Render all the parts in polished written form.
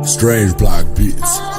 Strange Block Beats.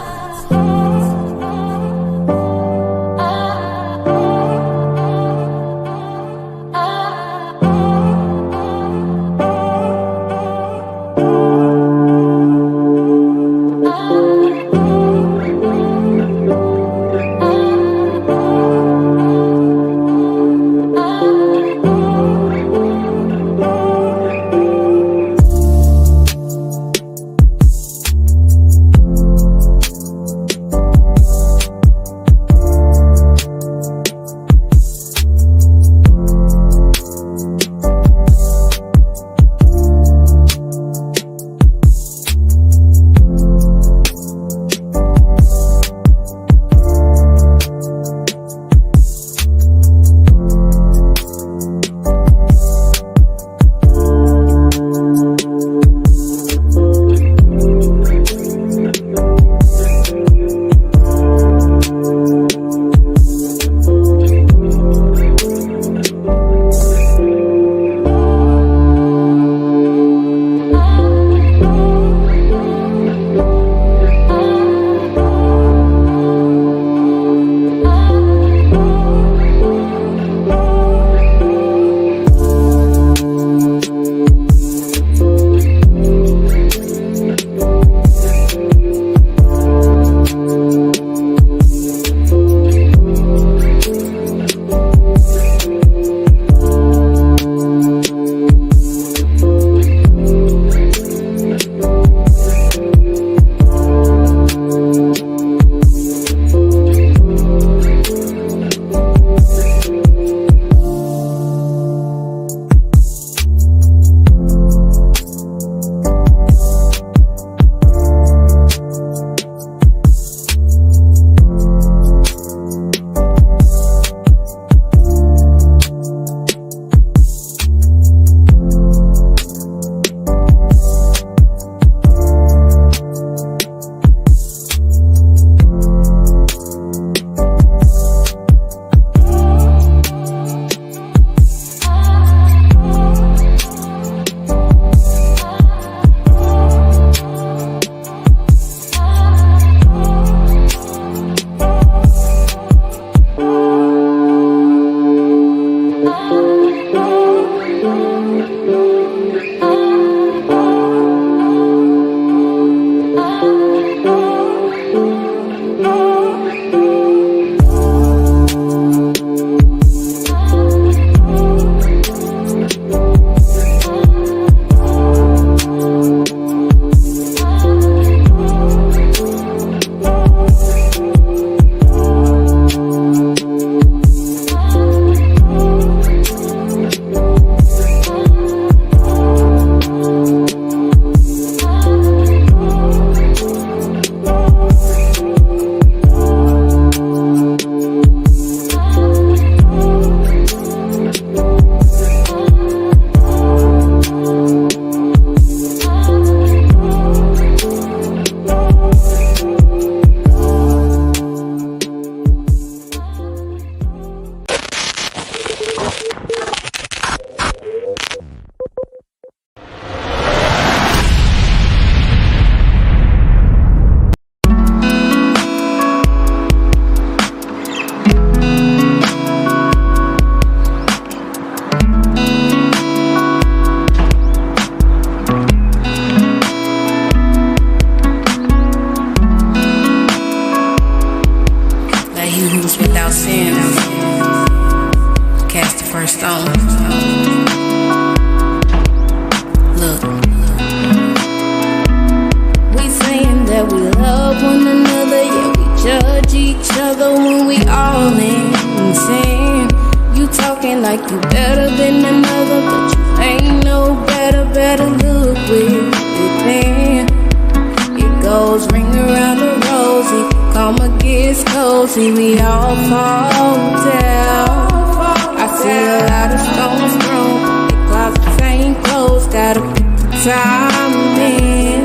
Gotta put the time in.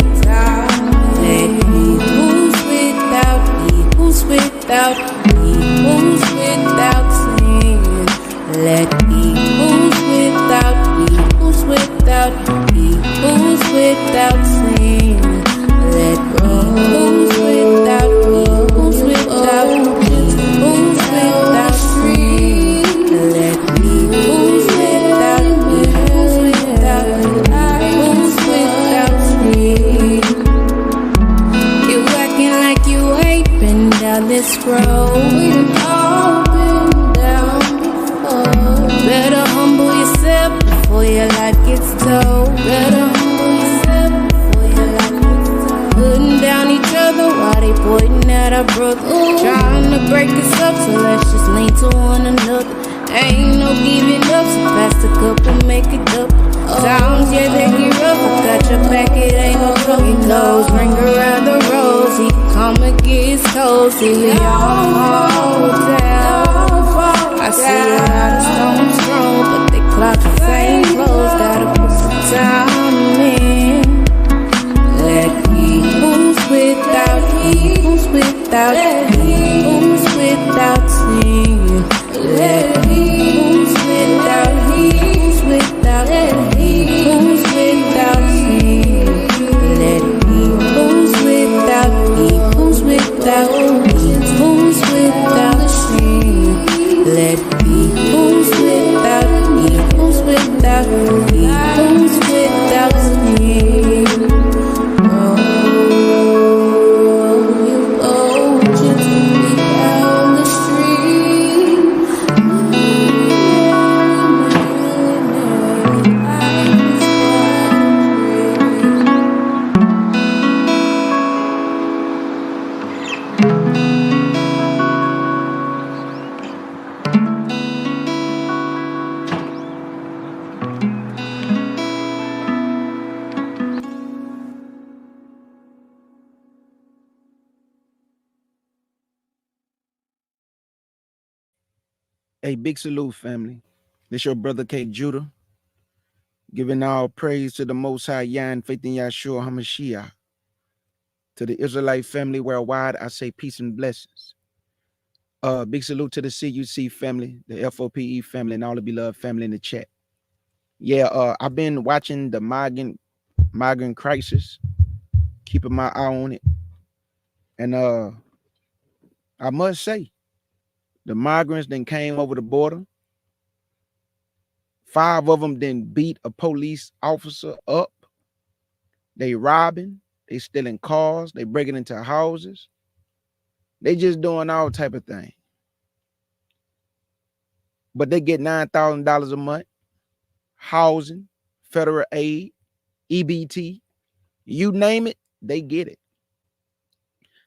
Let me lose he who's without sin. Let he who's without, he who's without, he who's without sin. Let he who's without, he who's without, he who's without sin. Let he who's without, he who's without, who's without sin. You acting like you ain't been down this road. We've all been down before. Better humble yourself before your life gets told. Better humble yourself before your life gets told. Putting down each other while they pointing at our brother. Trying to break us up, so let's just lean to one another. Ain't no giving up, so pass the cup and make it up. Times, yeah, they get rough, I got your back, it ain't no trouble. He knows, ring around the rosy, come and get his cozy. We all fall down. I see a lot of stones thrown, but they clock the same clothes. Gotta put some time in. Let he who's without, he who's without, he who's without sin. Let he who's without, he who's without, he who's without sin. Let he who's without, he who's without, he who's without sin. Let he who's without, he who's without, he who's without sin. Oh, you just me down the street. Hey, big salute, family. This your brother K. Judah, giving all praise to the Most High Yah and faith in Yahshua HaMashiach. To the Israelite family worldwide, I say peace and blessings. Big salute to the CUC family, the FOPE family, and all the beloved family in the chat. Yeah, I've been watching the migrant crisis, keeping my eye on it, and I must say, the migrants then came over the border. 5 of them then beat a police officer up. They robbing, they stealing cars, they breaking into houses. They just doing all type of thing. But they get $9,000 a month, housing, federal aid, EBT, you name it, they get it.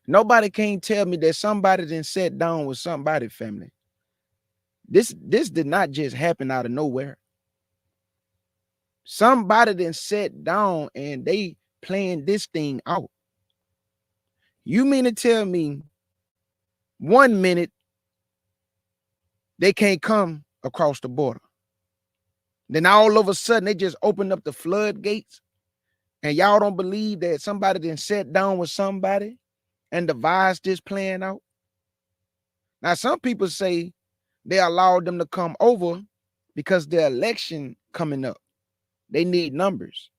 Nobody can tell me that somebody didn't sit down with somebody, family. This did not just happen out of nowhere. Somebody didn't sit down and they planned this thing out. You mean to tell me 1 minute they can't come across the border, then all of a sudden they just opened up the floodgates, and y'all don't believe that somebody didn't sit down with somebody and devised this plan out? Now, some people say they allowed them to come over because the election coming up. They need numbers.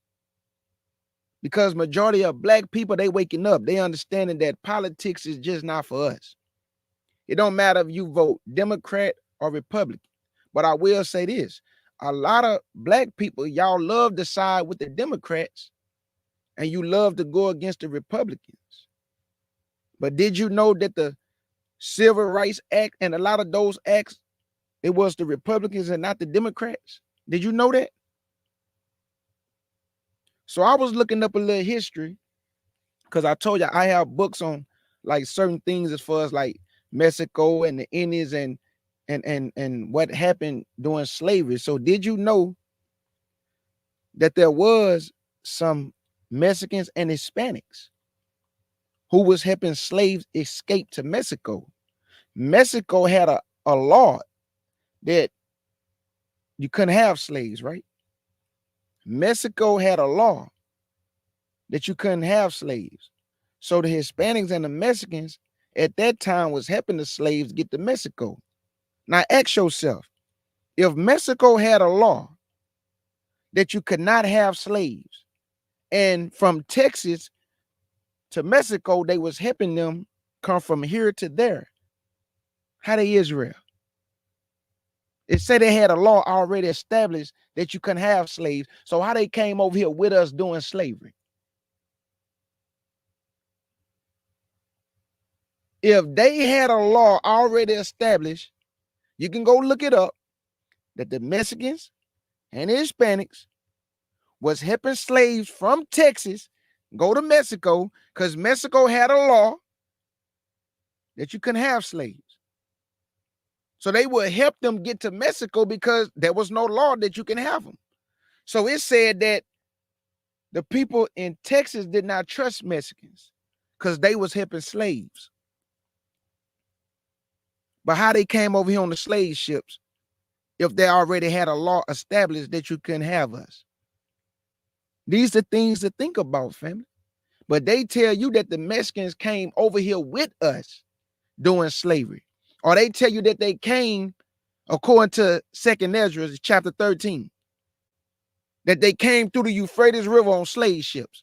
Because majority of black people, they waking up. They understanding that politics is just not for us. It don't matter if you vote Democrat or Republican. But I will say this. A lot of black people, y'all love to side with the Democrats and you love to go against the Republicans. But did you know that the Civil Rights Act and a lot of those acts, it was the Republicans and not the Democrats? Did you know that? So I was looking up a little history because I told you I have books on like certain things as far as like Mexico and the Indians and what happened during slavery. So did you know that there was some Mexicans and Hispanics who was helping slaves escape to Mexico? Mexico had a law that you couldn't have slaves, right? Mexico had a law that you couldn't have slaves. So the Hispanics and the Mexicans, at that time was helping the slaves get to Mexico. Now ask yourself, if Mexico had a law that you could not have slaves, and from Texas to Mexico, they was helping them come from here to there, how they Israel? It said they had a law already established that you couldn't have slaves. So how they came over here with us doing slavery? If they had a law already established, you can go look it up, that the Mexicans and the Hispanics was helping slaves from Texas go to Mexico because Mexico had a law that you couldn't have slaves. So they would help them get to Mexico because there was no law that you can have them. So it said that the people in Texas did not trust Mexicans because they was helping slaves. But how they came over here on the slave ships if they already had a law established that you couldn't have us? These are things to think about, family. But they tell you that the Mexicans came over here with us doing slavery. Or they tell you that they came, according to 2nd Ezra, chapter 13, that they came through the Euphrates River on slave ships.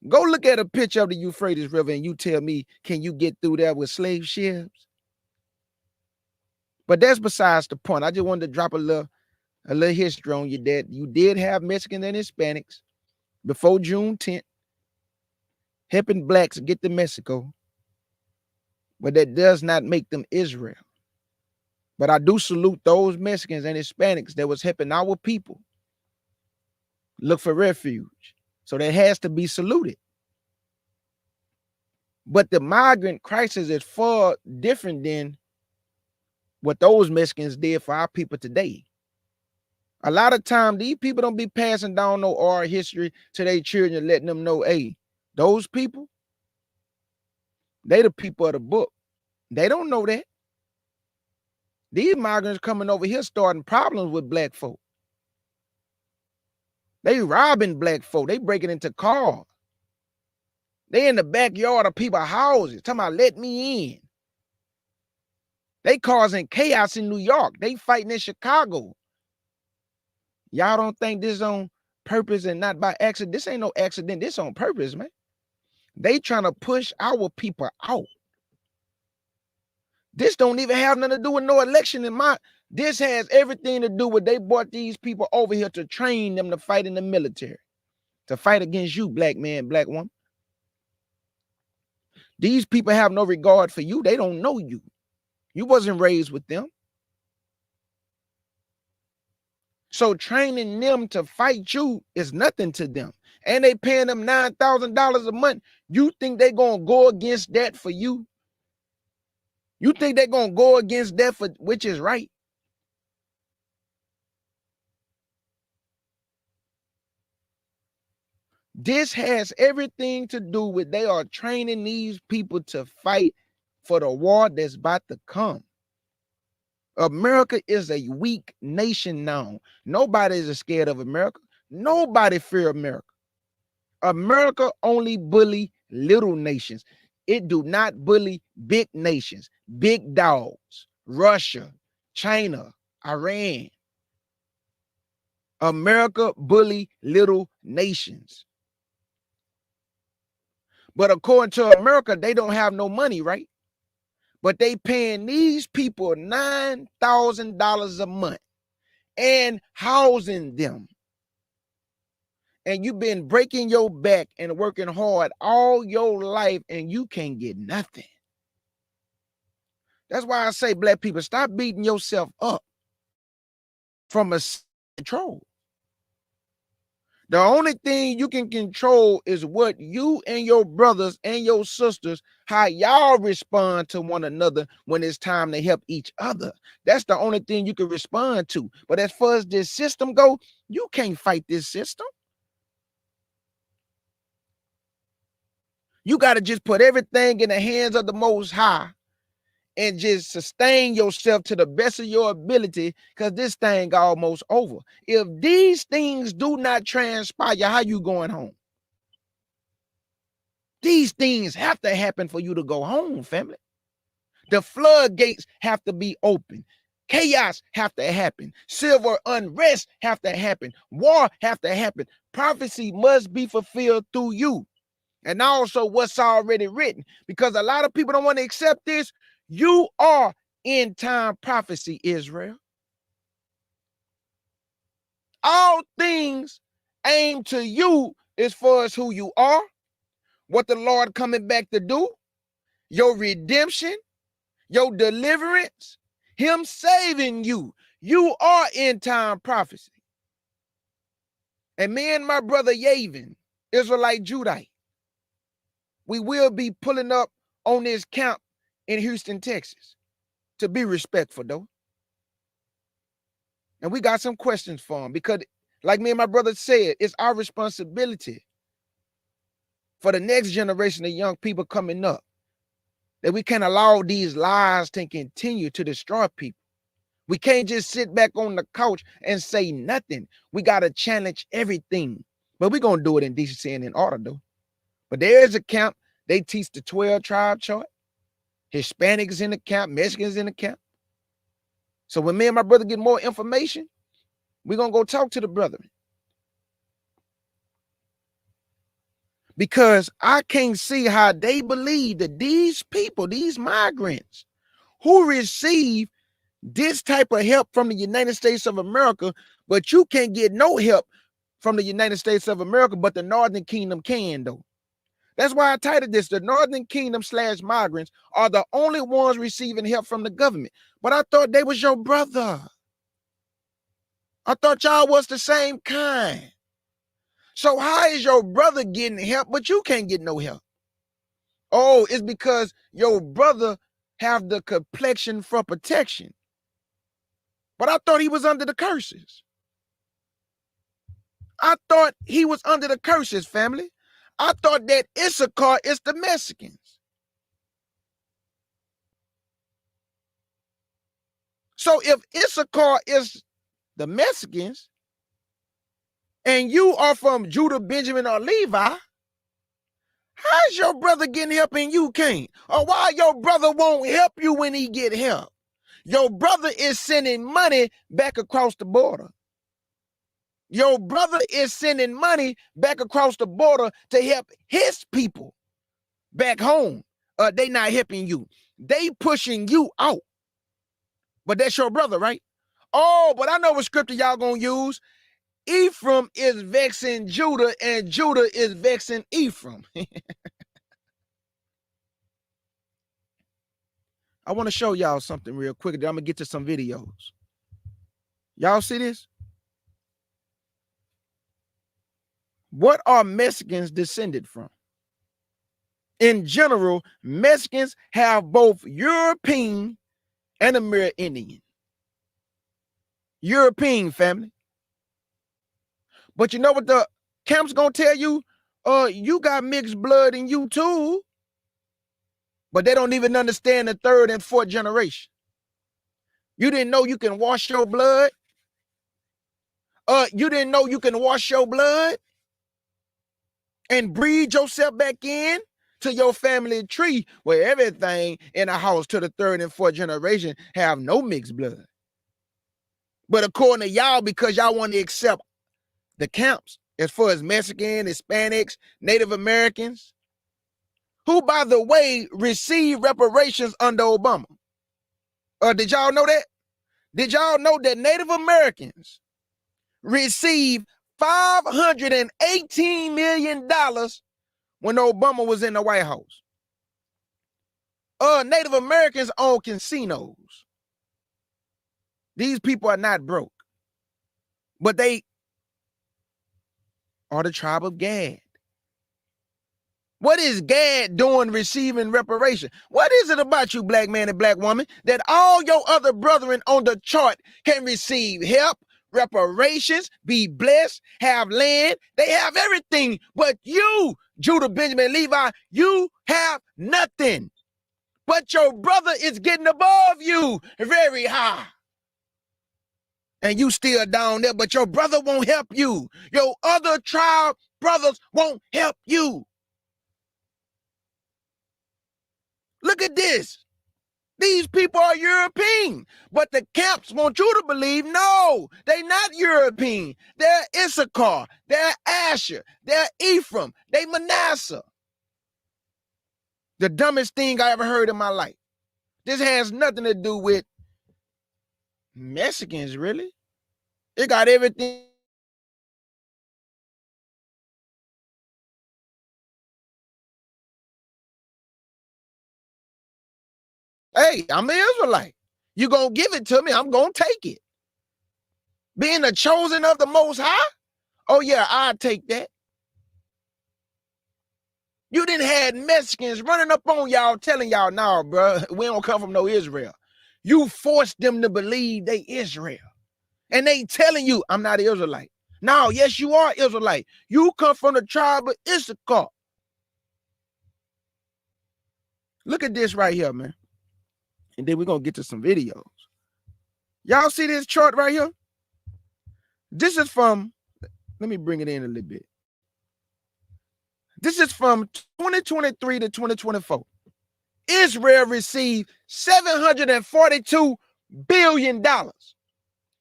Go look at a picture of the Euphrates River and you tell me, can you get through there with slave ships? But that's besides the point. I just wanted to drop a little history on you that you did have Mexicans and Hispanics before June 10th, helping blacks get to Mexico. But that does not make them Israel. But I do salute those Mexicans and Hispanics that was helping our people look for refuge. So that has to be saluted. But the migrant crisis is far different than what those Mexicans did for our people today. A lot of time, these people don't be passing down no oral history to their children, letting them know, hey, those people, they the people of the book. They don't know that. These migrants coming over here starting problems with black folk. They robbing black folk. They breaking into cars. They in the backyard of people's houses, talking about let me in. They causing chaos in New York. They fighting in Chicago. Y'all don't think this on purpose and not by accident? This ain't no accident. This on purpose, man. They trying to push our people out. This don't even have nothing to do with no election in my. This has everything to do with they brought these people over here to train them to fight in the military, to fight against you, black man, black woman. These people have no regard for you. They don't know you. You wasn't raised with them. So training them to fight you is nothing to them. And they paying them $9,000 a month. You think they gonna go against that for you? You think they're gonna go against that for which is right? This has everything to do with they are training these people to fight for the war that's about to come. America is a weak nation now. Nobody is scared of America. Nobody fear America. America only bully little nations. It do not bully big nations, big dogs, Russia, China, Iran. America bully little nations. But according to America, they don't have no money, right? But they paying these people $9,000 a month and housing them. And you've been breaking your back and working hard all your life and you can't get nothing. That's why I say, black people, stop beating yourself up from a control. The only thing you can control is what you and your brothers and your sisters, how y'all respond to one another when it's time to help each other. That's the only thing you can respond to. But as far as this system go, you can't fight this system. You got to just put everything in the hands of the Most High and just sustain yourself to the best of your ability, because this thing almost over. If these things do not transpire, how you going home? These things have to happen for you to go home, family. The floodgates have to be open. Chaos have to happen. Civil unrest have to happen. War have to happen. Prophecy must be fulfilled through you. And also what's already written. Because a lot of people don't want to accept this. You are end time prophecy, Israel. All things aim to you as far as who you are, what the Lord coming back to do, your redemption, your deliverance, him saving you. You are end time prophecy. And me and my brother Yavin, Israelite Judite, we will be pulling up on this camp in Houston, Texas, to be respectful though. And we got some questions for him because, like me and my brother said, it's our responsibility for the next generation of young people coming up that we can't allow these lies to continue to destroy people. We can't just sit back on the couch and say nothing. We got to challenge everything. But we're going to do it in decency and in order, though. But there is a camp. They teach the 12 tribe chart. Hispanics in the camp, Mexicans in the camp. So when me and my brother get more information, we're going to go talk to the brethren. Because I can't see how they believe that these people, these migrants who receive this type of help from the United States of America, but you can't get no help from the United States of America, but the Northern Kingdom can, though. That's why I titled this, the Northern Kingdom / migrants are the only ones receiving help from the government. But I thought they was your brother. I thought y'all was the same kind. So how is your brother getting help, but you can't get no help? Oh, it's because your brother have the complexion for protection. But I thought he was under the curses. I thought he was under the curses, family. I thought that Issachar is the Mexicans. So if Issachar is the Mexicans, and you are from Judah, Benjamin, or Levi, how's your brother getting help and you can't? Or why your brother won't help you when he get help? Your brother is sending money back across the border. Your brother is sending money back across the border to help his people back home. They not helping you. They pushing you out. But that's your brother, right? Oh, but I know what scripture y'all gonna use. Ephraim is vexing Judah, and Judah is vexing Ephraim. I want to show y'all something real quick. Then I'm gonna get to some videos. Y'all see this? What are Mexicans descended from? In general, Mexicans have both European and Amerindian. European, family. But you know what the camp's gonna tell you? You got mixed blood in you too. But they don't even understand the 3rd and 4th generation. You didn't know you can wash your blood? You didn't know you can wash your blood and breed yourself back in to your family tree where everything in the house to the 3rd and 4th generation have no mixed blood. But according to y'all, because y'all want to accept the camps as far as Mexican, Hispanics, Native Americans, who, by the way, received reparations under Obama. Did y'all know that? Did y'all know that Native Americans received $518 million when Obama was in the White House? Native Americans own casinos. These people are not broke, but they are the tribe of Gad. What is Gad doing receiving reparation? What is it about you, black man and black woman, that all your other brethren on the chart can receive help, reparations, be blessed, have land? They have everything, but you, Judah, Benjamin, Levi, you have nothing. But your brother is getting above you very high. And you still down there, but your brother won't help you. Your other tribe brothers won't help you. Look at this. These people are European, but the camps want you to believe, no, they not European. They're Issachar, they're Asher, they're Ephraim, they Manasseh. The dumbest thing I ever heard in my life. This has nothing to do with Mexicans, really. It got everything. Hey, I'm an Israelite. You gonna give it to me, I'm gonna take it. Being the chosen of the Most High? Oh yeah, I'll take that. You didn't have Mexicans running up on y'all telling y'all, nah, bro, we don't come from no Israel. You forced them to believe they Israel. And they telling you, I'm not an Israelite. No, yes, you are Israelite. You come from the tribe of Issachar. Look at this right here, man. And then we're going to get to some videos. Y'all see this chart right here? This is from, let me bring it in a little bit. This is from 2023 to 2024. Israel received $742 billion.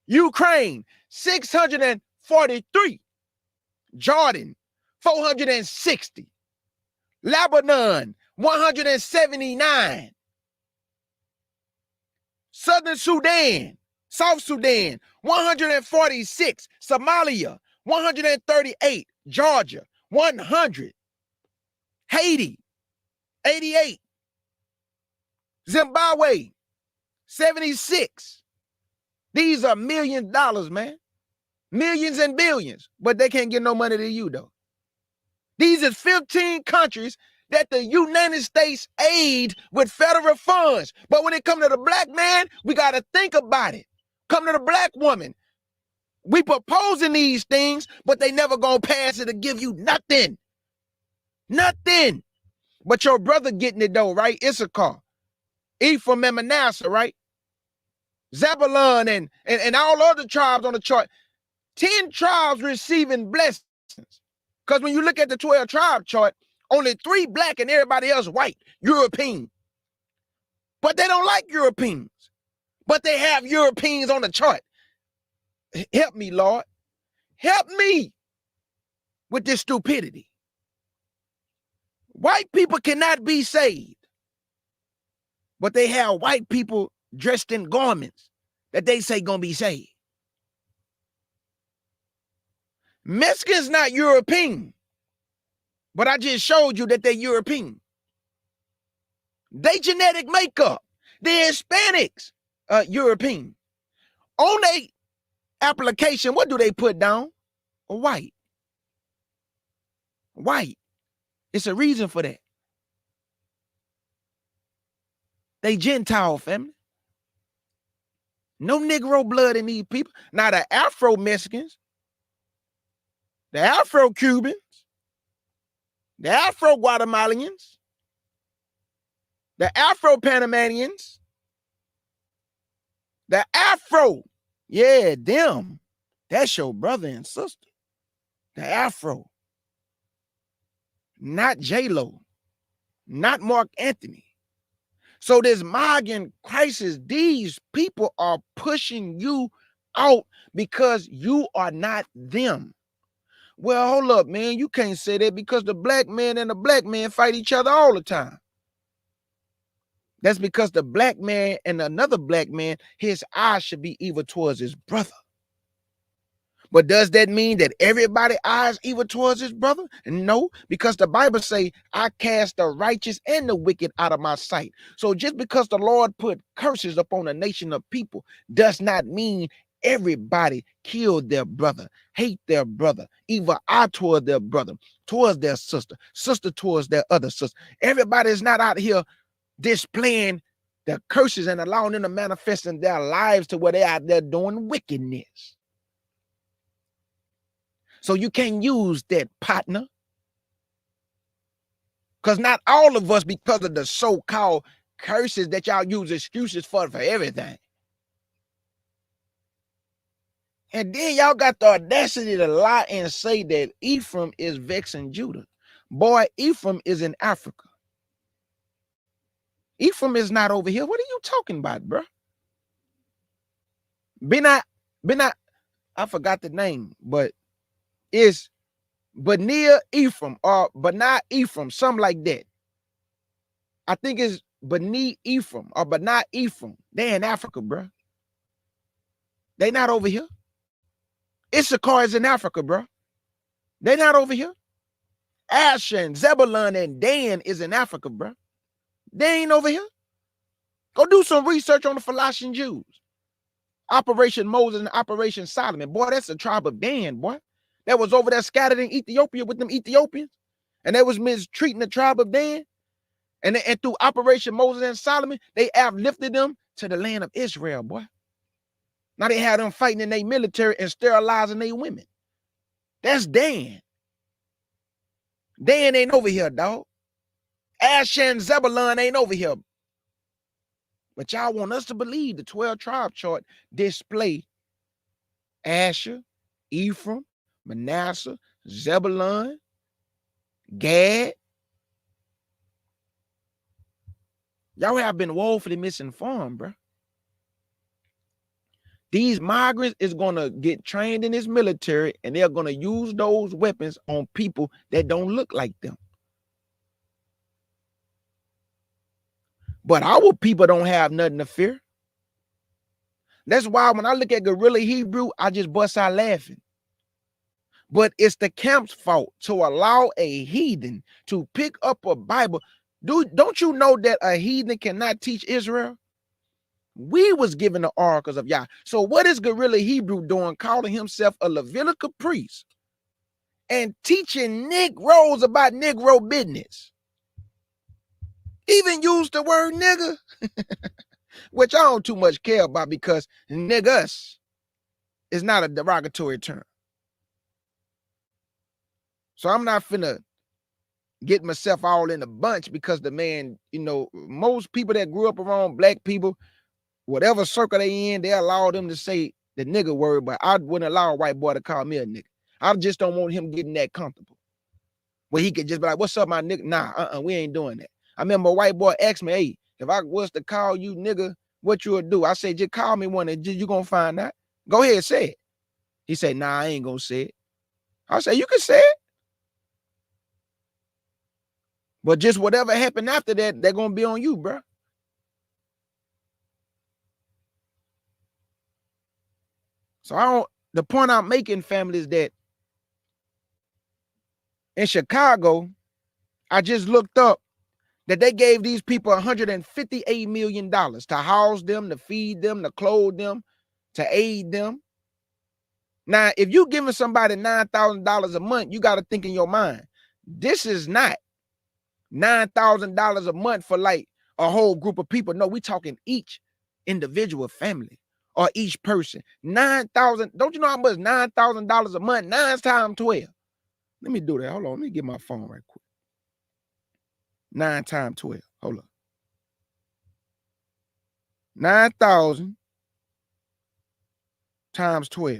Ukraine, 643. Jordan, 460. Lebanon, 179. South Sudan, 146. Somalia, 138. Georgia, 100. Haiti, 88. Zimbabwe, 76. These are $millions, man. Millions and billions, but they can't get no money to you, though. These are 15 countries that the United States aid with federal funds. But when it comes to the black man, we got to think about it. Come to the black woman. We proposing these things, but they never gonna pass it to give you nothing. Nothing. But your brother getting it, though, right? Issachar, Ephraim and Manasseh, right? Zebulun and all other tribes on the chart. 10 tribes receiving blessings. Because when you look at the 12 tribe chart, only 3 black and everybody else white, European. But they don't like Europeans. But they have Europeans on the chart. Help me, Lord. Help me with this stupidity. White people cannot be saved. But they have white people dressed in garments that they say gonna be saved. Mexicans not European, but I just showed you that they're European. They genetic makeup, the Hispanics, European. On their application, what do they put down? White. White. It's a reason for that. They Gentile family. No Negro blood in these people. Now the Afro-Mexicans, the Afro-Cubans, the Afro-Guatemalans, the Afro-Panamanians, the Afro, yeah, them. That's your brother and sister. The Afro. Not J-Lo. Not Mark Anthony. So this migrant crisis, these people are pushing you out because you are not them. Well, hold up, man. You can't say that because the black man and the black man fight each other all the time. That's because the black man and another black man, his eyes should be evil towards his brother. But does that mean that everybody eyes evil towards his brother? No, because the Bible say, I cast the righteous and the wicked out of my sight. So just because the Lord put curses upon a nation of people does not mean everybody killed their brother, hate their brother, evil eye toward their brother, towards their sister, sister towards their other sister. Everybody is not out here displaying the curses and allowing them to manifest in their lives to where they're out there doing wickedness. So you can't use that, partner. Because not all of us, because of the so-called curses that y'all use excuses for everything. And then y'all got the audacity to lie and say that Ephraim is vexing Judah. Boy, Ephraim is in Africa. Ephraim is not over here. What are you talking about, bro? Benai, I forgot the name, but it's Benia Ephraim or Benai Ephraim, something like that. I think it's Beni Ephraim or Benai Ephraim. They in Africa, bro. They not over here. Issachar is in Africa, bro. They not over here. Asher and Zebulun and Dan is in Africa, bro. They ain't over here. Go do some research on the Philistine Jews. Operation Moses and Operation Solomon. Boy, that's the tribe of Dan, boy. That was over there scattered in Ethiopia with them Ethiopians. And they was mistreating the tribe of Dan. And through Operation Moses and Solomon, they uplifted them to the land of Israel, boy. Now they had them fighting in their military and sterilizing their women. That's Dan. Dan ain't over here, dog. Asher and Zebulun ain't over here. But y'all want us to believe the 12 tribe chart display Asher, Ephraim, Manasseh, Zebulun, Gad. Y'all have been woefully misinformed, bro. These migrants is going to get trained in this military, and they're going to use those weapons on people that don't look like them. But our people don't have nothing to fear. That's why when I look at guerrilla Hebrew, I just bust out laughing. But it's the camp's fault to allow a heathen to pick up a Bible. Don't you know that a heathen cannot teach Israel? We was given the oracles of Yah. So what is guerrilla Hebrew doing, calling himself a Levitical priest and teaching Negroes about Negro business? Even use the word nigger, which I don't too much care about because niggas is not a derogatory term. So I'm not finna get myself all in a bunch because the man, most people that grew up around black people, whatever circle they in, they allow them to say the nigger word, but I wouldn't allow a white boy to call me a nigga. I just don't want him getting that comfortable where he could just be like, what's up, my nigga? Nah, we ain't doing that. I remember a white boy asked me, hey, if I was to call you nigga, what you would do? I said, just call me one and you gonna find out. Go ahead, say it. He said, nah, I ain't gonna say it. I said, you can say it. But just whatever happened after that, they're gonna be on you, bro. So the point I'm making, family, is that in Chicago, I just looked up that they gave these people $158 million to house them, to feed them, to clothe them, to aid them. Now, if you're giving somebody $9,000 a month, you got to think in your mind, this is not $9,000 a month for like a whole group of people. No, we're talking each individual family or each person. 9,000. Don't you know how much $9,000 a month? 9 times 12. Let me do that. Hold on. Let me get my phone right quick. 9 times 12. Hold up. 9,000 times 12.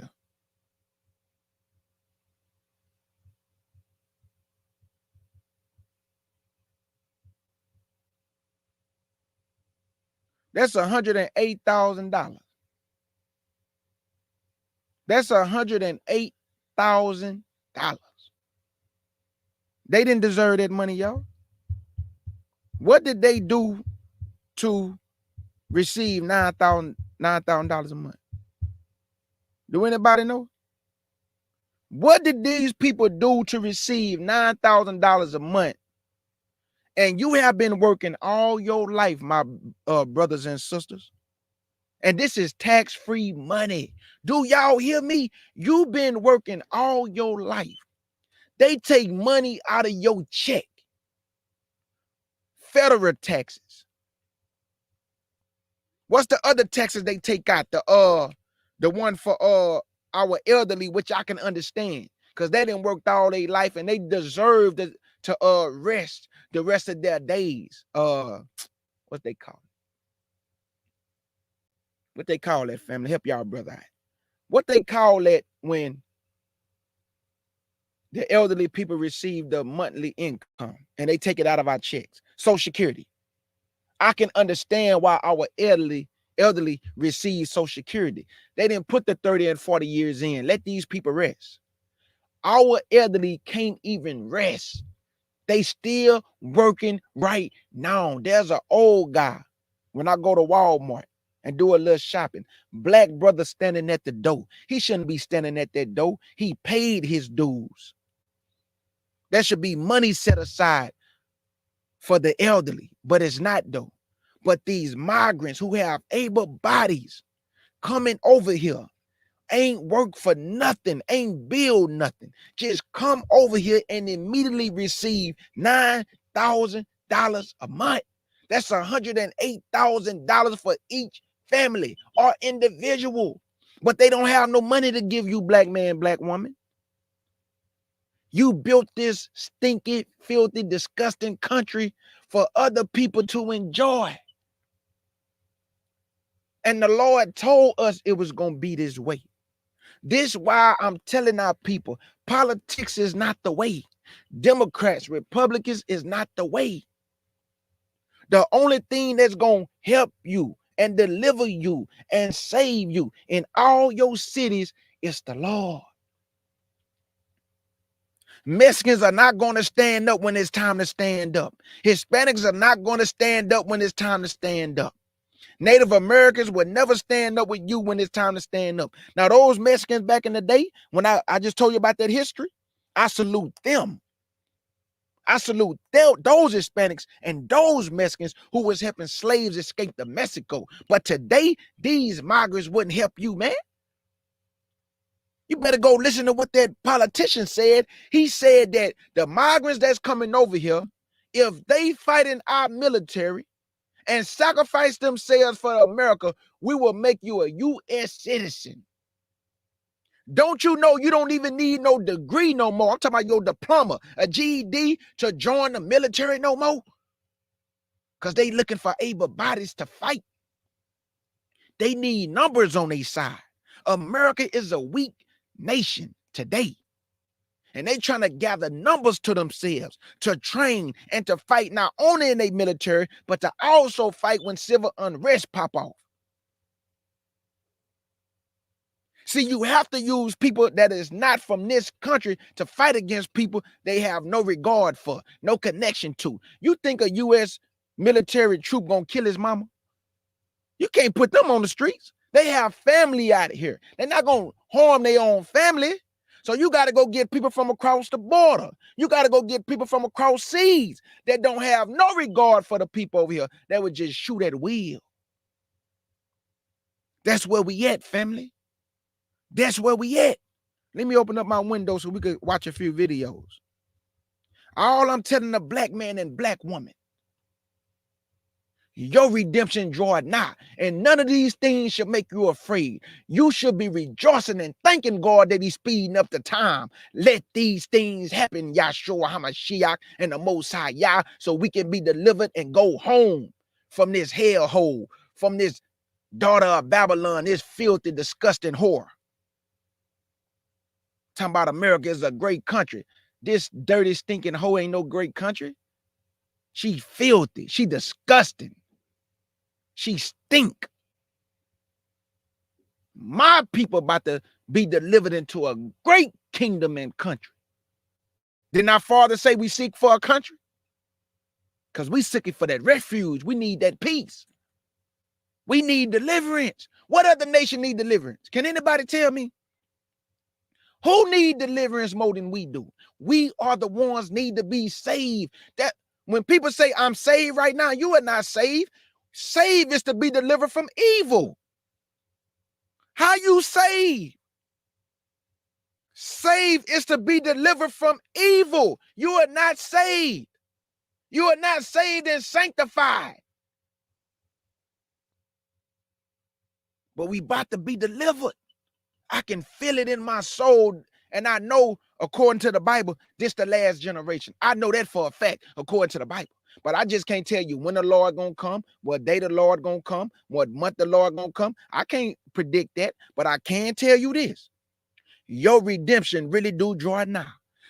That's $108,000. That's $108,000. They didn't deserve that money, y'all. What did they do to receive $9,000 a month? Do anybody know? What did these people do to receive $9,000 a month? And you have been working all your life, my brothers and sisters. And this is tax-free money. Do y'all hear me? You've been working all your life. They take money out of your check. Federal taxes. What's the other taxes they take out? The one for our elderly, which I can understand, because they didn't work all their life and they deserve to rest the rest of their days. What they call it? What they call that, family? Help y'all brother out. What they call that when the elderly people receive the monthly income and they take it out of our checks? Social Security. I can understand why our elderly receive Social Security. They didn't put the 30 and 40 years in. Let these people rest. Our elderly can't even rest. They still working right now. There's an old guy when I go to Walmart and do a little shopping. Black brother standing at the door. He shouldn't be standing at that door. He paid his dues. There should be money set aside for the elderly, but it's not though. But these migrants who have able bodies coming over here ain't work for nothing, ain't build nothing. Just come over here and immediately receive $9,000 a month. That's $108,000 for each family or individual. But they don't have no money to give you, black man, black woman. You built this stinky, filthy, disgusting country for other people to enjoy. And the Lord told us it was going to be this way. This is why I'm telling our people, politics is not the way. Democrats, Republicans is not the way. The only thing that's going to help you and deliver you and save you in all your cities is the Lord. Mexicans are not going to stand up when it's time to stand up. Hispanics are not going to stand up when it's time to stand up. Native Americans would never stand up with you when it's time to stand up. Now, those Mexicans back in the day, when I just told you about that history, I salute them. I salute those Hispanics and those Mexicans who was helping slaves escape to Mexico. But today, these migrants wouldn't help you, man. You better go listen to what that politician said. He said that the migrants that's coming over here, if they fight in our military and sacrifice themselves for America, we will make you a U.S. citizen. Don't you know you don't even need no degree no more? I'm talking about your diploma, a GED to join the military no more. Because they looking for able bodies to fight. They need numbers on their side. America is a weak nation today. And they trying to gather numbers to themselves to train and to fight not only in their military, but to also fight when civil unrest pop off. See, you have to use people that is not from this country to fight against people they have no regard for, no connection to. You think a U.S. military troop gonna kill his mama? You can't put them on the streets. They have family out here. They're not gonna harm their own family. So you got to go get people from across the border. You got to go get people from across seas that don't have no regard for the people over here. That would just shoot at will. That's where we at, family. That's where we at. Let me open up my window so we could watch a few videos. All I'm telling the black man and black woman, your redemption draweth nigh, and none of these things should make you afraid. You should be rejoicing and thanking God that he's speeding up the time. Let these things happen, Yahshua HaMashiach and the Most High Yah, so we can be delivered and go home from this hellhole, from this daughter of Babylon, this filthy, disgusting whore. Talking about America is a great country. This dirty, stinking hoe ain't no great country. She filthy. She disgusting. She stink. My people about to be delivered into a great kingdom and country. Didn't our father say we seek for a country? Because we seeking for that refuge. We need that peace. We need deliverance. What other nation need deliverance? Can anybody tell me? Who need deliverance more than we do? We are the ones need to be saved. That when people say I'm saved right now, you are not saved. Saved is to be delivered from evil. How you saved? Saved is to be delivered from evil. You are not saved. You are not saved and sanctified. But we about to be delivered. I can feel it in my soul. And I know, according to the Bible, this the last generation. I know that for a fact, according to the Bible. But I just can't tell you when the Lord gonna come, what day the Lord gonna come, what month the Lord gonna come. I can't predict that, but I can tell you this. Your redemption really do draw nigh.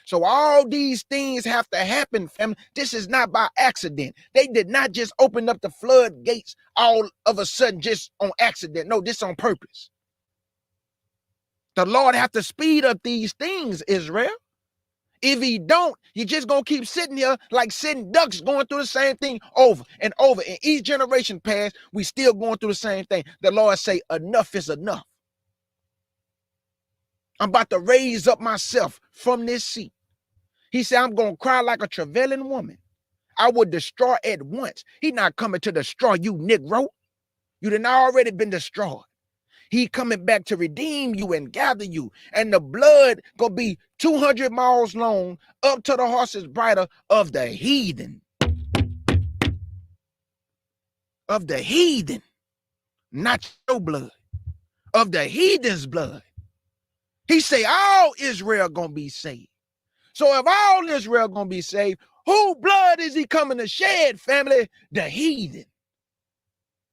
So all these things have to happen, family. This is not by accident. They did not just open up the floodgates all of a sudden just on accident. No, this on purpose. The Lord have to speed up these things, Israel. If he don't, you're just going to keep sitting here like sitting ducks going through the same thing over and over. And each generation pass, we still going through the same thing. The Lord say, enough is enough. I'm about to raise up myself from this seat. He said, I'm going to cry like a travailing woman. I will destroy at once. He not coming to destroy you, Negro. You done already been destroyed. He coming back to redeem you and gather you. And the blood gonna be 200 miles long up to the horse's bridle of the heathen. Of the heathen. Not your blood. Of the heathen's blood. He say all Israel gonna be saved. So if all Israel gonna be saved, who blood is he coming to shed, family? The heathen.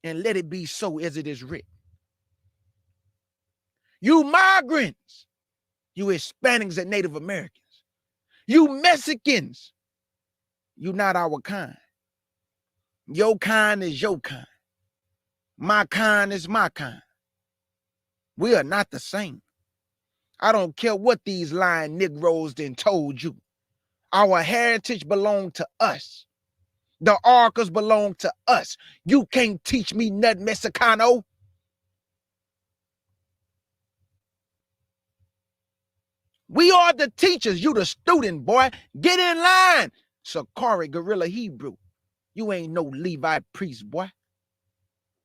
And let it be so as it is written. You migrants, you Hispanics and Native Americans, you Mexicans, you not our kind. Your kind is your kind. My kind is my kind. We are not the same. I don't care what these lying Negroes then told you. Our heritage belongs to us. The Arcas belong to us. You can't teach me nothing, Mexicano. We are the teachers. You the student, boy. Get in line. Sakari, Guerrilla Hebrew. You ain't no Levi priest, boy.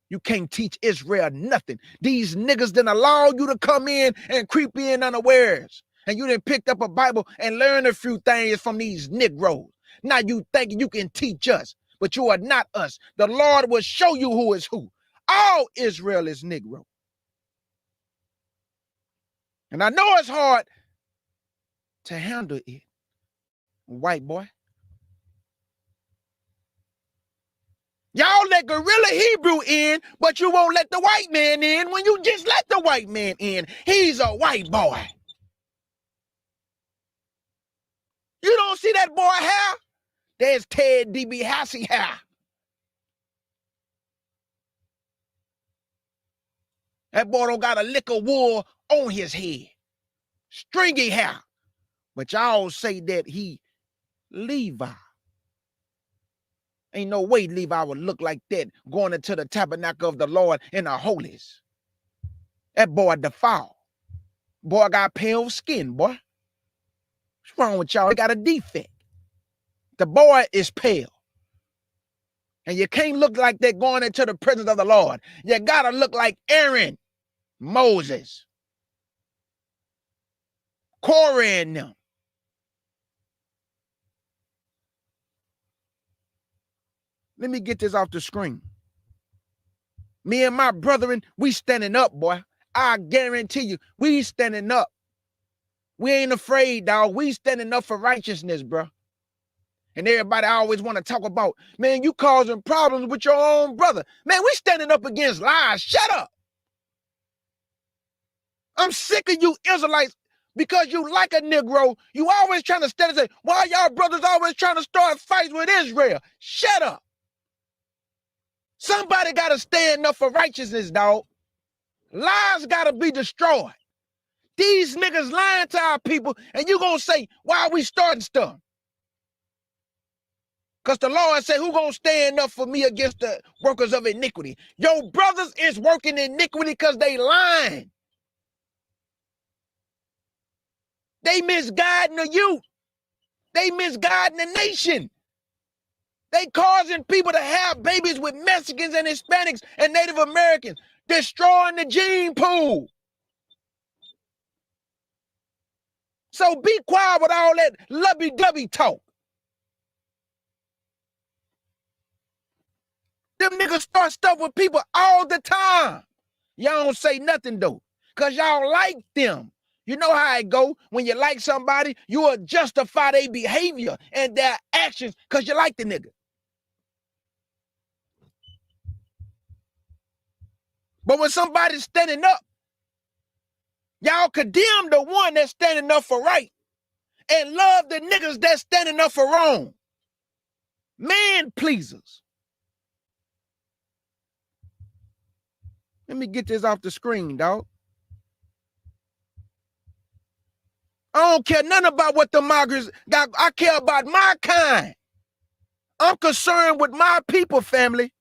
You can't teach Israel nothing. These niggas didn't allow you to come in and creep in unawares. And you done picked up a Bible and learned a few things from these Negroes. Now you thinking you can teach us, but you are not us. The Lord will show you who is who. All Israel is Negro. And I know it's hard to handle it, white boy. Y'all let Guerrilla Hebrew in, but you won't let the white man in when you just let the white man in. He's a white boy. You don't see that boy hair? There's Ted DiBiase hair. That boy don't got a lick of wool on his head. Stringy hair. But y'all say that he Levi. Ain't no way Levi would look like that going into the tabernacle of the Lord in the holies. That boy defiled. Boy got pale skin, boy. What's wrong with y'all? They got a defect. The boy is pale. And you can't look like that going into the presence of the Lord. You gotta look like Aaron, Moses, Korah and them. Let me get this off the screen. Me and my brethren, we standing up, boy. I guarantee you, we standing up. We ain't afraid, dog. We standing up for righteousness, bro. And everybody always want to talk about, man, you causing problems with your own brother. Man, we standing up against lies. Shut up. I'm sick of you Israelites because you like a Negro. You always trying to stand and say, why y'all brothers always trying to start fights with Israel? Shut up. Somebody got to stand up for righteousness, dog. Lies got to be destroyed. These niggas lying to our people, and you going to say, why are we starting stuff? Because the Lord said, who going to stand up for me against the workers of iniquity? Your brothers is working iniquity because they lying. They misguiding the youth. They misguiding the nation. They causing people to have babies with Mexicans and Hispanics and Native Americans, destroying the gene pool. So be quiet with all that lovey-dovey talk. Them niggas start stuff with people all the time. Y'all don't say nothing though, because y'all like them. You know how it go. When you like somebody, you will justify their behavior and their actions because you like the nigga. But when somebody's standing up, y'all condemn the one that's standing up for right and love the niggas that's standing up for wrong. Man pleasers. Let me get this off the screen, dog. I don't care nothing about what the migrants got. I care about my kind. I'm concerned with my people, family.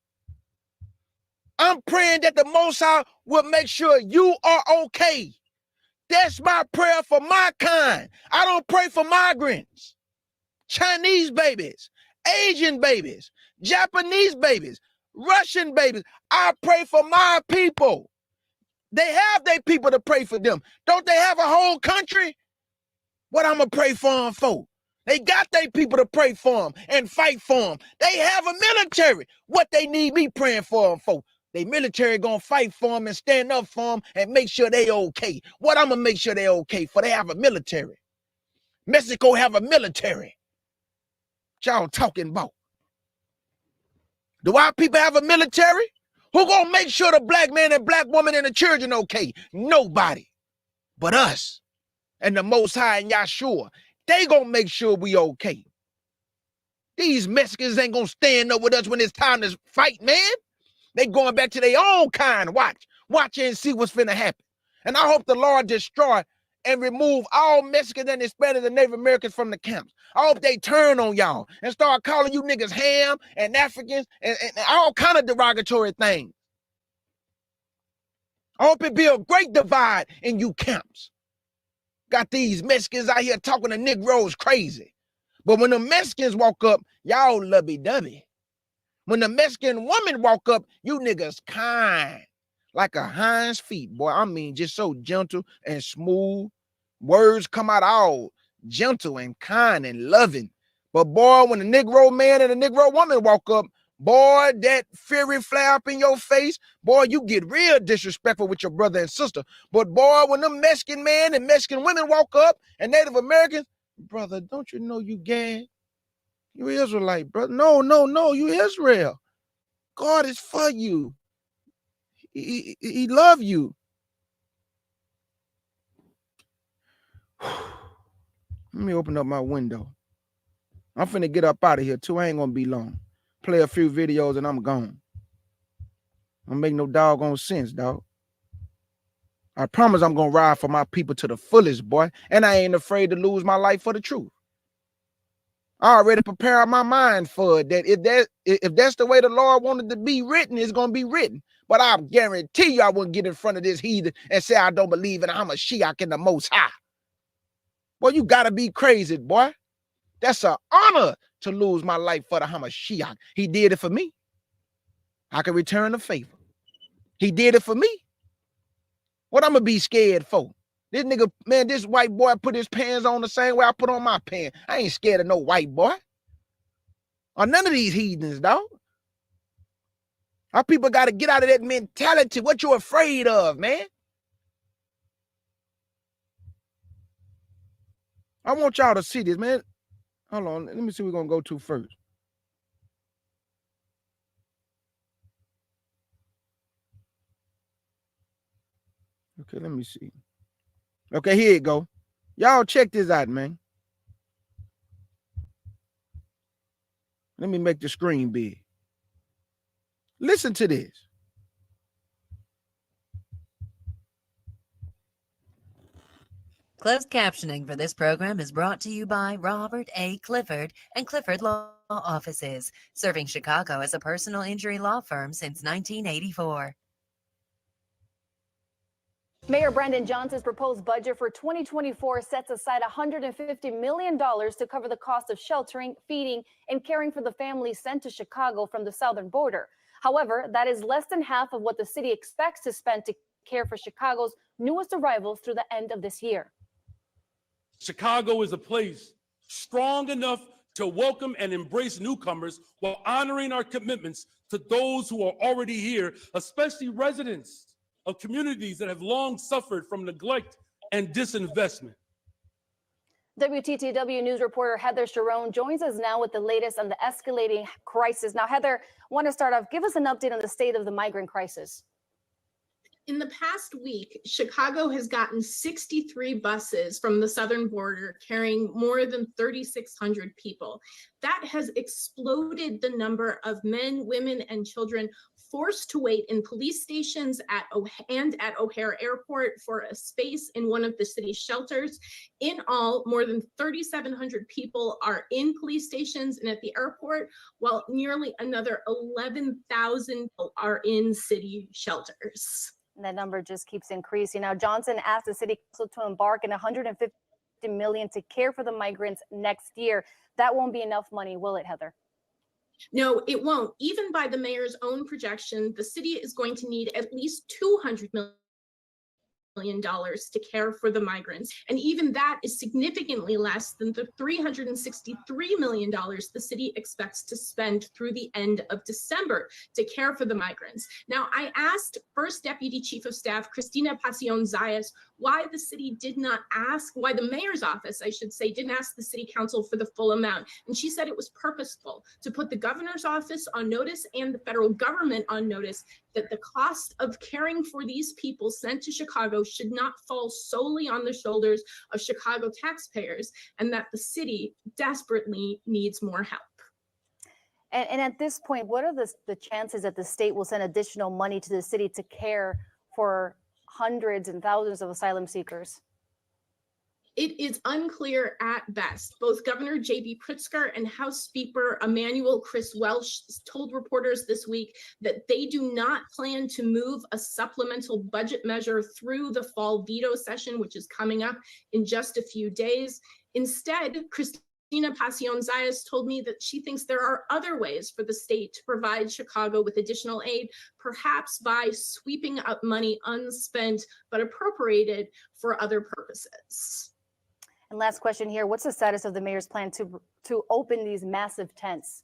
I'm praying that the Most High will make sure you are okay. That's my prayer for my kind. I don't pray for migrants, Chinese babies, Asian babies, Japanese babies, Russian babies. I pray for my people. They have their people to pray for them. Don't they have a whole country? What I'm going to pray for them for? They got their people to pray for them and fight for them. They have a military. What they need me praying for them for? They military going to fight for them and stand up for them and make sure they okay. What I'm going to make sure they okay for? They have a military. Mexico have a military. What y'all talking about? Do our people have a military? Who going to make sure the black man and black woman and the children okay? Nobody but us and the Most High and Yahshua. They going to make sure we okay. These Mexicans ain't going to stand up with us when it's time to fight, man. They going back to their own kind. Watch and see what's finna happen. And I hope the Lord destroy and remove all Mexicans and Hispanics and Native Americans from the camps. I hope they turn on y'all and start calling you niggas ham and Africans and all kind of derogatory things. I hope it be a great divide in you camps. Got these Mexicans out here talking to Negroes crazy. But when the Mexicans walk up, y'all lovey-dovey. When the Mexican woman walk up, you niggas kind. Like a hind's feet, boy. I mean, just so gentle and smooth. Words come out all gentle and kind and loving. But boy, when the Negro man and the Negro woman walk up, boy, that fury flare up in your face, boy, you get real disrespectful with your brother and sister. But boy, when them Mexican man and Mexican women walk up and Native Americans, brother, don't you know you gay? You Israelite, brother. No, you Israel. God is for you. He love you. Let me open up my window. I'm finna get up out of here too. I ain't gonna be long. Play a few videos and I'm gone. I don't make no doggone sense, dog. I promise I'm gonna ride for my people to the fullest, boy. And I ain't afraid to lose my life for the truth. I already prepared my mind for it, that if that's the way the Lord wanted to be written, it's going to be written. But I guarantee you I wouldn't get in front of this heathen and say I don't believe in I'm a Shiach in the Most High. Boy, you got to be crazy, boy. That's an honor to lose my life for the Hamashiach. He did it for me. I can return the favor. He did it for me. What I'm going to be scared for? This nigga, man, this white boy put his pants on the same way I put on my pants. I ain't scared of no white boy. Or none of these heathens, dog. Our people got to get out of that mentality. What you afraid of, man? I want y'all to see this, man. Hold on. Let me see what we're going to go to first. Okay, let me see. Okay, here you go. Y'all check this out, man. Let me make the screen big. Listen to this. Closed captioning for this program is brought to you by Robert A. Clifford and Clifford Law Offices, serving Chicago as a personal injury law firm since 1984. Mayor Brandon Johnson's proposed budget for 2024 sets aside $150 million to cover the cost of sheltering, feeding, and caring for the families sent to Chicago from the southern border. However, that is less than half of what the city expects to spend to care for Chicago's newest arrivals through the end of this year. Chicago is a place strong enough to welcome and embrace newcomers while honoring our commitments to those who are already here, especially residents of communities that have long suffered from neglect and disinvestment. WTTW News reporter Heather Sharon joins us now with the latest on the escalating crisis. Now, Heather, I want to start off, give us an update on the state of the migrant crisis. in the past week, Chicago has gotten 63 buses from the southern border carrying more than 3,600 people. That has exploded the number of men, women, and children forced to wait in police stations at O'Hare Airport for a space in one of the city's shelters. In all, more than 3,700 people are in police stations and at the airport, while nearly another 11,000 are in city shelters. And that number just keeps increasing. Now, Johnson asked the city council to embark in $150 million to care for the migrants next year. That won't be enough money, will it, Heather? No, it won't. Even by the mayor's own projection, the city is going to need at least $200 million to care for the migrants. And even that is significantly less than the $363 million the city expects to spend through the end of December to care for the migrants. Now, I asked First Deputy Chief of Staff Cristina Pacion-Zayas why the city did not ask, why the mayor's office, I should say, didn't ask the city council for the full amount. And she said it was purposeful to put the governor's office on notice and the federal government on notice that the cost of caring for these people sent to Chicago should not fall solely on the shoulders of Chicago taxpayers, and that the city desperately needs more help. And at this point, what are the chances that the state will send additional money to the city to care for hundreds and thousands of asylum seekers? It is unclear at best. Both Governor J.B. Pritzker and House Speaker Emmanuel Chris Welch told reporters this week that they do not plan to move a supplemental budget measure through the fall veto session, which is coming up in just a few days. Instead, Cristina Pacion-Zayas told me that she thinks there are other ways for the state to provide Chicago with additional aid, perhaps by sweeping up money unspent but appropriated for other purposes. And last question here, what's the status of the mayor's plan to open these massive tents?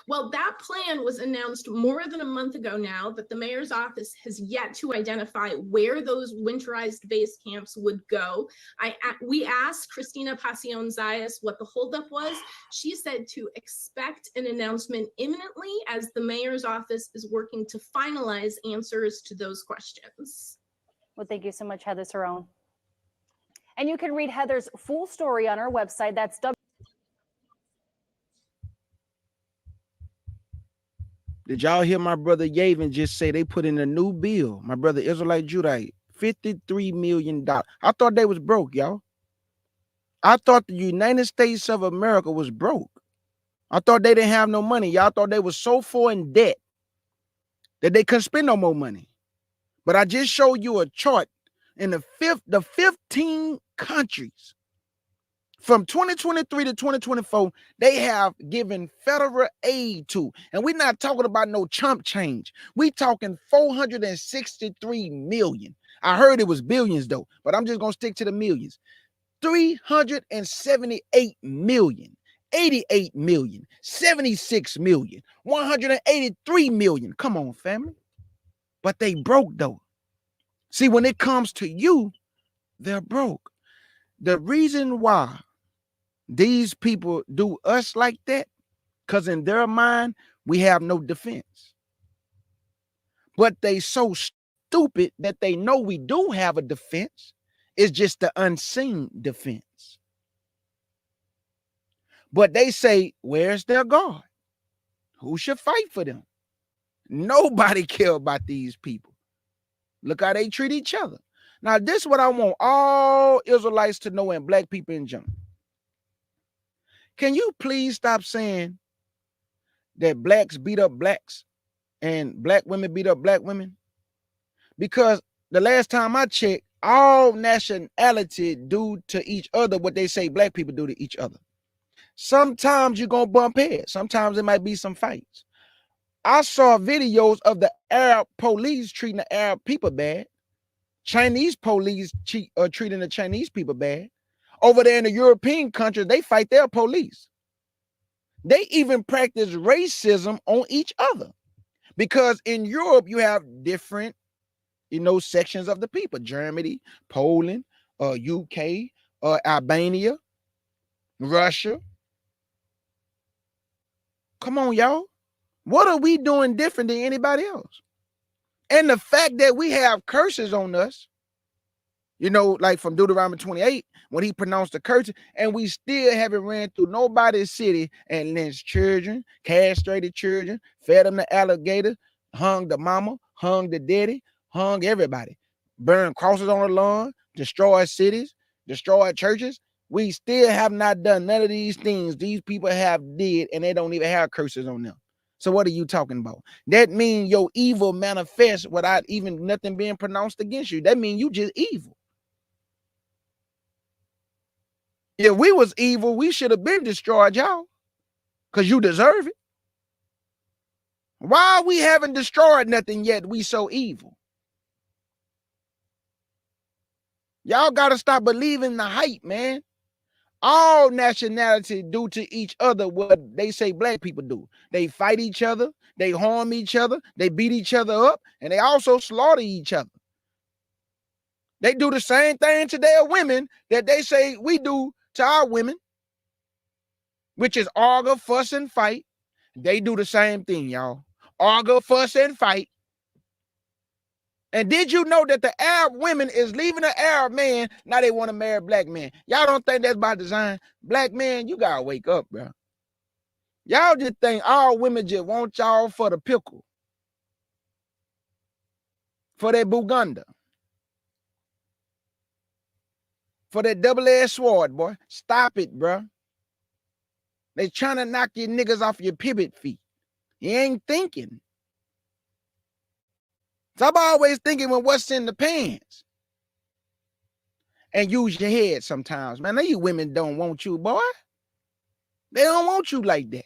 Well, that plan was announced more than a month ago now, but the mayor's office has yet to identify where those winterized base camps would go. We asked Cristina Pacion-Zayas what the holdup was. She said to expect an announcement imminently as the mayor's office is working to finalize answers to those questions. Well, thank you so much, Heather Cerrone. And you can read Heather's full story on our website. That's Did y'all hear my brother Yavin just say they put in a new bill? My brother Israelite Judite, $53 million. I thought they was broke, y'all. I thought the United States of America was broke. I thought they didn't have no money. Y'all thought they was so far in debt that they couldn't spend no more money. But I just showed you a chart in the 15 countries from 2023 to 2024, they have given federal aid to. And we're not talking about no chump change. We talking 463 million. I heard it was billions though, but I'm just going to stick to the millions. 378 million, 88 million, 76 million, 183 million. Come on, family. But they broke though. See, when it comes to you, they're broke. The reason why these people do us like that, because in their mind, we have no defense. But they so stupid that they know we do have a defense. It's just the unseen defense. But they say, where's their God? Who should fight for them? Nobody care about these people. Look how they treat each other. Now, this is what I want all Israelites to know and black people in general. Can you please stop saying that blacks beat up blacks and black women beat up black women? Because the last time I checked, all nationality do to each other what they say black people do to each other. Sometimes you're going to bump heads. Sometimes there might be some fights. I saw videos of the Arab police treating the Arab people bad. Chinese police treating the Chinese people bad. Over there in the European countries, they fight their police. They even practice racism on each other. Because in Europe, you have different, sections of the people. Germany, Poland, UK, Albania, Russia. Come on, y'all. What are we doing different than anybody else? And the fact that we have curses on us, you know, like from Deuteronomy 28, when he pronounced the curse, and we still haven't ran through nobody's city and lynched children, castrated children, fed them to alligators, hung the mama, hung the daddy, hung everybody, burned crosses on the lawn, destroyed cities, destroyed churches. We still have not done none of these things these people have did, and they don't even have curses on them. So what are you talking about? That means your evil manifests without even nothing being pronounced against you. That means you just evil. If we was evil, we should have been destroyed, y'all, because you deserve it. Why we haven't destroyed nothing yet? We so evil. Y'all got to stop believing the hype, man. All nationality do to each other what they say black people do. They fight each other, they harm each other, they beat each other up, and they also slaughter each other. They do the same thing to their women that they say we do to our women, which is argue, fuss, and fight. They do the same thing, y'all. Argue, fuss, and fight. And did you know that the Arab women is leaving the Arab man? Now they want to marry black men. Y'all don't think that's by design? Black men, you gotta wake up, bro. Y'all just think all women just want y'all for the pickle, for that Buganda, for that double-edged sword, boy. Stop it, bro. They trying to knock your niggas off your pivot feet. You ain't thinking. So I'm always thinking when what's in the pants. And use your head sometimes, man. These women don't want you, boy. They don't want you like that.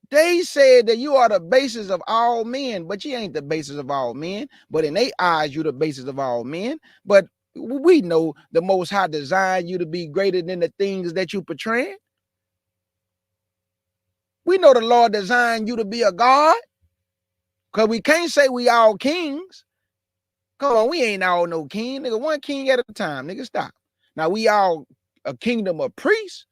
They said that you are the basis of all men, but you ain't the basis of all men. But in their eyes, you the basis of all men. But we know the Most High designed you to be greater than the things that you portray. We know the Lord designed you to be a God. Because we can't say we all kings. Come on, we ain't all no king. Nigga, one king at a time. Nigga, stop. Now, we all a kingdom of priests.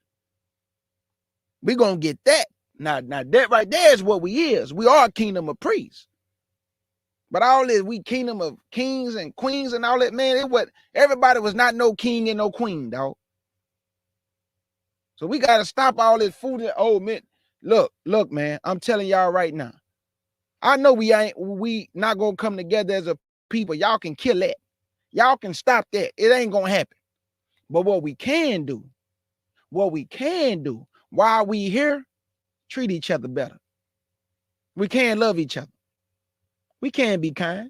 We gonna get that. Now that right there is what we is. We are a kingdom of priests. But all this, we kingdom of kings and queens and all that, man, everybody was not no king and no queen, dog. So we got to stop all this food. Oh, man, look, man, I'm telling y'all right now. I know we not gonna come together as a people. Y'all can kill that. Y'all can stop that. It ain't gonna happen. But what we can do, while we here, treat each other better. We can love each other. We can be kind.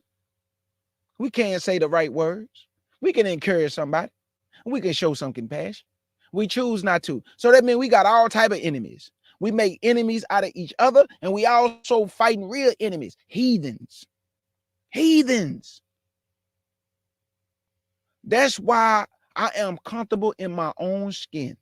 We can say the right words. We can encourage somebody. We can show some compassion. We choose not to. So that means we got all type of enemies. We make enemies out of each other, and we also fighting real enemies, heathens. That's why I am comfortable in my own skin.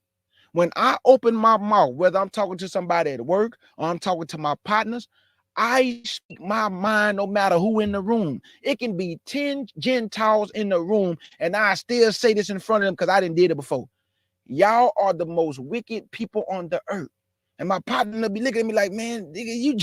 When I open my mouth, whether I'm talking to somebody at work or I'm talking to my partners, I speak my mind no matter who in the room. It can be 10 Gentiles in the room, and I still say this in front of them because I didn't did it before. Y'all are the most wicked people on the earth. And my partner be looking at me like, man, nigga, you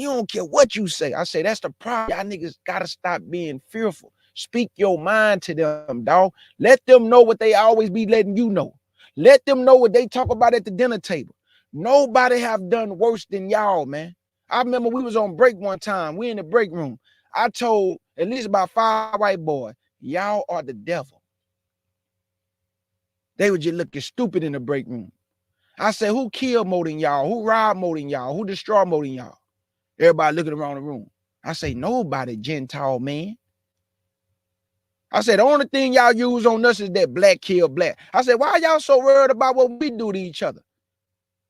don't care what you say. I say, that's the problem. Y'all niggas gotta stop being fearful. Speak your mind to them, dog. Let them know what they always be letting you know. Let them know what they talk about at the dinner table. Nobody have done worse than y'all, man. I remember we was on break one time. We in the break room. I told at least about 5 white boys, y'all are the devil. They were just looking stupid in the break room. I said, who killed more than y'all? Who robbed more than y'all? Who destroyed more than y'all? Everybody looking around the room. I say, nobody, Gentile man. I said, the only thing y'all use on us is that black kill black. I said, why are y'all so worried about what we do to each other?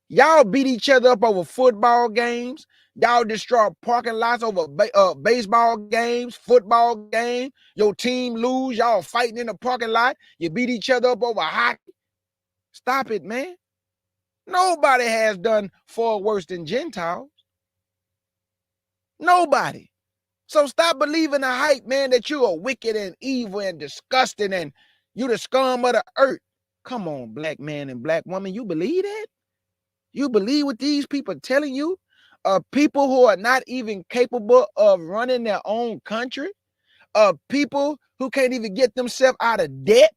Y'all beat each other up over football games. Y'all destroy parking lots over baseball games, football games. Your team lose. Y'all fighting in the parking lot. You beat each other up over hockey. Stop it, man. Nobody has done far worse than Gentiles. Nobody. So stop believing the hype, man, that you are wicked and evil and disgusting and you the scum of the earth. Come on, black man and black woman. You believe that? You believe what these people are telling you? people who are not even capable of running their own country, people who can't even get themselves out of debt,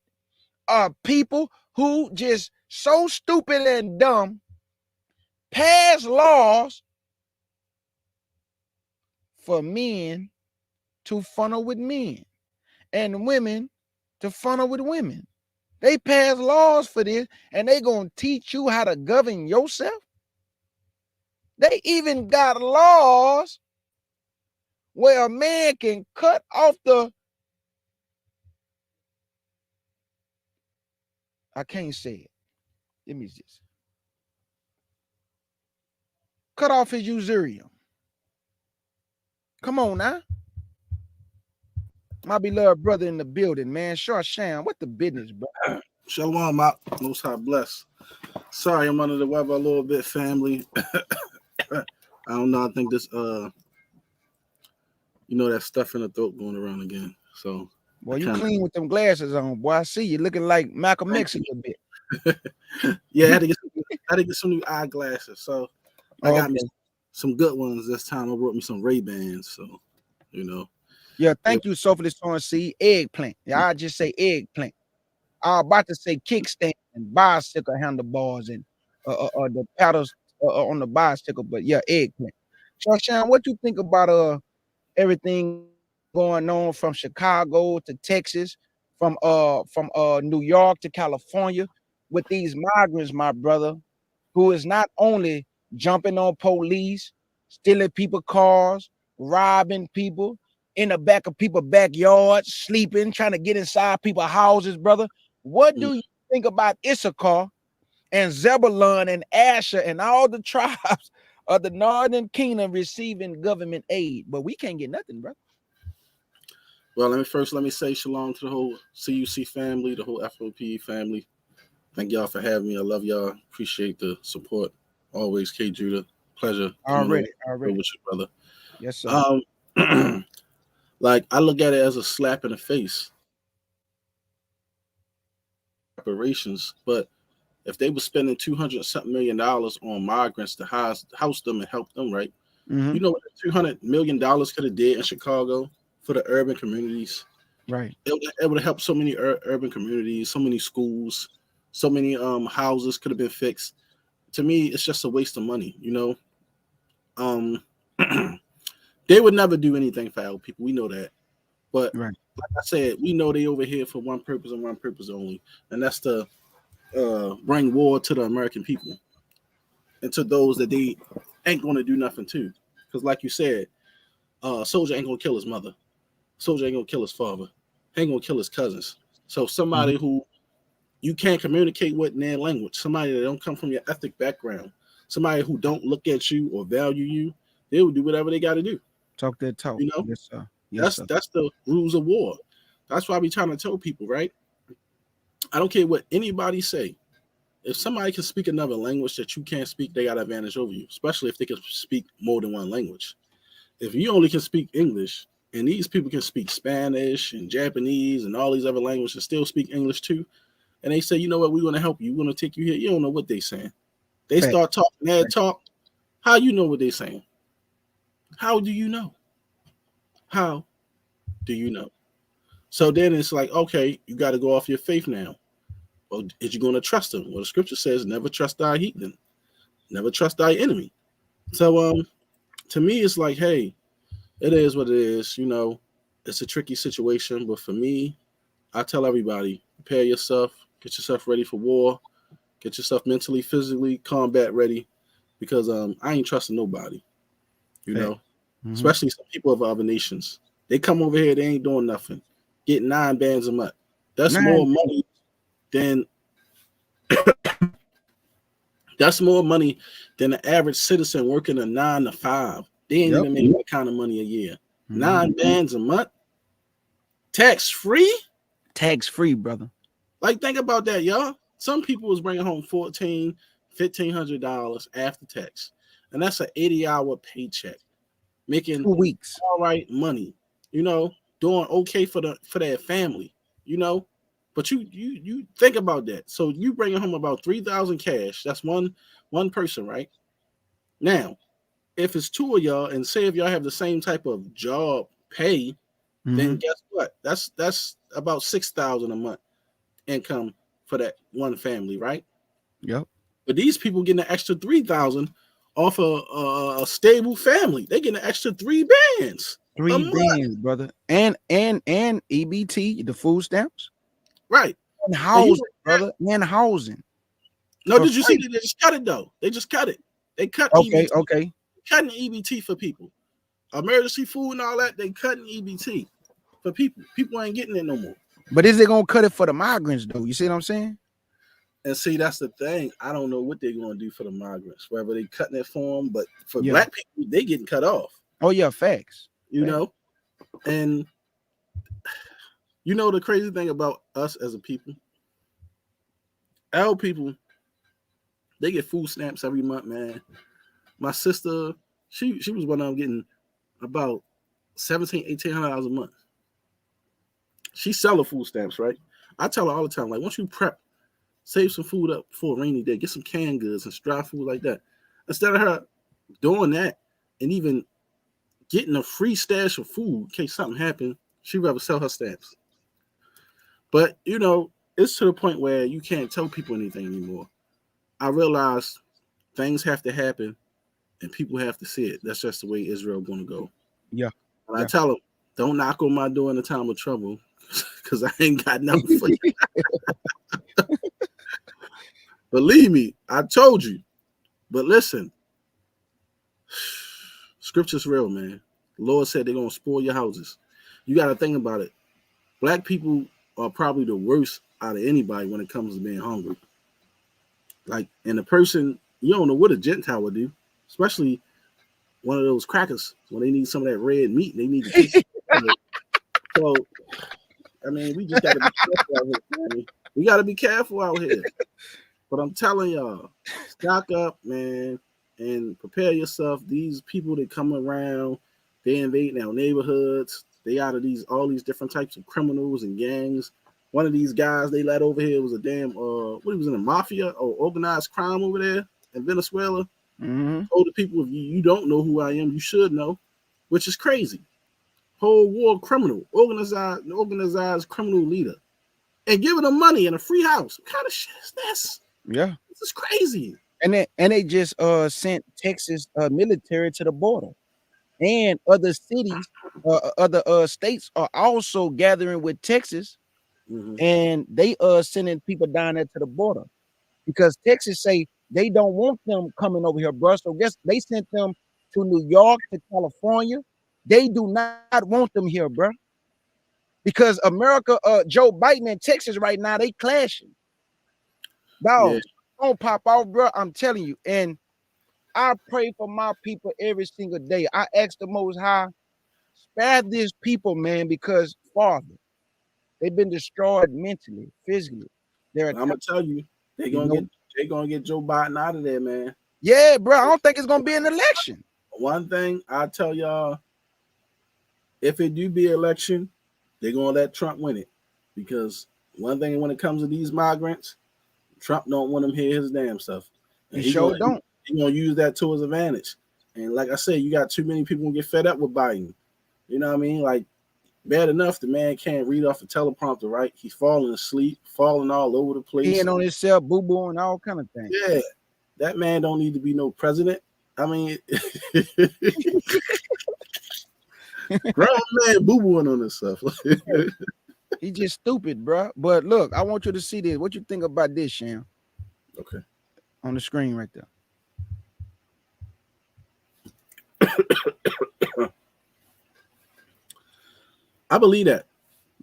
people who just so stupid and dumb pass laws for men to funnel with men and women to funnel with women. They pass laws for this, and they gonna teach you how to govern yourself. They even got laws where a man can cut off I can't say it. Let me just cut off his usurium. Come on now. My beloved brother in the building, man. Short Sham, what the business, bro? Shalom, out. Most High bless. Sorry, I'm under the weather a little bit, family. I don't know. I think this, that stuff in the throat going around again. So, boy, you clean with them glasses on, boy. I see you looking like Malcolm X a little bit. Yeah, I had to get some new eyeglasses. So, I got me some good ones this time. I brought me some Ray-Bans. So, Yeah, thank you, Sophie Soren Seed. Eggplant. Yeah, I just say eggplant. I was about to say kickstand and bicycle handlebars and the paddles on the bicycle, but yeah, eggplant. Shoshan, what you think about everything going on from Chicago to Texas, from New York to California with these migrants, my brother, who is not only jumping on police, stealing people's cars, robbing people, in the back of people's backyards, sleeping, trying to get inside people's houses, brother. What do you think about Issachar and Zebulun and Asher and all the tribes of the Northern Kingdom receiving government aid? But we can't get nothing, brother. Well, let me say shalom to the whole CUC family, the whole FOP family. Thank y'all for having me. I love y'all. Appreciate the support. Always, K. Judah. Pleasure. Already. With you, brother. Yes, sir. Like, I look at it as a slap in the face. Reparations, but if they were spending $200-something million on migrants to house them and help them, right? Mm-hmm. You know what $200 million could have did in Chicago for the urban communities? Right. It would have helped so many urban communities, so many schools, so many houses could have been fixed. To me, it's just a waste of money, They would never do anything for our people. We know that. But right. Like I said, we know they over here for one purpose and one purpose only. And that's to bring war to the American people and to those that they ain't going to do nothing to. Because like you said, soldier ain't going to kill his mother. Soldier ain't going to kill his father. He ain't going to kill his cousins. So somebody who you can't communicate with in their language, somebody that don't come from your ethnic background, somebody who don't look at you or value you, they will do whatever they got to do. Talk that talk. Yes, sir. Yes, that's the rules of war. That's why we trying to tell people, right? I don't care what anybody say. If somebody can speak another language that you can't speak, they got an advantage over you, especially if they can speak more than one language. If you only can speak English and these people can speak Spanish and Japanese and all these other languages and still speak English too, and they say, you know what, we're going to help you. We're going to take you here. You don't know what they saying. They start talking mad talk. How you know what they saying? How do you know? How do you know? So then it's like, okay, you got to go off your faith now. Well, is you going to trust them? Well, the scripture says, never trust thy heathen, never trust thy enemy. So to me, it's like, hey, it is what it is. It's a tricky situation. But for me, I tell everybody, prepare yourself, get yourself ready for war, get yourself mentally, physically, combat ready, because I ain't trusting nobody, especially some people of other nations. They come over here, they ain't doing nothing. Get 9 bands a month. That's more money than the average citizen working a 9 to 5. They ain't even making that kind of money a year. 9 bands a month, tax free. Tax free, brother. Like, think about that, y'all. Some people was bringing home $1,500 after tax, and that's an 80-hour paycheck, making 2 weeks all right money. Doing okay for their family, But you think about that. So you bringing home about $3,000 cash. That's one person, right? Now, if it's two of y'all, and say if y'all have the same type of job pay, then guess what? That's about $6,000 a month income for that one family, right? Yep. But these people getting an extra $3,000 off a stable family. They getting an extra 3 bands. 3 bands, brother. And EBT, the food stamps. Right. And housing, brother. And housing. No, did you see that they just cut it though? They just cut it. They cut EBT. Okay. Cutting EBT for people. Emergency food and all that, they cutting EBT for people. People ain't getting it no more. But is they gonna cut it for the migrants though? You see what I'm saying? And see, that's the thing. I don't know what they're gonna do for the migrants, whether they cutting it for them, but for black people, they getting cut off. Oh yeah, facts. You know, and you know the crazy thing about us as a people, our people, they get food stamps every month, man. My sister, she was one of them getting about $1,700-$1,800 a month. She selling food stamps, right? I tell her all the time, like, once you prep, save some food up for a rainy day, get some canned goods and dry food like that. Instead of her doing that and even getting a free stash of food in case something happened, she'd rather sell her stamps. But, you know, it's to the point where you can't tell people anything anymore. I realize things have to happen and people have to see it. That's just the way Israel going to go. Yeah. And I tell them, don't knock on my door in a time of trouble because I ain't got nothing for you. Believe me, I told you. But listen, scripture's real, man. The Lord said they're going to spoil your houses. You got to think about it. Black people are probably the worst out of anybody when it comes to being hungry. Like, and the person, you don't know what a Gentile would do, especially one of those crackers when they need some of that red meat. They need to taste it. So, I mean, we just got to be careful out here, man. We got to be careful out here. But I'm telling y'all, stock up, man, and prepare yourself. These people that come around, they invading our neighborhoods. They out of all these different types of criminals and gangs. One of these guys they let over here was a damn, what he was in the mafia or organized crime over there in Venezuela. Told the people, if you don't know who I am, you should know, which is crazy. Whole war criminal, organized criminal leader, and giving them money and a free house. What kind of shit is this? Yeah, this is crazy. And they just sent Texas military to the border, and other cities, other states are also gathering with Texas, and they sending people down there to the border because Texas say they don't want them coming over here, bro. So guess they sent them to New York, to California. They do not want them here, bro. Because America, Joe Biden and Texas right now, they clashing. Dog, don't pop off, bro. I'm telling you. And I pray for my people every single day. I ask the Most High, spare these people, man, because Father, they've been destroyed mentally, physically. I'm gonna tell you, they're gonna get Joe Biden out of there, man. Yeah, bro. I don't think it's gonna be an election. One thing I tell y'all, if it do be an election, they're gonna let Trump win it. Because one thing when it comes to these migrants, Trump don't want them hear his damn stuff. And he sure don't. He's gonna use that to his advantage. And like I said, you got too many people who get fed up with Biden. You know what I mean? Like, bad enough the man can't read off a teleprompter, right? He's falling asleep, falling all over the place. Peeing on himself, boo-boo, and all kind of things. Yeah, that man don't need to be no president. I mean, grown man boo-booing on himself. He just stupid, bro. But look, I want you to see this. What you think about this, Sham? Okay. On the screen right there. I believe that.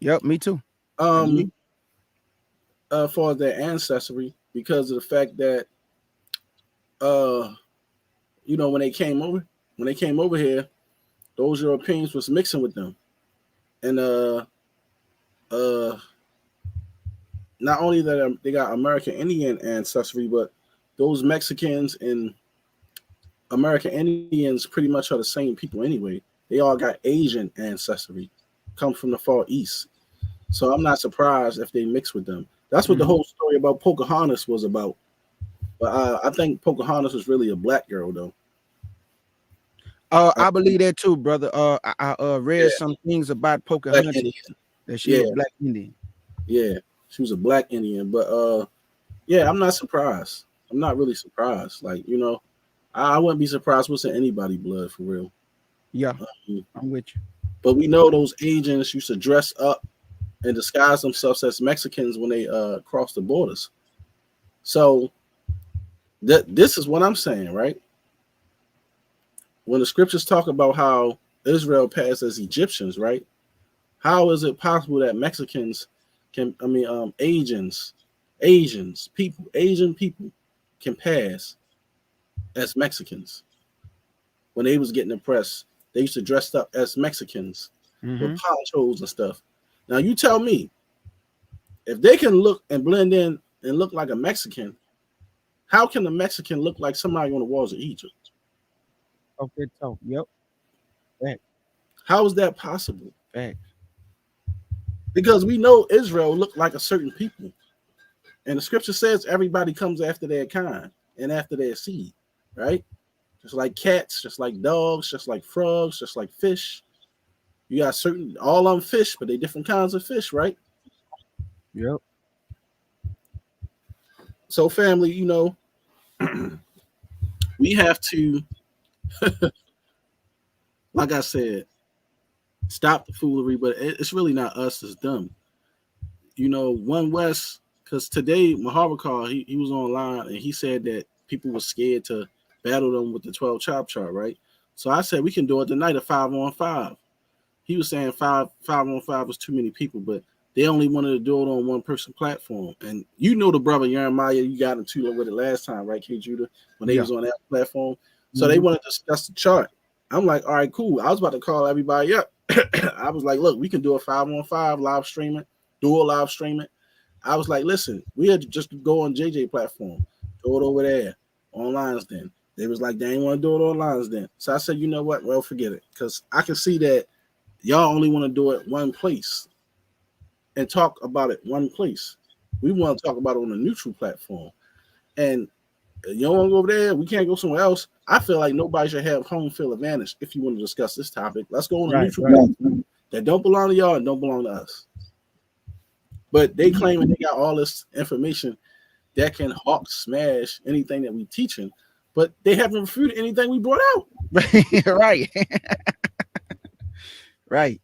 Yep, me too. As far as their ancestry, because of the fact that you know, when they came over here, those Europeans was mixing with them. And not only that they got American Indian ancestry, but those Mexicans and American Indians pretty much are the same people anyway. They all got Asian ancestry, come from the Far East. So I'm not surprised if they mix with them. That's what the whole story about Pocahontas was about. But I think Pocahontas was really a black girl, though. I believe that too, brother. I read some things about Pocahontas that she was black Indian. Yeah, she was a black Indian, but yeah, I'm not surprised. I'm not really surprised. Like, you know, I wouldn't be surprised what's in anybody's blood for real. Yeah, I'm with you. But we know those agents used to dress up and disguise themselves as Mexicans when they crossed the borders. So this is what I'm saying, right? When the scriptures talk about how Israel passed as Egyptians, right? How is it possible that Mexicans can, Asian people can pass as Mexicans? When they was getting oppressed, they used to dress up as Mexicans with ponchos and stuff. Now you tell me, if they can look and blend in and look like a Mexican, how can a Mexican look like somebody on the walls of Egypt? Okay, so yep. Fact. How is that possible? Fact. Because we know Israel looked like a certain people. And the scripture says everybody comes after their kind and after their seed, right? Just like cats, just like dogs, just like frogs, just like fish. You got certain, all of them fish, but they different kinds of fish, right? Yep. So family, you know, we have to, like I said, stop the foolery, but it's really not us that's dumb. You know, One West, because today Maharikar, he was online and he said that people were scared to battle them with the 12 chop chart, right? So I said we can do it tonight at 5-on-5. He was saying 5-on-5 was too many people, but they only wanted to do it on one person platform. And you know the brother Jeremiah, you got into it with it last time, right, K. Judah, when they was on that platform. So they wanted to discuss the chart. I'm like, all right, cool. I was about to call everybody up. I was like, look, we can do a 5-on-5 live streaming, dual live streaming. I was like, listen, we had to just go on JJ platform, do it over there online then. They was like, they ain't want to do it online then. So I said, you know what? Well, forget it. Because I can see that y'all only want to do it one place and talk about it one place. We want to talk about it on a neutral platform. And you don't want to go over there, we can't go somewhere else. I feel like nobody should have home field advantage if you want to discuss this topic. Let's go on a neutral platform that don't belong to y'all and don't belong to us. But they claiming they got all this information that can hawk smash anything that we teaching, but they haven't refuted anything we brought out. Right. Right.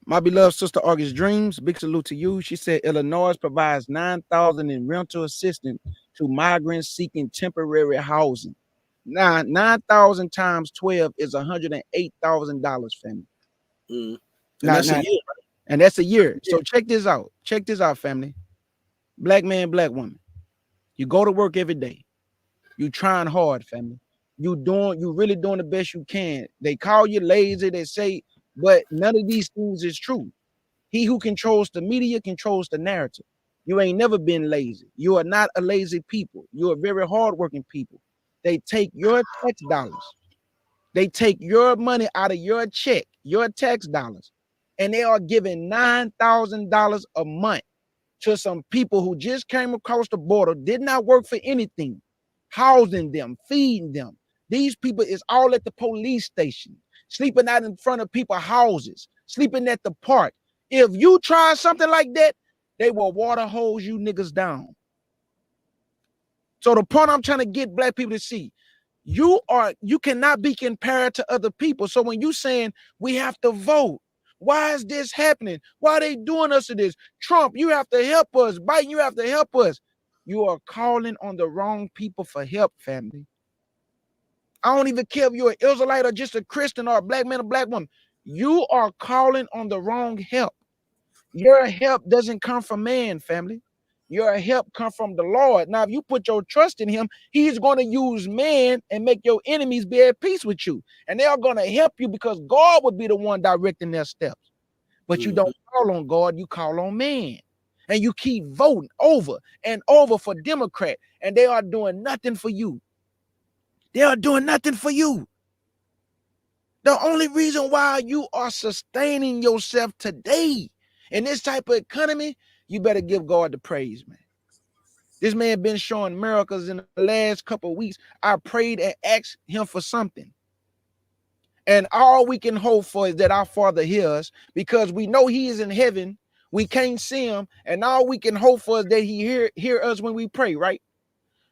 My beloved sister August Dreams, big salute to you. She said Illinois provides $9,000 in rental assistance to migrants seeking temporary housing. Now, 9,000 times 12 is $108,000, family. And that's a year, right? And that's a year. So check this out. Check this out, family. Black man, black woman. You go to work every day. You trying hard, family. You really doing the best you can. They call you lazy, they say, but none of these things is true. He who controls the media controls the narrative. You ain't never been lazy. You are not a lazy people. You are very hardworking people. They take your tax dollars. They take your money out of your check, your tax dollars, and they are giving $9,000 a month to some people who just came across the border, did not work for anything, housing them, feeding them. These people is all at the police station, sleeping out in front of people's houses, sleeping at the park. If you try something like that, they will water hose you niggas down. So the point I'm trying to get black people to see, you cannot be compared to other people. So when you saying we have to vote, why is this happening? Why are they doing us to this? Trump, you have to help us. Biden, you have to help us. You are calling on the wrong people for help, family. I don't even care if you're an Israelite or just a Christian or a black man or black woman. You are calling on the wrong help. Your help doesn't come from man, family. Your help come from the Lord. Now, if you put your trust in him, he's going to use man and make your enemies be at peace with you. And they are going to help you because God would be the one directing their steps. But you don't call on God, you call on man. And you keep voting over and over for Democrat, and they are doing nothing for you. They are doing nothing for you. The only reason why you are sustaining yourself today in this type of economy, you better give God the praise, man. This man been showing miracles in the last couple of weeks. I prayed and asked him for something. And all we can hope for is that our Father hears us, because we know he is in heaven. We can't see him. And all we can hope for is that he hear us when we pray, right?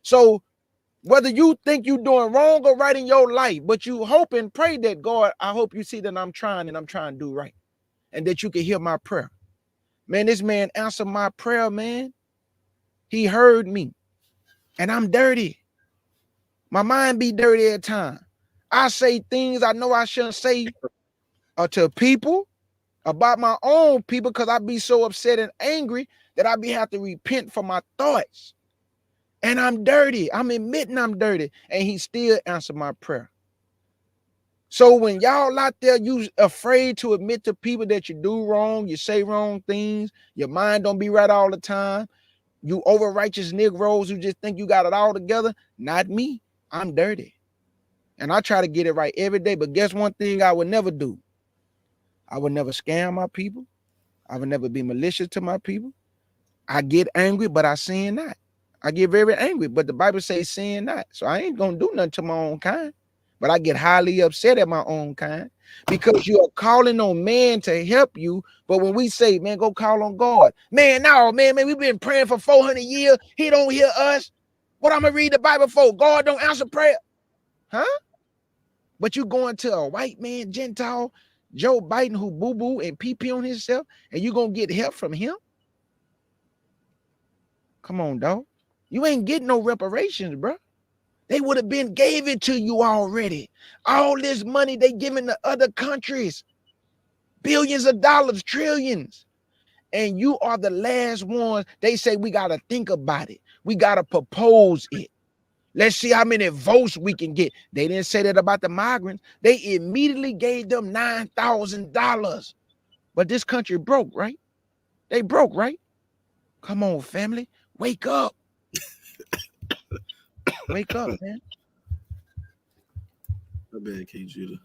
So whether you think you're doing wrong or right in your life, but you hope and pray that, God, I hope you see that I'm trying to do right, and that you can hear my prayer. Man, this man answered my prayer, man. He heard me, and I'm dirty. My mind be dirty at times. I say things I know I shouldn't say to people, about my own people, because I be so upset and angry that I be have to repent for my thoughts. And I'm dirty. I'm admitting I'm dirty. And he still answered my prayer. So when y'all out there, you afraid to admit to people that you do wrong, you say wrong things, your mind don't be right all the time, you over righteous Negroes who just think you got it all together, not me. I'm dirty. And I try to get it right every day. But guess one thing I would never do? I would never scam my people. I would never be malicious to my people. I get angry, but I sin not. I get very angry, but the Bible says sin not. So I ain't going to do nothing to my own kind. But I get highly upset at my own kind, because you are calling on man to help you. But when we say, man, go call on God. Man, no, man, we've been praying for 400 years. He don't hear us. What I'm going to read the Bible for? God don't answer prayer. Huh? But you going to a white man, Gentile, Joe Biden, who boo-boo and pee-pee on himself, and you going to get help from him? Come on, dog. You ain't getting no reparations, bro. They would have been gave it to you already. All this money they giving to other countries, billions of dollars, trillions. And you are the last ones. They say we got to think about it. We got to propose it. Let's see how many votes we can get. They didn't say that about the migrants. They immediately gave them $9,000. But this country broke, right? They broke, right? Come on, family. Wake up. Wake up, man. My bad, K. Judah.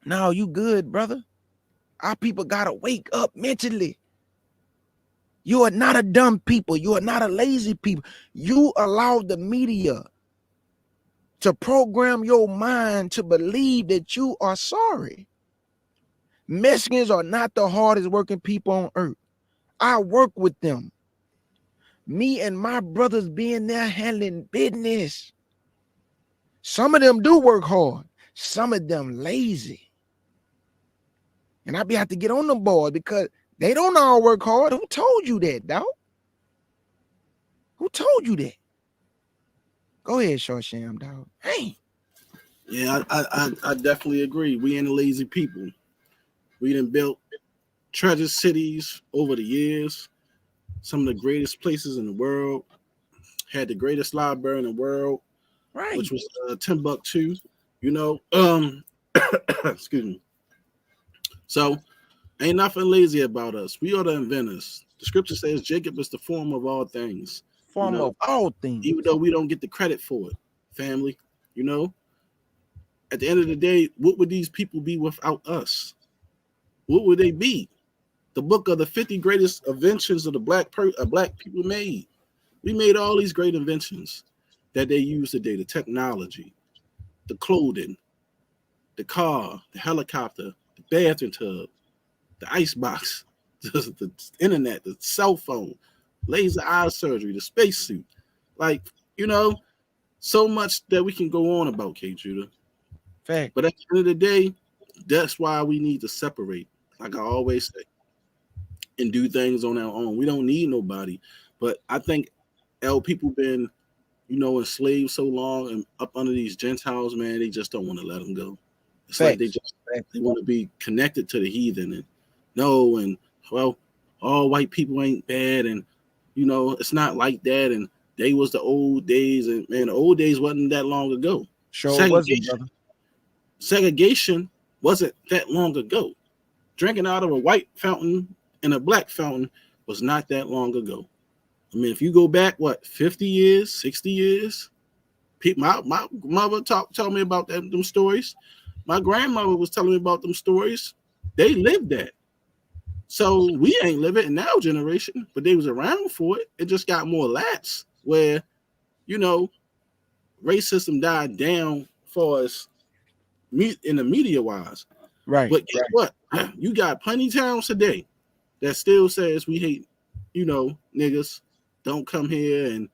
No, you good, brother. Our people got to wake up mentally. You are not a dumb people. You are not a lazy people. You allow the media to program your mind to believe that you are sorry. Mexicans are not the hardest working people on earth. I work with them. Me and my brothers being there handling business. Some of them do work hard. Some of them lazy. And I be have to get on the board because they don't all work hard. Who told you that, dog? Who told you that? Go ahead, Short Sham, dog. Hey. Yeah, I definitely agree. We ain't a lazy people. We done built treasure cities over the years. Some of the greatest places in the world. Had the greatest library in the world, Right. which was Timbuktu. You know, excuse me. So ain't nothing lazy about us. We are the inventors. The scripture says Jacob is the form of all things. Form of all things. Even though we don't get the credit for it, family. You know, at the end of the day, what would these people be without us? What would they be? The book of the 50 greatest inventions of the black people made. We made all these great inventions that they use today. The technology, the clothing, the car, the helicopter, the bathroom tub, the icebox, the internet, the cell phone, laser eye surgery, the spacesuit. Like, you know, so much that we can go on about, K. Judah. Fact. But at the end of the day, that's why we need to separate, like I always say, and do things on our own. We don't need nobody. But I think people been, you know, enslaved so long and up under these Gentiles, man, they just don't want to let them go. It's Facts. like they want to be connected to the heathen and no, and well, all white people ain't bad, and you know, it's not like that. And they was the old days, and man, the old days wasn't that long ago. Sure wasn't, brother. Segregation wasn't that long ago. Drinking out of a white fountain and a black fountain was not that long ago. I mean, if you go back, 50 years, 60 years, my mother told me about them stories. My grandmother was telling me about them stories. They lived that. So we ain't living in our generation, but they was around for it. It just got more lax. where, you know, racism died down for us in the media wise. Right. But guess what? You got plenty towns today that still says we hate, you know, niggas, don't come here and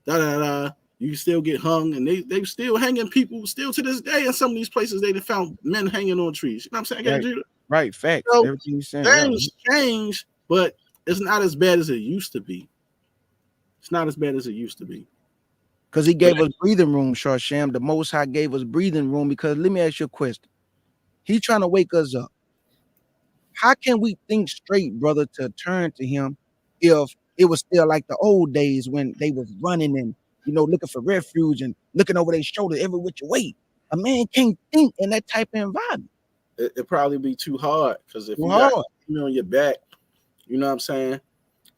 da da da. You can still get hung, and they still hanging people still to this day in some of these places. They found men hanging on trees. You know what I'm saying? Right. Right. Facts. So, everything you saying. things change, but it's not as bad as it used to be. It's not as bad as it used to be. Because he gave us breathing room, Sham. The Most High gave us breathing room. Because let me ask you a question. He's trying to wake us up. How can we think straight, brother, to turn to him if it was still like the old days when they was running and, you know, looking for refuge and looking over their shoulder every which way? A man can't think in that type of environment. It'd probably be too hard because if you got on your back, you know what I'm saying?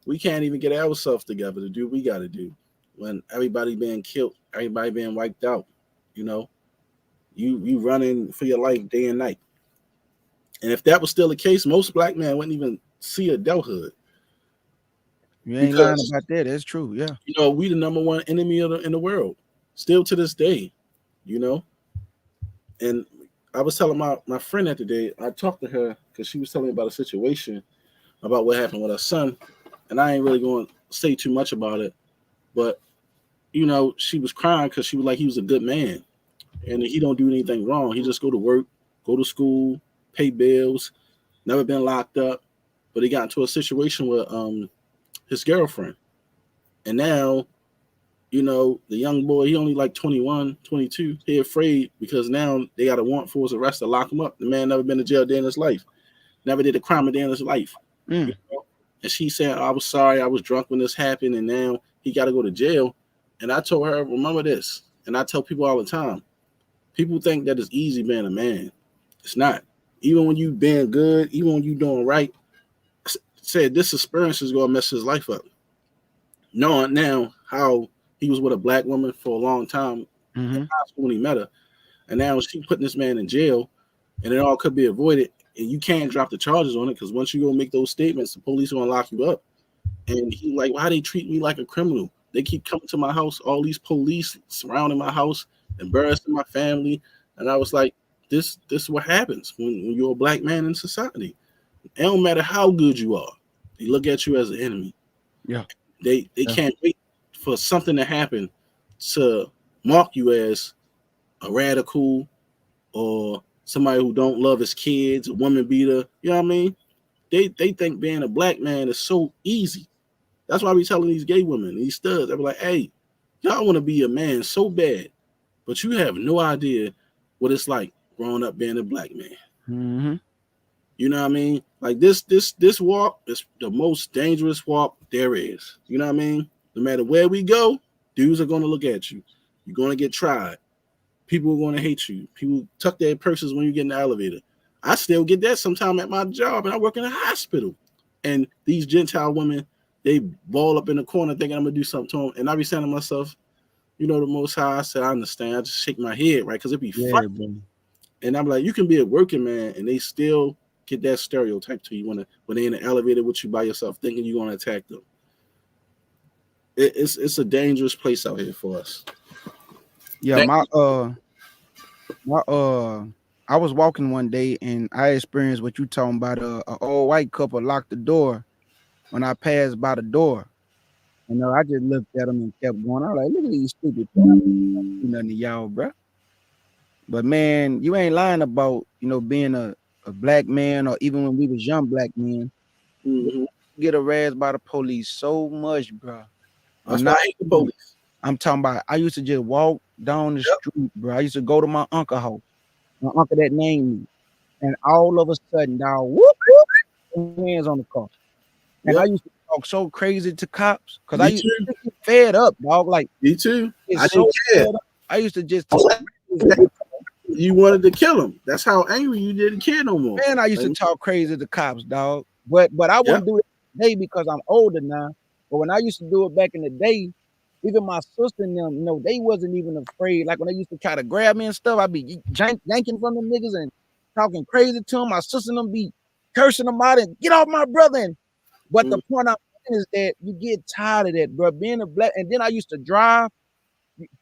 We can't even get ourselves together to do what we got to do when everybody being killed, everybody being wiped out. You know, you running for your life day and night. And if that was still the case, most black men wouldn't even see adulthood. You ain't lying about that. That's true. Yeah. You know, we the number one enemy in the world, still to this day. You know, and I was telling my friend that today. I talked to her because she was telling me about a situation about what happened with her son, and I ain't really going to say too much about it, but you know, she was crying because she was like, he was a good man, and he don't do anything wrong. He just go to work, go to school, pay bills, never been locked up, but he got into a situation with his girlfriend, and now, you know, the young boy, he only like 21, 22. He afraid because now they got a warrant for his arrest to lock him up. The man never been to jail a day in his life, never did a crime a day in his life. You know? And she said, I was sorry, I was drunk when this happened, and now he got to go to jail. And I told her, remember this, and I tell people all the time, people think that it's easy being a man. It's not. Even when you being good, even when you doing right, said this experience is going to mess his life up. Knowing now how he was with a black woman for a long time in high school when he met her, and now she putting this man in jail, and it all could be avoided, and you can't drop the charges on it because once you go make those statements, the police are going to lock you up. And he like, why they treat me like a criminal? They keep coming to my house, all these police surrounding my house, embarrassing my family. And I was like, this is what happens when you're a black man in society. It don't matter how good you are. They look at you as an enemy. Yeah. They can't wait for something to happen to mark you as a radical or somebody who don't love his kids, a woman beater. You know what I mean? They think being a black man is so easy. That's why we telling these gay women, these studs, they be like, hey, y'all want to be a man so bad, but you have no idea what it's like growing up being a black man. You know what I mean? Like this walk is the most dangerous walk there is. You know what I mean? No matter where we go, dudes are going to look at you. You're going to get tried. People are going to hate you. People tuck their purses when you get in the elevator. I still get that sometime at my job, and I work in a hospital. And these Gentile women, they ball up in the corner thinking I'm going to do something to them. And I be saying to myself, you know, the Most High, I said, I understand. I just shake my head, right? Because it be fun. And I'm like, you can be a working man, and they still get that stereotype to you when they're in the elevator with you by yourself, thinking you're going to attack them. It's a dangerous place out here for us. Yeah, I was walking one day and I experienced what you talking about. An old white couple locked the door when I passed by the door. And I just looked at them and kept going. I was like, look at these stupid people. I don't do nothing to y'all, bro. But man, you ain't lying about, being a black man, or even when we was young black men, get harassed by the police so much, bro. That's why I hate the police. I'm talking about, I used to just walk down the street, bro. I used to go to my uncle's house. My uncle that named me. And all of a sudden, dog, whoop, whoop, hands on the car. And I used to talk so crazy to cops because I used to get fed up, dog. Like, me too. I didn't care. I used to just you wanted to kill him. That's how angry you didn't care no more. Man, I used to talk crazy to cops, dog. But I wouldn't do it today because I'm older now. But when I used to do it back in the day, even my sister and them, they wasn't even afraid. Like when they used to try to grab me and stuff, I'd be yanking from them niggas and talking crazy to them. My sister and them be cursing them out and get off my brother. But the point I'm is that you get tired of that, bro. Being a black, and then I used to drive.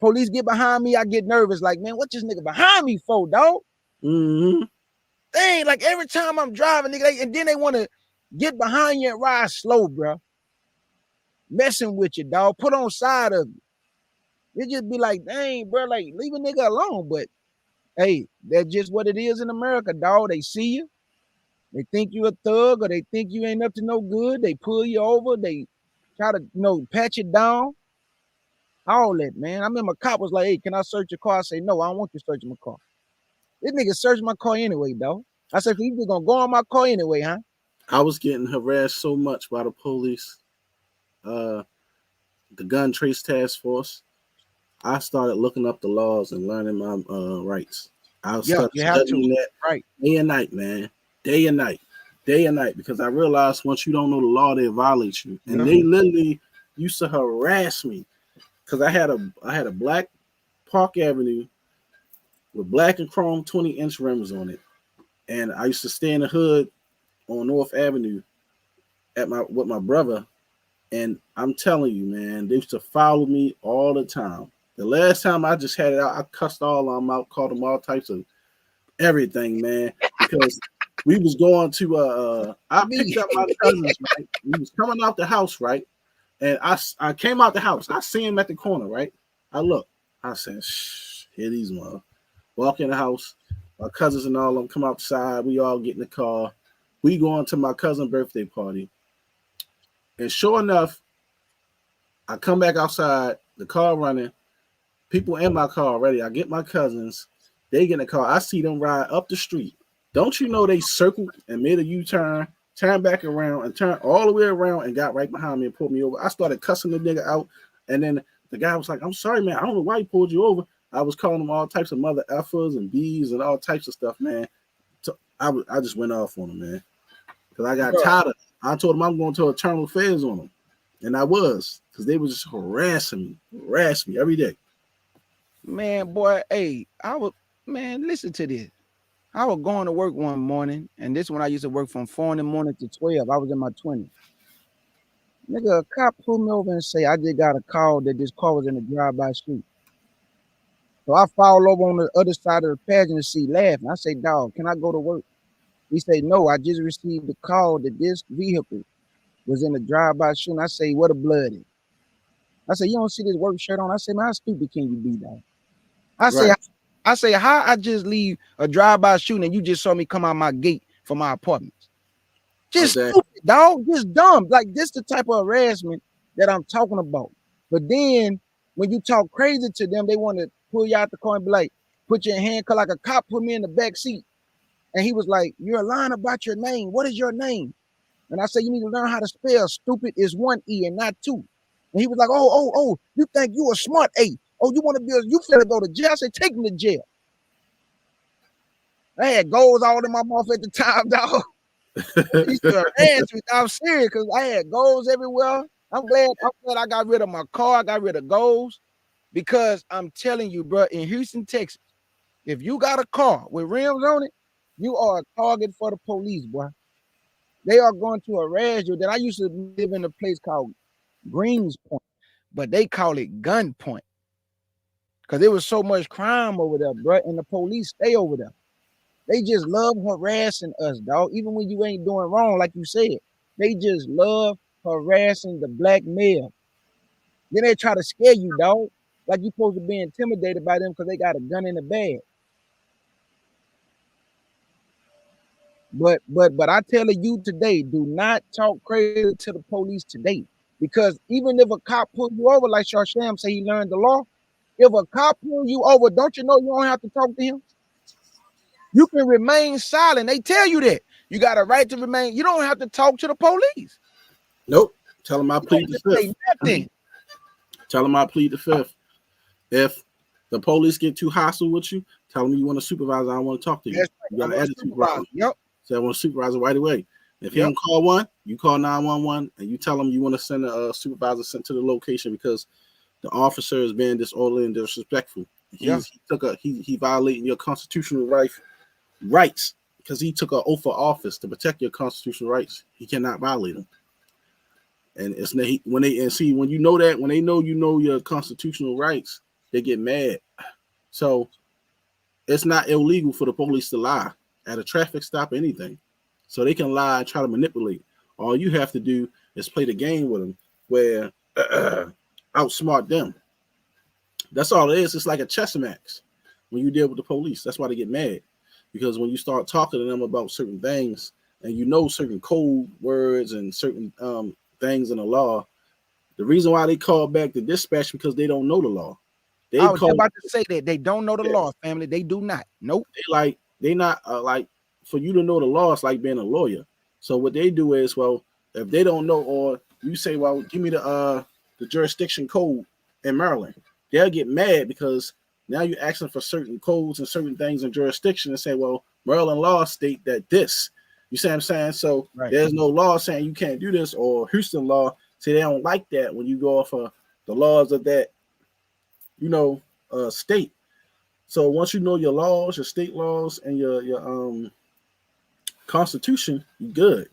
Police get behind me, I get nervous. Like, man, what this nigga behind me for, dog? Mm-hmm. Dang, like every time I'm driving, nigga, and then they want to get behind you and ride slow, bro. Messing with you, dog. Put on side of you. It just be like, dang, bro, like leave a nigga alone. But hey, that's just what it is in America, dog. They see you, they think you a thug, or they think you ain't up to no good. They pull you over, they try to, pat you down. All that, man. I remember a cop was like, hey, can I search your car? I say, no, I don't want you searching my car. This nigga searched my car anyway, dog. I said, you just gonna go on my car anyway, huh? I was getting harassed so much by the police, the gun trace task force. I started looking up the laws and learning my rights. I started studying that right, day and night, man. Day and night, because I realized once you don't know the law, they violate you. And they literally used to harass me because I had a black Park Avenue with black and chrome 20-inch rims on it, and I used to stay in the hood on North Avenue with my brother. And I'm telling you, man, they used to follow me all the time. The last time I just had it out, I cussed all of them out, called them all types of everything, man, because we was going to I picked up my cousins, right? We was coming out the house, right? And I came out the house. I see him at the corner, right? I look. I said, shh, here these mother. Walk in the house. My cousins and all of them come outside. We all get in the car. We going to my cousin's birthday party. And sure enough, I come back outside, the car running, people in my car already. I get my cousins, they get in the car. I see them ride up the street. Don't you know they circled and made a U-turn, turned back around and turned all the way around and got right behind me and pulled me over. I started cussing the nigga out. And then the guy was like, I'm sorry, man. I don't know why he pulled you over. I was calling him all types of mother effers and B's and all types of stuff, man. So I just went off on him, man. Because I got tired of it. I told him I'm going to internal affairs on them. And I was, because they was just harassing me every day. Man, boy, hey, listen to this. I was going to work one morning, and this one I used to work from 4 in the morning to 12. I was in my 20s. Nigga, a cop pulled me over and say, I just got a call that this car was in a drive-by street. So I followed over on the other side of the passenger seat laughing. I say, dog, can I go to work? He said, no, I just received the call that this vehicle was in a drive-by shooting. I say, what a blood is. I say, you don't see this work shirt on? I say, man, how stupid can you be, dog? I say, how I just leave a drive-by shooting and you just saw me come out my gate for my apartments? Just stupid, dog. Just dumb. Like, this the type of harassment that I'm talking about. But then when you talk crazy to them, they want to pull you out the car and be like, put your hand, like a cop put me in the back seat. And he was like, you're lying about your name. What is your name? And I said, you need to learn how to spell. Stupid is 1 E and not 2. And he was like, oh, you think you a smart A. Oh, you want to be you finna go to jail? I said, take him to jail. I had goals all in my mouth at the time, dog. He used to harass me. I'm serious, because I had goals everywhere. I'm glad I got rid of my car. I got rid of goals, because I'm telling you, bro, in Houston, Texas, if you got a car with rims on it, you are a target for the police, boy. They are going to harass you. Then I used to live in a place called Greens Point, but they call it Gun Point, because there was so much crime over there, bro, and the police stay over there. They just love harassing us, dog. Even when you ain't doing wrong, like you said, they just love harassing the black male. Then they try to scare you, dog, like you're supposed to be intimidated by them because they got a gun in the bag. But I tell you today, do not talk crazy to the police today, because even if a cop pull you over, like Sharsham say he learned the law, if a cop pull you over, don't you know you don't have to talk to him? You can remain silent. They tell you that. You got a right to remain. You don't have to talk to the police. Nope. Tell them I plead the fifth. Tell them I plead the fifth. If the police get too hostile with you, tell them you want a supervisor. I don't want to talk to you. Right. You got an attitude problem. Yep. So I want a supervisor right away. If you don't call one, you call 911 and you tell them you want to send a supervisor sent to the location because the officer is being disorderly and disrespectful. He violating your constitutional rights because he took an oath of office to protect your constitutional rights. He cannot violate them. And it's when you know that, when they know you know your constitutional rights, they get mad. So it's not illegal for the police to lie at a traffic stop or anything. So they can lie and try to manipulate. All you have to do is play the game with them where outsmart them. That's all it is. It's like a chess match when you deal with the police. That's why they get mad. Because when you start talking to them about certain things and you know certain code words and certain things in the law, the reason why they call back the dispatch because they don't know the law. I was about to say that they don't know the law, family. They do not. Nope. They not like for you to know the law. It's like being a lawyer. So what they do is, well, if they don't know, or you say, well, give me the jurisdiction code in Maryland, they'll get mad because now you're asking for certain codes and certain things in jurisdiction and say, well, Maryland law state that this. You see what I'm saying? So there's no law saying you can't do this, or Houston law say they don't like that when you go off of the laws of that, state. So once you know your laws, your state laws, and your constitution, you good.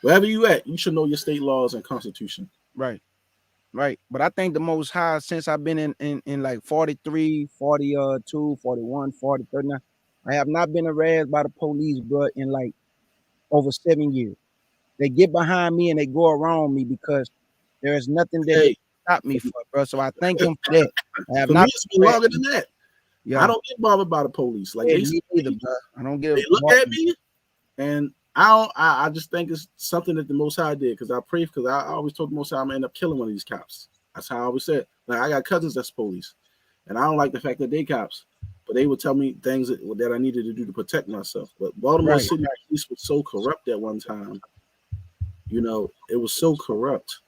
Wherever you at, you should know your state laws and constitution. Right. But I think the Most High, since I've been in like 43, 42, 41, 40, 39, I have not been harassed by the police, bro, in like over 7 years. They get behind me and they go around me because there is nothing that they stop me for, bro. So I thank them for that. I have not been longer than that. Yeah. I don't get bothered by the police. Like me either, bro. I don't get. They look at me, and I just think it's something that the Most High did because I pray because I always told the Most High I'm gonna end up killing one of these cops. That's how I always said. Like I got cousins that's police, and I don't like the fact that they cops, but they would tell me things that I needed to do to protect myself. But Baltimore City police was so corrupt at one time. It was so corrupt.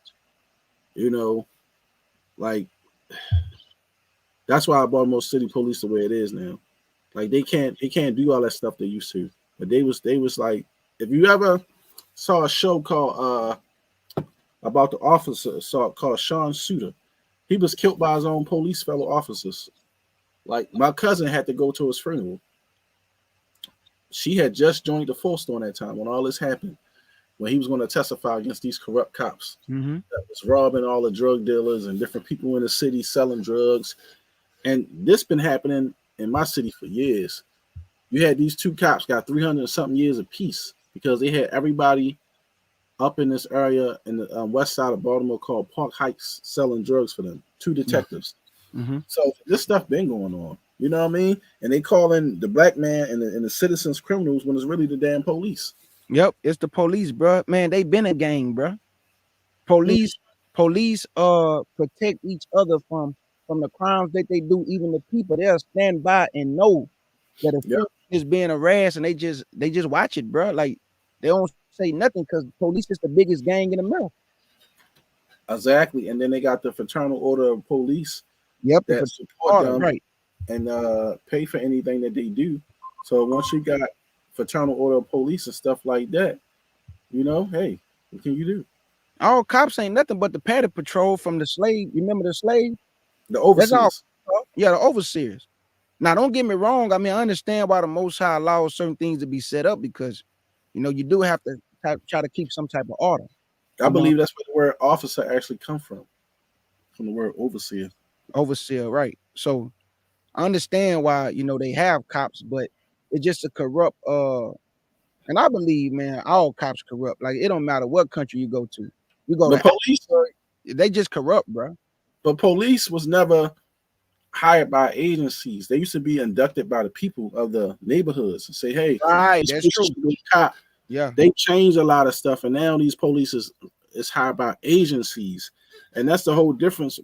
Like that's why Baltimore City police the way it is now. Like they can't do all that stuff they used to. But they was like, if you ever saw a show called about the officer called Sean Suter, he was killed by his own police fellow officers. Like my cousin had to go to his funeral. She had just joined the force during that time when all this happened, when he was going to testify against these corrupt cops that was robbing all the drug dealers and different people in the city selling drugs. And this been happening in my city for years. You had these two cops got 300 and something years apiece because they had everybody up in this area in the west side of Baltimore called Park Heights selling drugs for them. Two detectives. So this stuff been going on. You know what I mean? And they call in the black man and the citizens criminals when it's really the damn police. Yep, it's the police, bro. Man, they been a gang, bro. Police protect each other from the crimes that they do. Even the people, they'll stand by and know that if is being harassed, and they just watch it, bro. Like they don't say nothing because police is the biggest gang in America. Exactly, and then they got the fraternal order of police. Yep, that support them and pay for anything that they do. So once you got fraternal order of police and stuff like that, hey, what can you do? All cops ain't nothing but the paddy patrol from the slave. You remember the slave? The overseers. The overseers. Now, don't get me wrong. I mean, I understand why the Most High allows certain things to be set up because, you do have to try to keep some type of order. I believe that's where the word officer actually come from the word overseer. Overseer, right. So I understand why, they have cops, but it's just a corrupt, and I believe, man, all cops corrupt. Like, it don't matter what country you go to. You go to police, they just corrupt, bro. But police was never hired by agencies. They used to be inducted by the people of the neighborhoods and say, hey, that's true. Cop. Yeah. They changed a lot of stuff, and now these police is hired by agencies. And that's the whole difference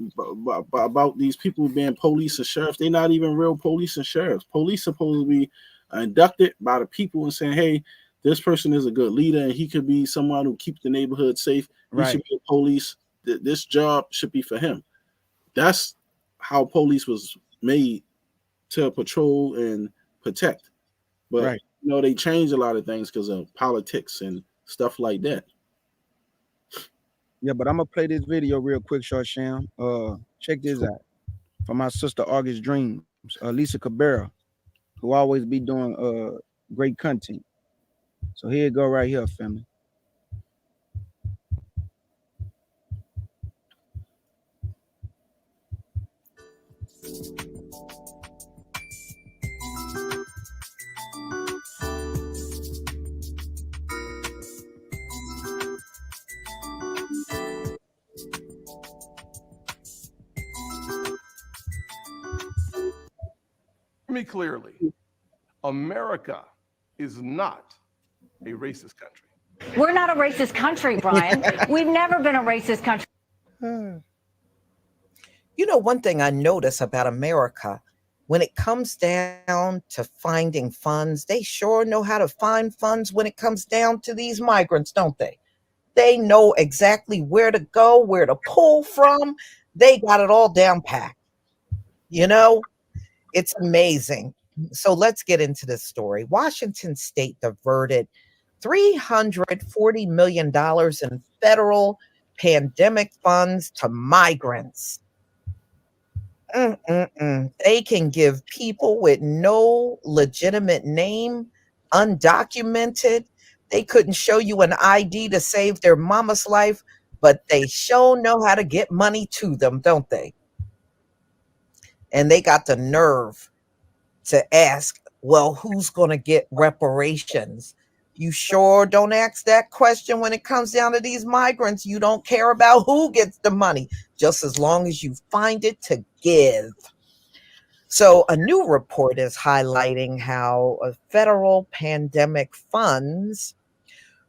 about these people being police and sheriffs. They're not even real police and sheriffs. Police supposed to be inducted by the people and saying, hey, this person is a good leader and he could be someone who keeps the neighborhood safe. He should be a police. This job should be for him. That's how police was made to patrol and protect. But, they changed a lot of things because of politics and stuff like that. Yeah, but I'm gonna play this video real quick, Short Sham. Check this out from my sister August Dreams, Lisa Cabrera, who always be doing great content. So here you go right here, family. Me clearly, America is not a racist country. We're not a racist country, Brian. We've never been a racist country. You know, one thing I notice about America, when it comes down to finding funds, they sure know how to find funds when it comes down to these migrants, don't they? They know exactly where to go, where to pull from. They got it all down packed. You know, it's amazing. So let's get into this story. Washington State diverted $340 million in federal pandemic funds to migrants. They can give people with no legitimate name, undocumented. They couldn't show you an ID to save their mama's life, but they sure know how to get money to them, don't they? And they got the nerve to ask, well, who's going to get reparations? You sure don't ask that question when it comes down to these migrants. You don't care about who gets the money, just as long as you find it to give. So a new report is highlighting how federal pandemic funds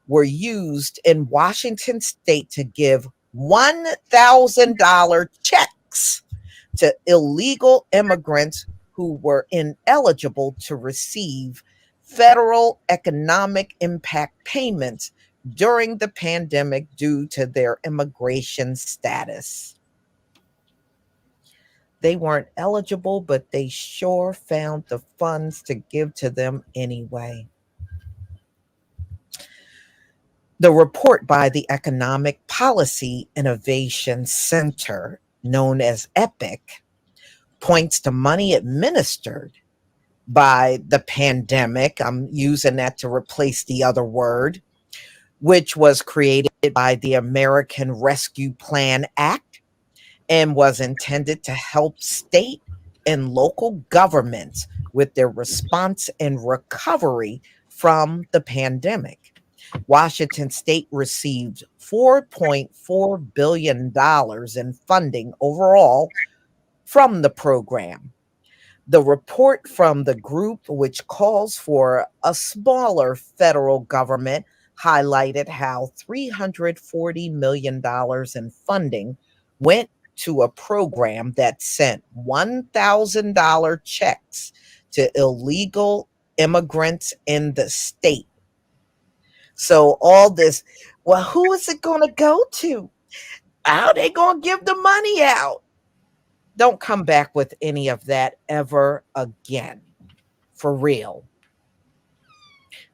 were used in Washington State to give $1,000 checks to illegal immigrants who were ineligible to receive federal economic impact payments during the pandemic due to their immigration status. They weren't eligible, but they sure found the funds to give to them anyway. The report by the Economic Policy Innovation Center, known as EPIC, points to money administered by the pandemic. I'm using that to replace the other word, which was created by the American Rescue Plan Act and was intended to help state and local governments with their response and recovery from the pandemic. Washington State received $4.4 billion in funding overall from the program. The report from the group, which calls for a smaller federal government, highlighted how $340 million in funding went to a program that sent $1,000 checks to illegal immigrants in the state. So all this, well, who is it going to go to? How are they going to give the money out? Don't come back with any of that ever again. For real.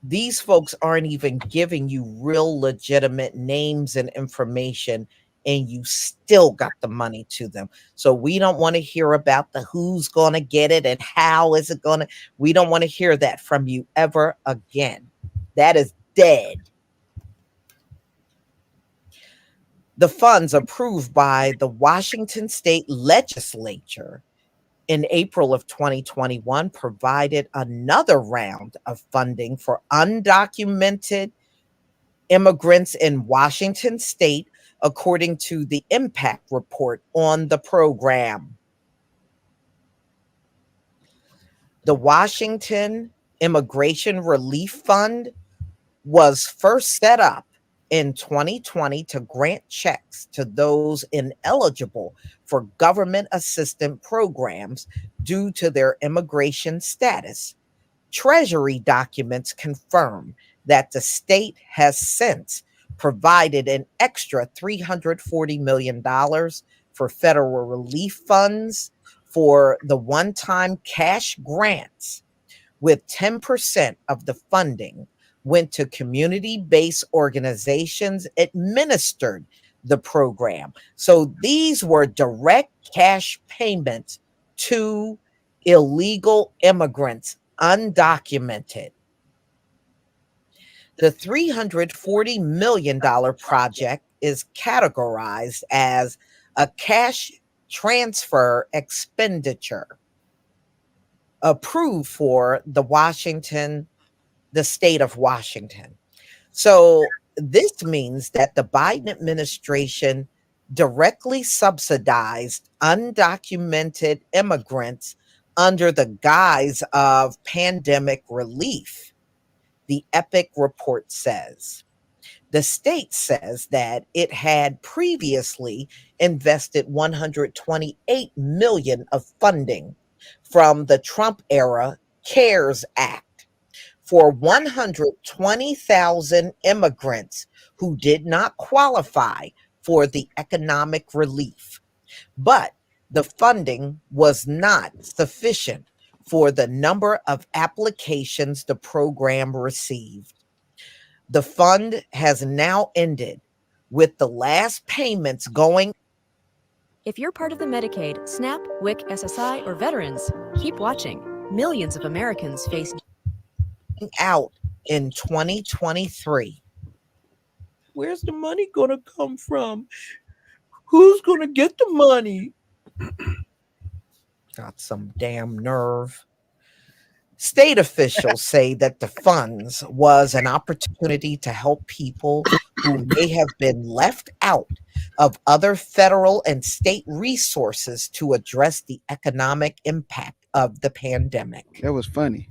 These folks aren't even giving you real legitimate names and information, and you still got the money to them. So we don't want to hear about the who's going to get it and how is it going to. We don't want to hear that from you ever again. That is dead. The funds approved by the Washington State Legislature in April of 2021 provided another round of funding for undocumented immigrants in Washington State, according to the impact report on the program. The Washington Immigration Relief Fund was first set up in 2020 to grant checks to those ineligible for government assistance programs due to their immigration status. Treasury documents confirm that the state has since provided an extra $340 million for federal relief funds for the one-time cash grants, with 10% of the funding went to community-based organizations administered the program. So these were direct cash payments to illegal immigrants, undocumented. The $340 million project is categorized as a cash transfer expenditure approved for the state of Washington. So this means that the Biden administration directly subsidized undocumented immigrants under the guise of pandemic relief, the Epic report says. The state says that it had previously invested $128 million of funding from the Trump era CARES Act for 120,000 immigrants who did not qualify for the economic relief. But the funding was not sufficient for the number of applications the program received. The fund has now ended, with the last payments going. If you're part of the Medicaid, SNAP, WIC, SSI, or veterans, keep watching. Millions of Americans face out in 2023. Where's the money going to come from? Who's going to get the money? Got some damn nerve. State officials say that the funds was an opportunity to help people who may have been left out of other federal and state resources to address the economic impact of the pandemic. That was funny.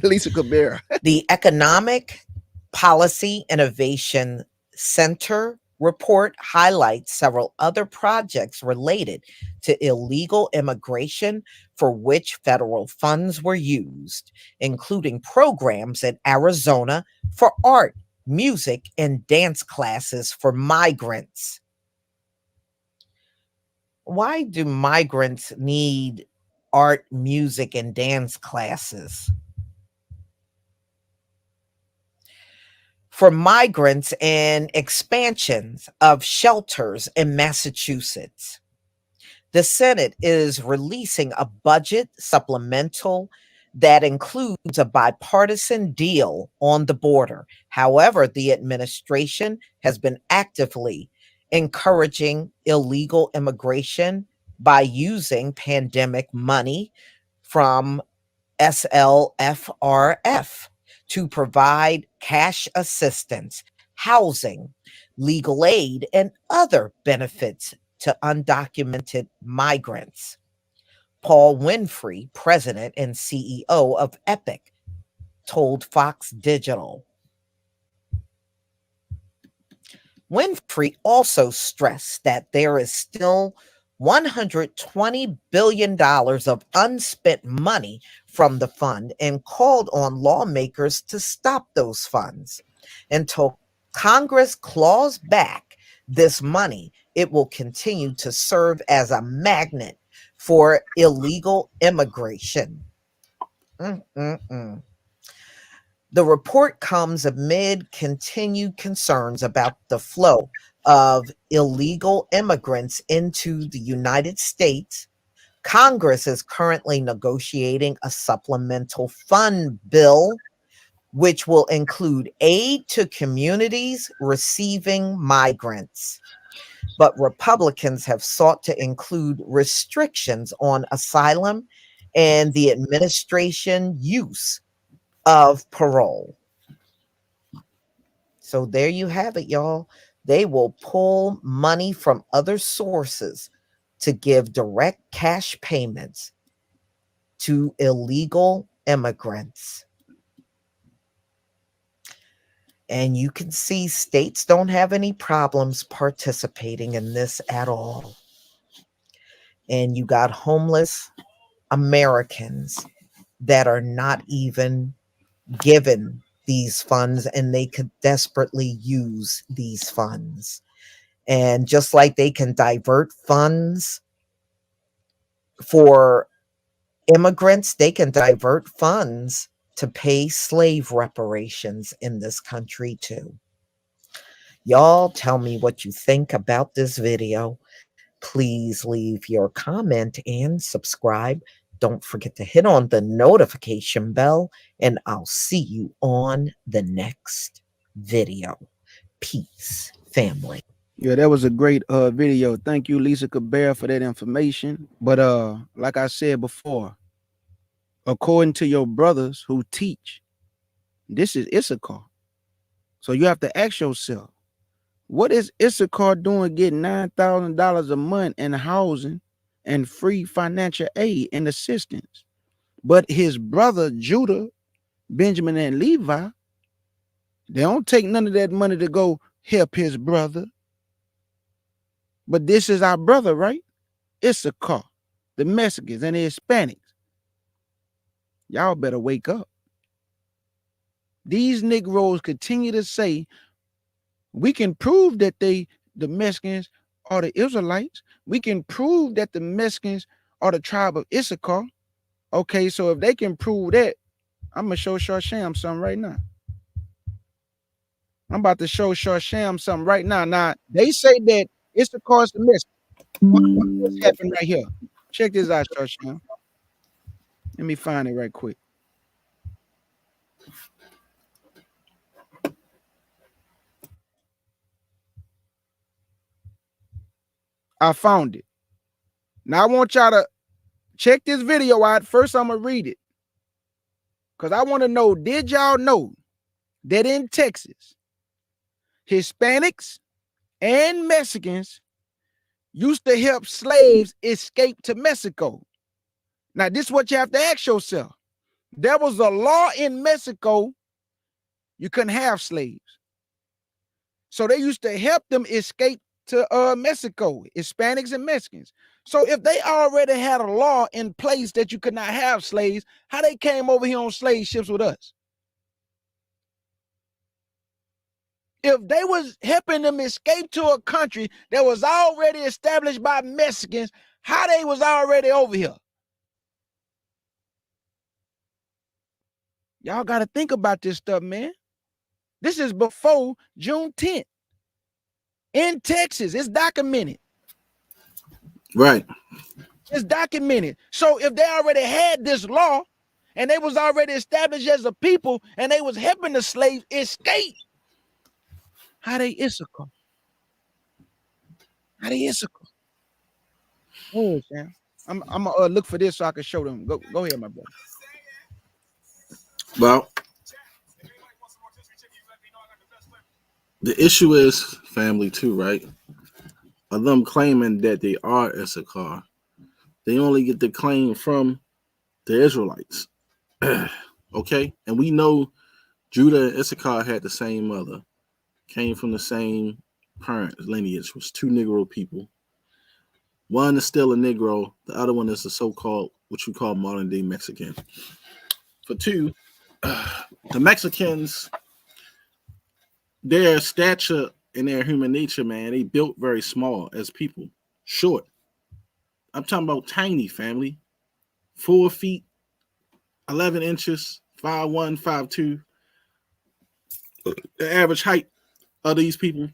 Lisa Cabrera. The Economic Policy Innovation Center report highlights several other projects related to illegal immigration for which federal funds were used, including programs in Arizona for art, music, and dance classes for migrants. Why do migrants need art, music, and dance classes? For migrants and expansions of shelters in Massachusetts. The Senate is releasing a budget supplemental that includes a bipartisan deal on the border. However, the administration has been actively encouraging illegal immigration by using pandemic money from SLFRF to provide cash assistance, housing, legal aid, and other benefits to undocumented migrants. Paul Winfrey, president and CEO of Epic, told Fox Digital. Winfrey also stressed that there is still $120 billion of unspent money from the fund and called on lawmakers to stop those funds. Until Congress claws back this money, it will continue to serve as a magnet for illegal immigration. The report comes amid continued concerns about the flow of illegal immigrants into the United States. Congress is currently negotiating a supplemental fund bill, which will include aid to communities receiving migrants. But Republicans have sought to include restrictions on asylum and the administration use of parole. So there you have it, y'all. They will pull money from other sources to give direct cash payments to illegal immigrants. And you can see states don't have any problems participating in this at all. And you got homeless Americans that are not even given these funds, and they could desperately use these funds. And just like they can divert funds for immigrants, they can divert funds to pay slave reparations in this country too. Y'all tell me what you think about this video. Please leave your comment and subscribe. Don't forget to hit on the notification bell, and I'll see you on the next video. Peace, family. Yeah, that was a great video. Thank you, Lisa Cabrera, for that information. But like I said before, according to your brothers who teach, this is Issachar. So you have to ask yourself, what is Issachar doing getting $9,000 a month in housing and free financial aid and assistance? But his brother Judah, Benjamin, and Levi, they don't take none of that money to go help his brother. But this is our brother, right? Issachar, the Mexicans and the Hispanics. Y'all better wake up. These Negroes continue to say we can prove that the Mexicans are the Israelites. We can prove that the Mexicans are the tribe of Issachar. Okay, so if they can prove that, I'm gonna show Sham something right now. I'm about to show Sham something right now. Now they say that Issachar is the Mexicans. What's happening right here? Check this out, Sham. Let me find it right quick. I found it. Now I want y'all to check this video out. First, I'm gonna read it. Because I want to know, did y'all know that in Texas, Hispanics and Mexicans used to help slaves escape to Mexico? Now, this is what you have to ask yourself. There was a law in Mexico, you couldn't have slaves. So they used to help them escape to Mexico, Hispanics and Mexicans. So if they already had a law in place that you could not have slaves, how they came over here on slave ships with us? If they was helping them escape to a country that was already established by Mexicans, how they was already over here? Y'all got to think about this stuff, man. This is before June 10th. In Texas, it's documented. Right. It's documented. So if they already had this law and they was already established as a people and they was helping the slaves escape, how they Issachar? How they Issachar? Oh, Sam. I'm gonna look for this so I can show them. Go ahead, my brother. Well, the issue is family too, right? Of them claiming that they are Issachar, they only get the claim from the Israelites. Okay, and we know Judah and Issachar had the same mother, came from the same parent lineage, was two Negro people. One is still a Negro, the other one is the so-called, what you call modern day Mexican. For two, the Mexicans, their stature and their human nature, man, they built very small as people, short. I'm talking about tiny, family. 4 feet, 11 inches, 5'1", 5'2". The average height of these people,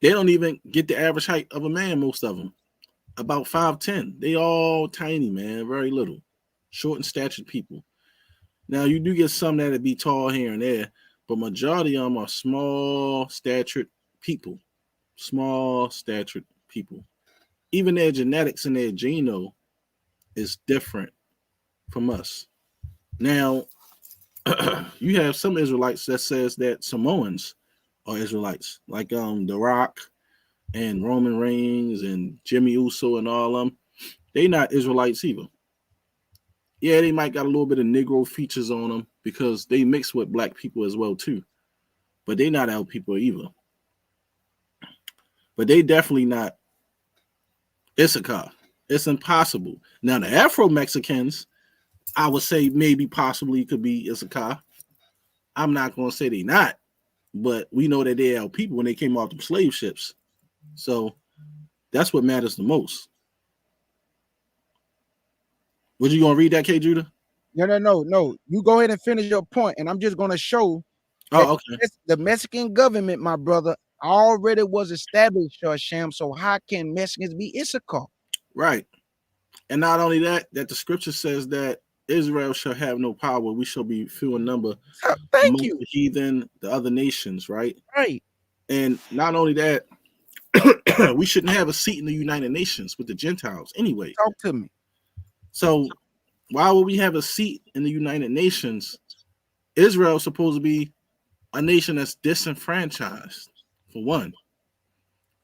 they don't even get the average height of a man, most of them. About 5'10". They all tiny, man, very little. Short and statured people. Now, you do get some that'd be tall here and there, but majority of them are small statured people. Small statured people. Even their genetics and their genome is different from us. Now, you have some Israelites that says that Samoans are Israelites, like The Rock and Roman Reigns and Jimmy Uso and all of them. They not Israelites either. Yeah, they might got a little bit of Negro features on them because they mix with black people as well too, but they not our people either. But they definitely not Issachar. It's impossible. Now the Afro-Mexicans, I would say maybe possibly could be Issachar. I'm not going to say they not, but we know that they are people when they came off the slave ships. So that's what matters the most. Was you going to read that, K. Judah? No. You go ahead and finish your point, and I'm just going to show. Oh, okay. The Mexican government, my brother, already was established, Sham. So how can Mexicans be Issachar? Right. And not only that the scripture says that Israel shall have no power. We shall be few in number. Thank you. The heathen, the other nations, right? Right. And not only that, we shouldn't have a seat in the United Nations with the Gentiles anyway. Talk to me. So why would we have a seat in the United Nations? Israel is supposed to be a nation that's disenfranchised, for one.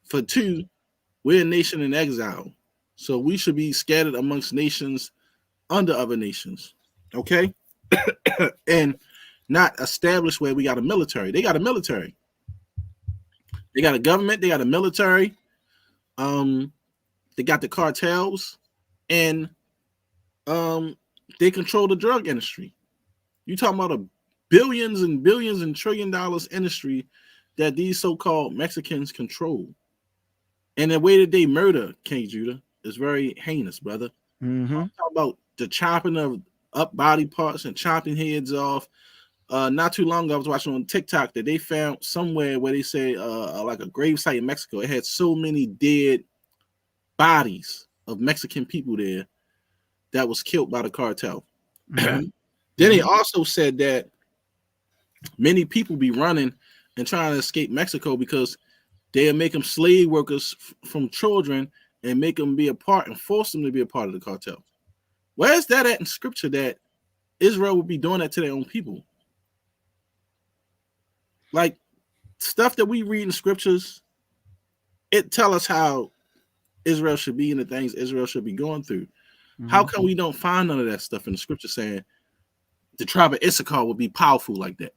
For two, we're a nation in exile. So we should be scattered amongst nations under other nations. Okay? And not established where we got a military. They got a military. They got a government, they got a military, they got the cartels, and they control the drug industry. You talking about a billions and billions and $1 trillion industry that these so-called Mexicans control. And the way that they murder King Judah is very heinous, brother. Mm-hmm. I'm talking about the chopping of up body parts and chopping heads off. Not too long ago, I was watching on TikTok that they found somewhere where they say like a grave site in Mexico. It had so many dead bodies of Mexican people there that was killed by the cartel. Mm-hmm. Then they also said that many people be running and trying to escape Mexico because they'll make them slave workers from children and make them be a part and force them to be a part of the cartel. Where's that at in scripture that Israel would be doing that to their own people? Like stuff that we read in scriptures, it tell us how Israel should be and the things Israel should be going through. Mm-hmm. How come we don't find none of that stuff in the scripture saying the tribe of Issachar would be powerful like that?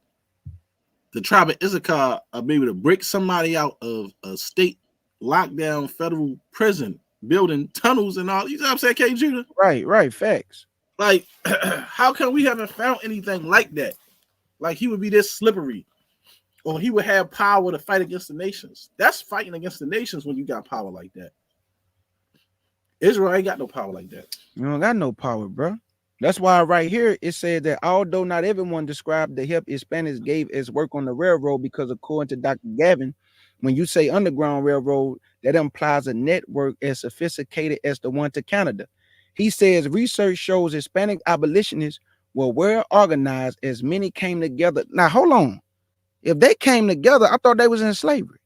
The tribe of Issachar are able to break somebody out of a state lockdown federal prison, building tunnels and all. You know what I'm saying, K. Judah? Right, facts. Like, how come we haven't found anything like that? Like he would be this slippery, or he would have power to fight against the nations. That's fighting against the nations when you got power like that. Israel ain't got no power like that. You don't got no power, bro. That's why right here it said that although not everyone described the help Hispanics gave as work on the railroad, because according to Dr. Gavin, when you say underground railroad, that implies a network as sophisticated as the one to Canada. He says research shows Hispanic abolitionists were well organized as many came together. Now, hold on. If they came together, I thought they was in slavery.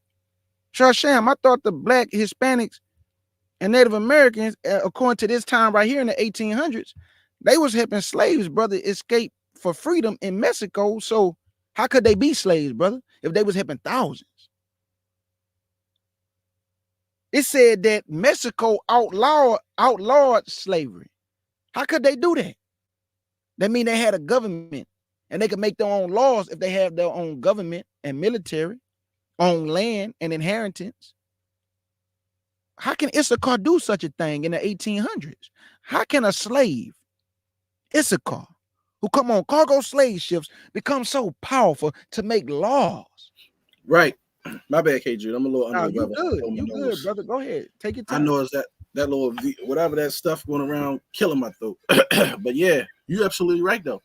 Sham, I thought the black Hispanics and Native Americans, according to this time right here in the 1800s, they was helping slaves, brother, escape for freedom in Mexico. So how could they be slaves, brother, if they was helping thousands? It said that Mexico outlawed slavery. How could they do that? That mean they had a government and they could make their own laws if they have their own government and military, own land and inheritance. How can Issachar do such a thing in the 1800s? How can a slave, Issachar, who come on cargo slave ships, become so powerful to make laws? Right. My bad, K. Jude. I'm a little under the weather. You good, brother. Go ahead. Take your time. I know it's that little whatever that stuff going around killing my throat. But yeah, you're absolutely right though.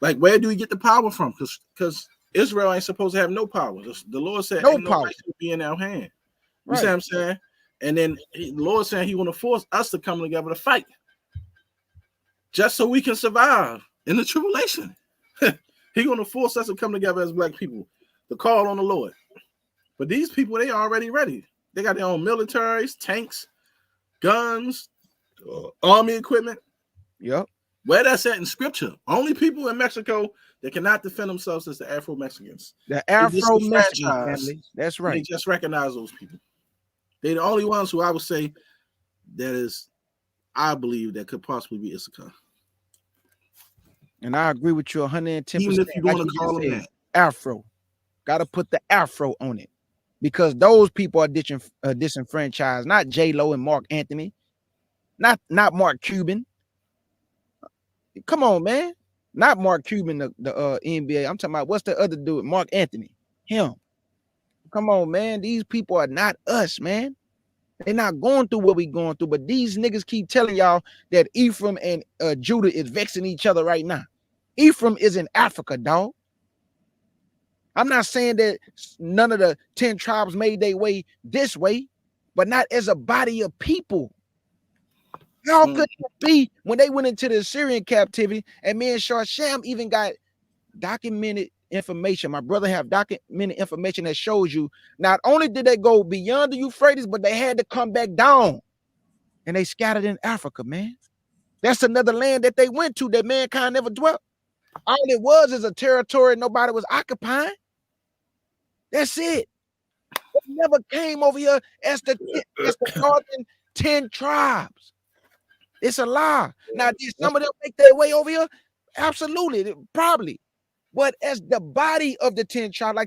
Like, where do we get the power from? Because Israel ain't supposed to have no power. The Lord said no power should be in our hand. You see what I'm saying? And then the Lord saying he want to force us to come together to fight, just so we can survive in the tribulation. He going to force us to come together as black people to call on the Lord. But these people, they already ready. They got their own militaries, tanks, guns, army equipment. Yep. Where that's at in scripture. Only people in Mexico that cannot defend themselves is the Afro-Mexicans. The Afro-Mexican family. That's right. They just recognize those people. They're the only ones who I would say that is, I believe, that could possibly be Issachar. And I agree with you 110%. Even if you want to call them that. Afro. Got to put the Afro on it. Because those people are disenfranchised. Not J-Lo and Mark Anthony. Not Mark Cuban. Come on, man. Not Mark Cuban, the NBA. I'm talking about what's the other dude? Mark Anthony. Him. Come on, man. These people are not us, man. They're not going through what we're going through. But these niggas keep telling y'all that Ephraim and Judah is vexing each other right now. Ephraim is in Africa, dog. I'm not saying that none of the 10 tribes made their way this way, but not as a body of people. How could it be when they went into the Assyrian captivity and me and Sham even got documented information. My brother have documented information that shows you not only did they go beyond the Euphrates, but they had to come back down. And they scattered in Africa, man. That's another land that they went to that mankind never dwelt. All it was is a territory nobody was occupying. That's it. They never came over here as the northern 10 tribes. It's a lie. Now, did some of them make their way over here? Absolutely, probably. But as the body of the 10 tribes,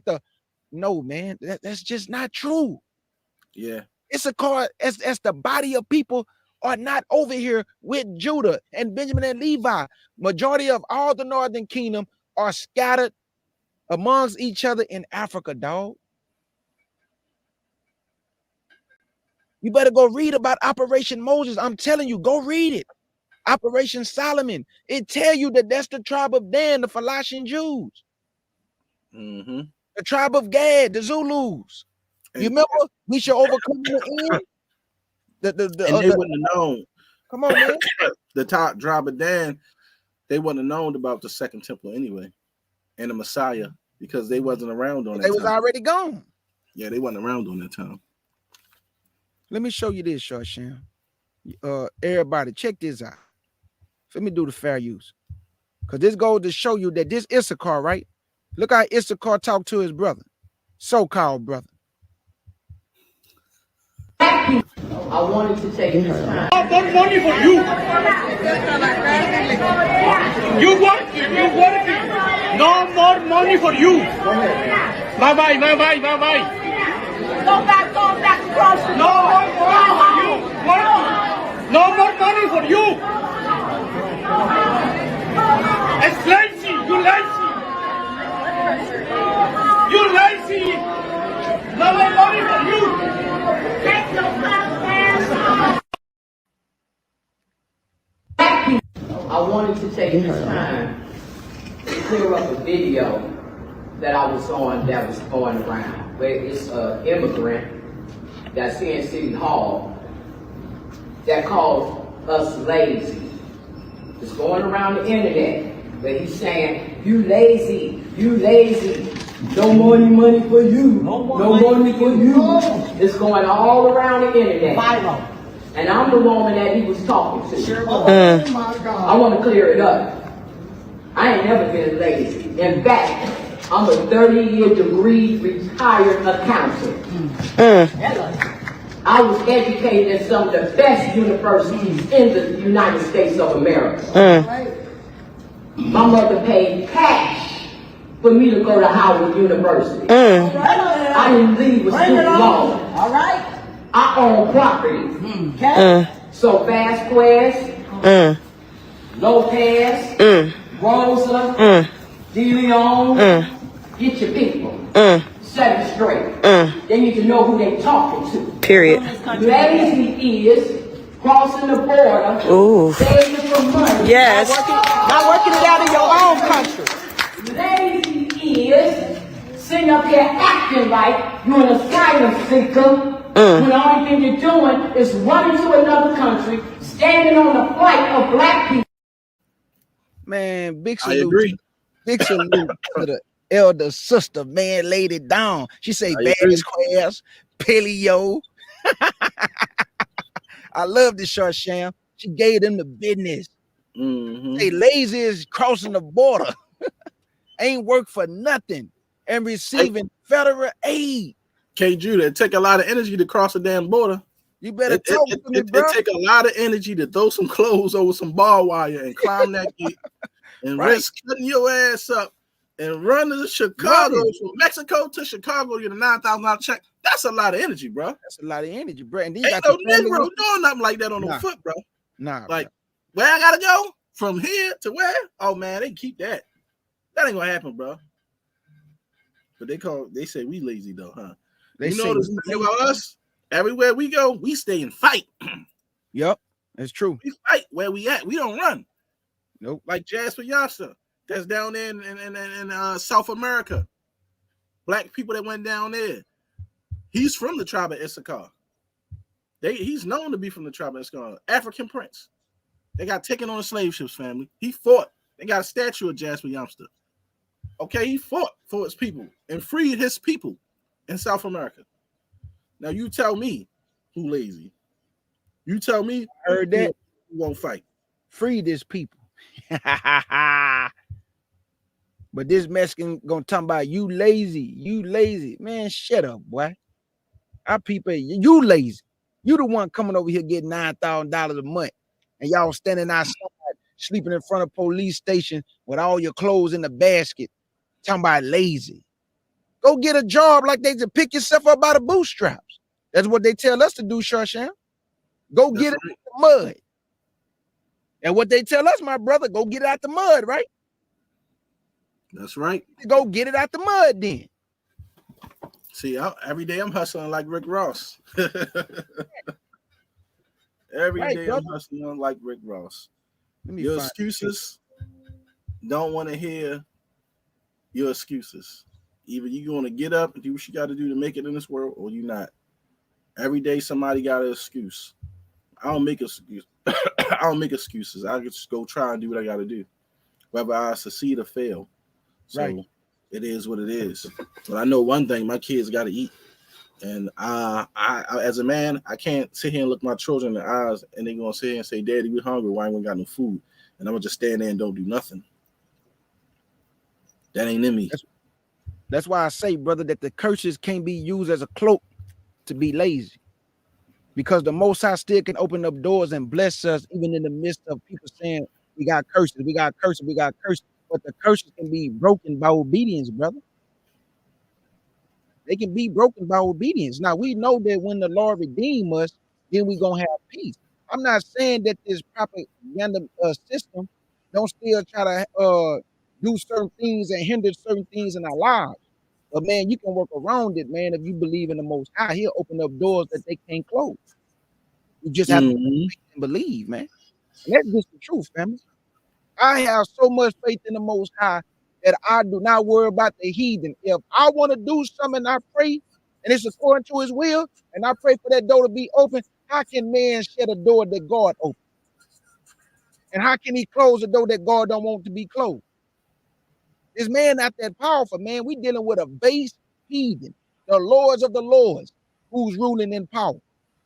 no, man, that's just not true. Yeah. It's a card as the body of people are not over here with Judah and Benjamin and Levi. Majority of all the northern kingdom are scattered amongst each other in Africa, dog. You better go read about Operation Moses. I'm telling you, go read it. Operation Solomon. It tell you that that's the tribe of Dan, the Phoenician Jews. Mm-hmm. The tribe of Gad, the Zulus. You remember? We shall overcome in the end. They wouldn't have known. Come on, man. The top tribe of Dan, they wouldn't have known about the second temple anyway, and the Messiah, because they wasn't around on that time. They was already gone. Yeah, they wasn't around on that time. Let me show you this, Sham. Everybody, check this out. Let me do the fair use. Because this goes to show you that this Issachar, right? Look how Issachar talked to his brother, so-called brother. I wanted to take this time. No more money for you. You working. No more money for you. Bye-bye. Go back, cross. No more money for you. No more money for you. It's lazy. You lazy. No more money for you. I wanted to take this time to clear up a video that I was on that was going around, where it's an immigrant that's in City Hall that calls us lazy. It's going around the internet, where he's saying, you lazy. No money for you. No money for you. It's going all around the internet. And I'm the woman that he was talking to. I want to clear it up. I ain't never been lazy. In fact, I'm a 30-year degree retired accountant. I was educated in some of the best universities in the United States of America. My mother paid cash for me to go to Howard University. I didn't leave with student loan. All right. I own property. So Vasquez, Lopez, Rosa, DeLeon, get your people. Set it straight. They need to know who they talking to. Period. Lazy is crossing the border, saving for money. Yes. Not working it out in your own country. Lazy is sitting up here acting like you're an asylum seeker. When the only thing you're doing is running to another country, standing on the flight of black people. Man, big I salute. agree. Big salute to the elder sister, man, laid it down. She say, Vasquez, Paleo. I love this short Sham. She gave them the business. Say lazy is crossing the border. Ain't work for nothing and receiving federal aid. K. Judah, it take a lot of energy to cross a damn border. You better talk to me, bro. It take a lot of energy to throw some clothes over some barbed wire and climb that gate and risk cutting your ass up and run to Chicago, from Mexico to Chicago, you get a $9,000 check. That's a lot of energy, bro. That's a lot of energy, bro. And ain't no Negro doing nothing like that on the foot, bro. Nah, like where I gotta go from here to where? Oh man, they keep that. That ain't gonna happen, bro. But they say we lazy though, huh? They you say know the thing about us? Everywhere we go, we stay and fight. Yep, that's true. We fight where we at. We don't run. Nope. Like Jasper Youngster, that's down there in South America. Black people that went down there. He's from the tribe of Issachar. He's known to be from the tribe of Issachar. African prince. They got taken on the slave ships, family. He fought. They got a statue of Jasper Youngster. Okay, he fought for his people and freed his people in South America. Now you tell me who lazy. You tell me Heard that? who won't fight. Free this people. But this Mexican gonna talk about you lazy. Man, shut up, boy. Our people, you lazy. You the one coming over here getting $9,000 a month, and y'all standing outside, sleeping in front of police station with all your clothes in the basket, talking about lazy. Go get a job like they just pick yourself up by the bootstraps. That's what they tell us to do, Shawshan. Go get it out the mud. And what they tell us, my brother, go get it out the mud, right? That's right. Go get it out the mud then. See, every day I'm hustling like Rick Ross. Every day I'm hustling like Rick Ross. Your excuses don't want to hear your excuses. Either you're going to get up and do what you got to do to make it in this world, or you're not. Every day somebody got an excuse. I don't make excuses. I don't make excuses. I just go try and do what I got to do, whether I succeed or fail. So it is what it is. But I know one thing: my kids got to eat, and I, as a man, I can't sit here and look my children in the eyes, and they're gonna sit here and say, "Daddy, we hungry. Why ain't we got no food?" And I'm gonna just stand there and don't do nothing. That ain't in me. That's why I say, brother, that the curses can't be used as a cloak to be lazy. Because the Most High still can open up doors and bless us, even in the midst of people saying, we got curses, we got curses, we got curses. But the curses can be broken by obedience, brother. They can be broken by obedience. Now, we know that when the Lord redeem us, then we're going to have peace. I'm not saying that this propaganda system don't still try to do certain things and hinder certain things in our lives. But, man, you can work around it, man. If you believe in the Most High, he'll open up doors that they can't close. You just have to believe, man. And that's just the truth, family. I have so much faith in the Most High that I do not worry about the heathen. If I want to do something, I pray, and it's according to his will, and I pray for that door to be open, how can man shut a door that God opens? And how can he close a door that God don't want to be closed? This man not that powerful, man. We dealing with a base heathen, the lords of the lords, who's ruling in power.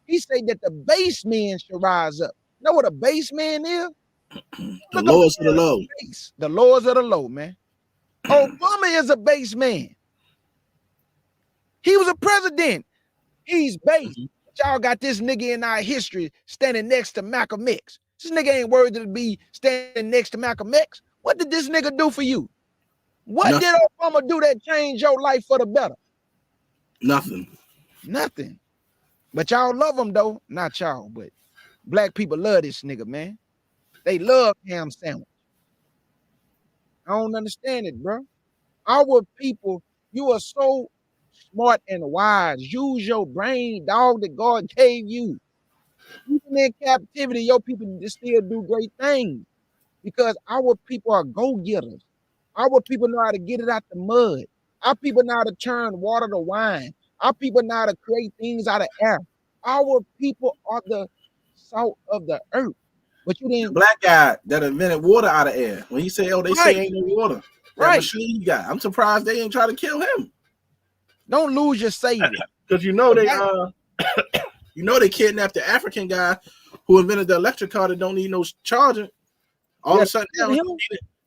He said that the base men should rise up. You know what a base man is? The lords of the low. The lords of the low, man. Obama is a base man. He was a president. He's base. But y'all got this nigga in our history standing next to Malcolm X. This nigga ain't worthy to be standing next to Malcolm X. What did this nigga do for you? What did Obama do that changed your life for the better? Nothing. Nothing. But y'all love him though. Not y'all, but black people love this nigga, man. They love ham sandwich. I don't understand it, bro. Our people, you are so smart and wise. Use your brain, dog, that God gave you. Even in captivity, your people still do great things because our people are go-getters. Our people know how to get it out the mud. Our people know how to turn water to wine. Our people know how to create things out of air. Our people are the salt of the earth. But you didn't. The black guy that invented water out of air. When he said, "Oh, they say ain't no water." That machine he got. I'm surprised they ain't try to kill him. Don't lose your savior. Because you know they you know they kidnapped the African guy who invented the electric car that don't need no charging. All of a sudden now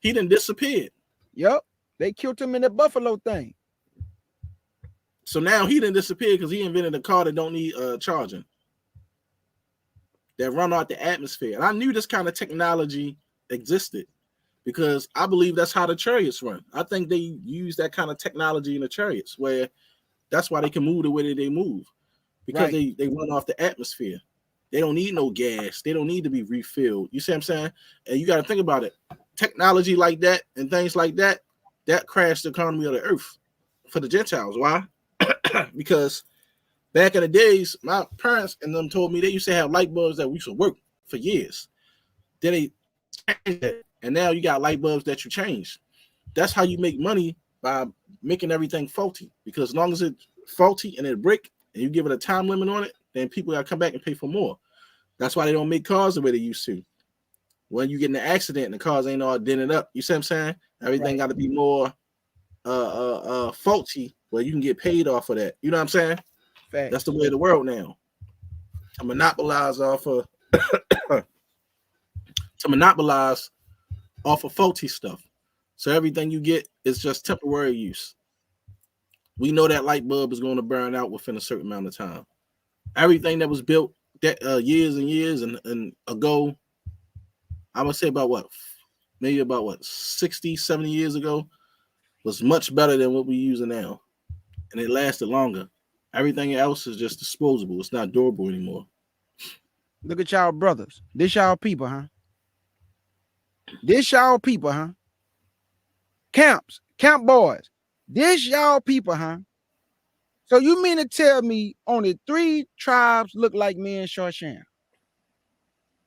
he done disappeared. Yep. They killed him in the Buffalo thing. So now he didn't disappear because he invented a car that don't need charging. That run out the atmosphere. And I knew this kind of technology existed because I believe that's how the chariots run. I think they use that kind of technology in the chariots where that's why they can move the way that they move. Because they run off the atmosphere. They don't need no gas. They don't need to be refilled. You see what I'm saying? And you got to think about it. Technology like that and things like that, that crashed the economy of the earth for the Gentiles. Why? Because back in the days, my parents and them told me they used to have light bulbs that used to work for years. Then they changed it, and now you got light bulbs that you change. That's how you make money, by making everything faulty. Because as long as it's faulty and it break, and you give it a time limit on it, then people got to come back and pay for more. That's why they don't make cars the way they used to. When you get in an accident and the cars ain't all dented up, you see what I'm saying? Everything got to be more faulty where you can get paid off of that. You know what I'm saying? Fact. That's the way of the world now. To monopolize off of faulty stuff. So everything you get is just temporary use. We know that light bulb is going to burn out within a certain amount of time. Everything that was built that years and years and ago, I'm gonna say about 60, 70 years ago, was much better than what we're using now. And it lasted longer. Everything else is just disposable. It's not durable anymore. Look at y'all brothers. This y'all people, huh? This y'all people, huh? Camp boys. This y'all people, huh? So you mean to tell me only 3 tribes look like me and Shawshan,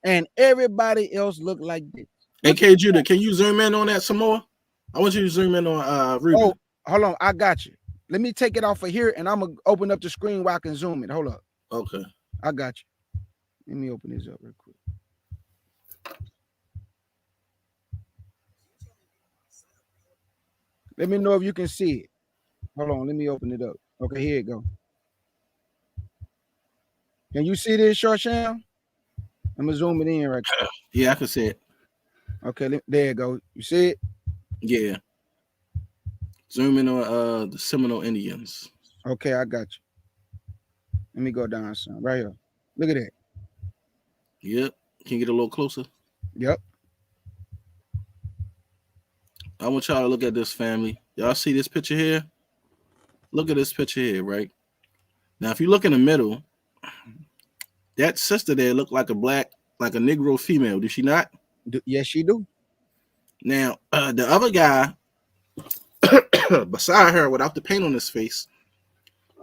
and everybody else look like this? And K Judah, can you zoom in on that some more? I want you to zoom in on Ruben. Oh, hold on, I got you. Let me take it off of here, and I'm gonna open up the screen where I can zoom it. Hold up. Okay. I got you. Let me open this up real quick. Let me know if you can see it. Hold on, let me open it up. Okay, here it go. Can you see this, Shawshan? I'm gonna zoom it in right there. Yeah, I can see it. Okay, there you go. You see it? Yeah. Zoom in on the Seminole Indians. Okay, I got you. Let me go down some right here. Look at that. Yep. Can you get a little closer? Yep. I want y'all to look at this, family. Y'all see this picture here? Look at this picture here, right? Now, if you look in the middle, that sister there looked like a Negro female. Did she not? Yes, she do. Now, the other guy beside her without the paint on his face,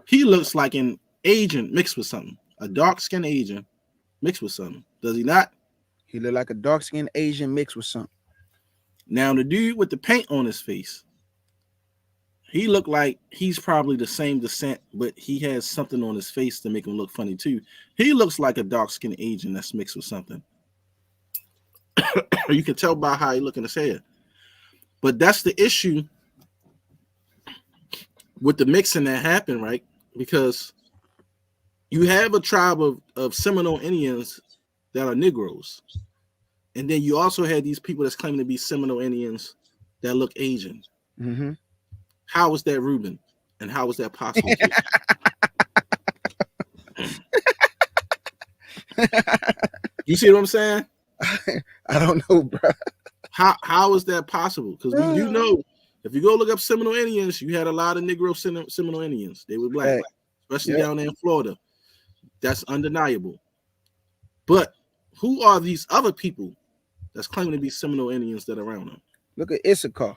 he looks like an Asian mixed with something. A dark-skinned Asian mixed with something. Does he not? He look like a dark-skinned Asian mixed with something. Now, the dude with the paint on his face, he looked like he's probably the same descent, but he has something on his face to make him look funny too. He looks like a dark-skinned Asian that's mixed with something. You can tell by how he look in his hair. But that's the issue with the mixing that happened, right? Because you have a tribe of Seminole Indians that are Negroes. And then you also had these people that's claiming to be Seminole Indians that look Asian. Mm-hmm. How is that, Ruben? And how is that possible? You see what I'm saying? I don't know, bro. How is that possible? Because we do know, if you go look up Seminole Indians, you had a lot of Negro Seminole Indians. They were black, especially down there in Florida. That's undeniable. But who are these other people that's claiming to be Seminole Indians that are around them? Look at Issachar.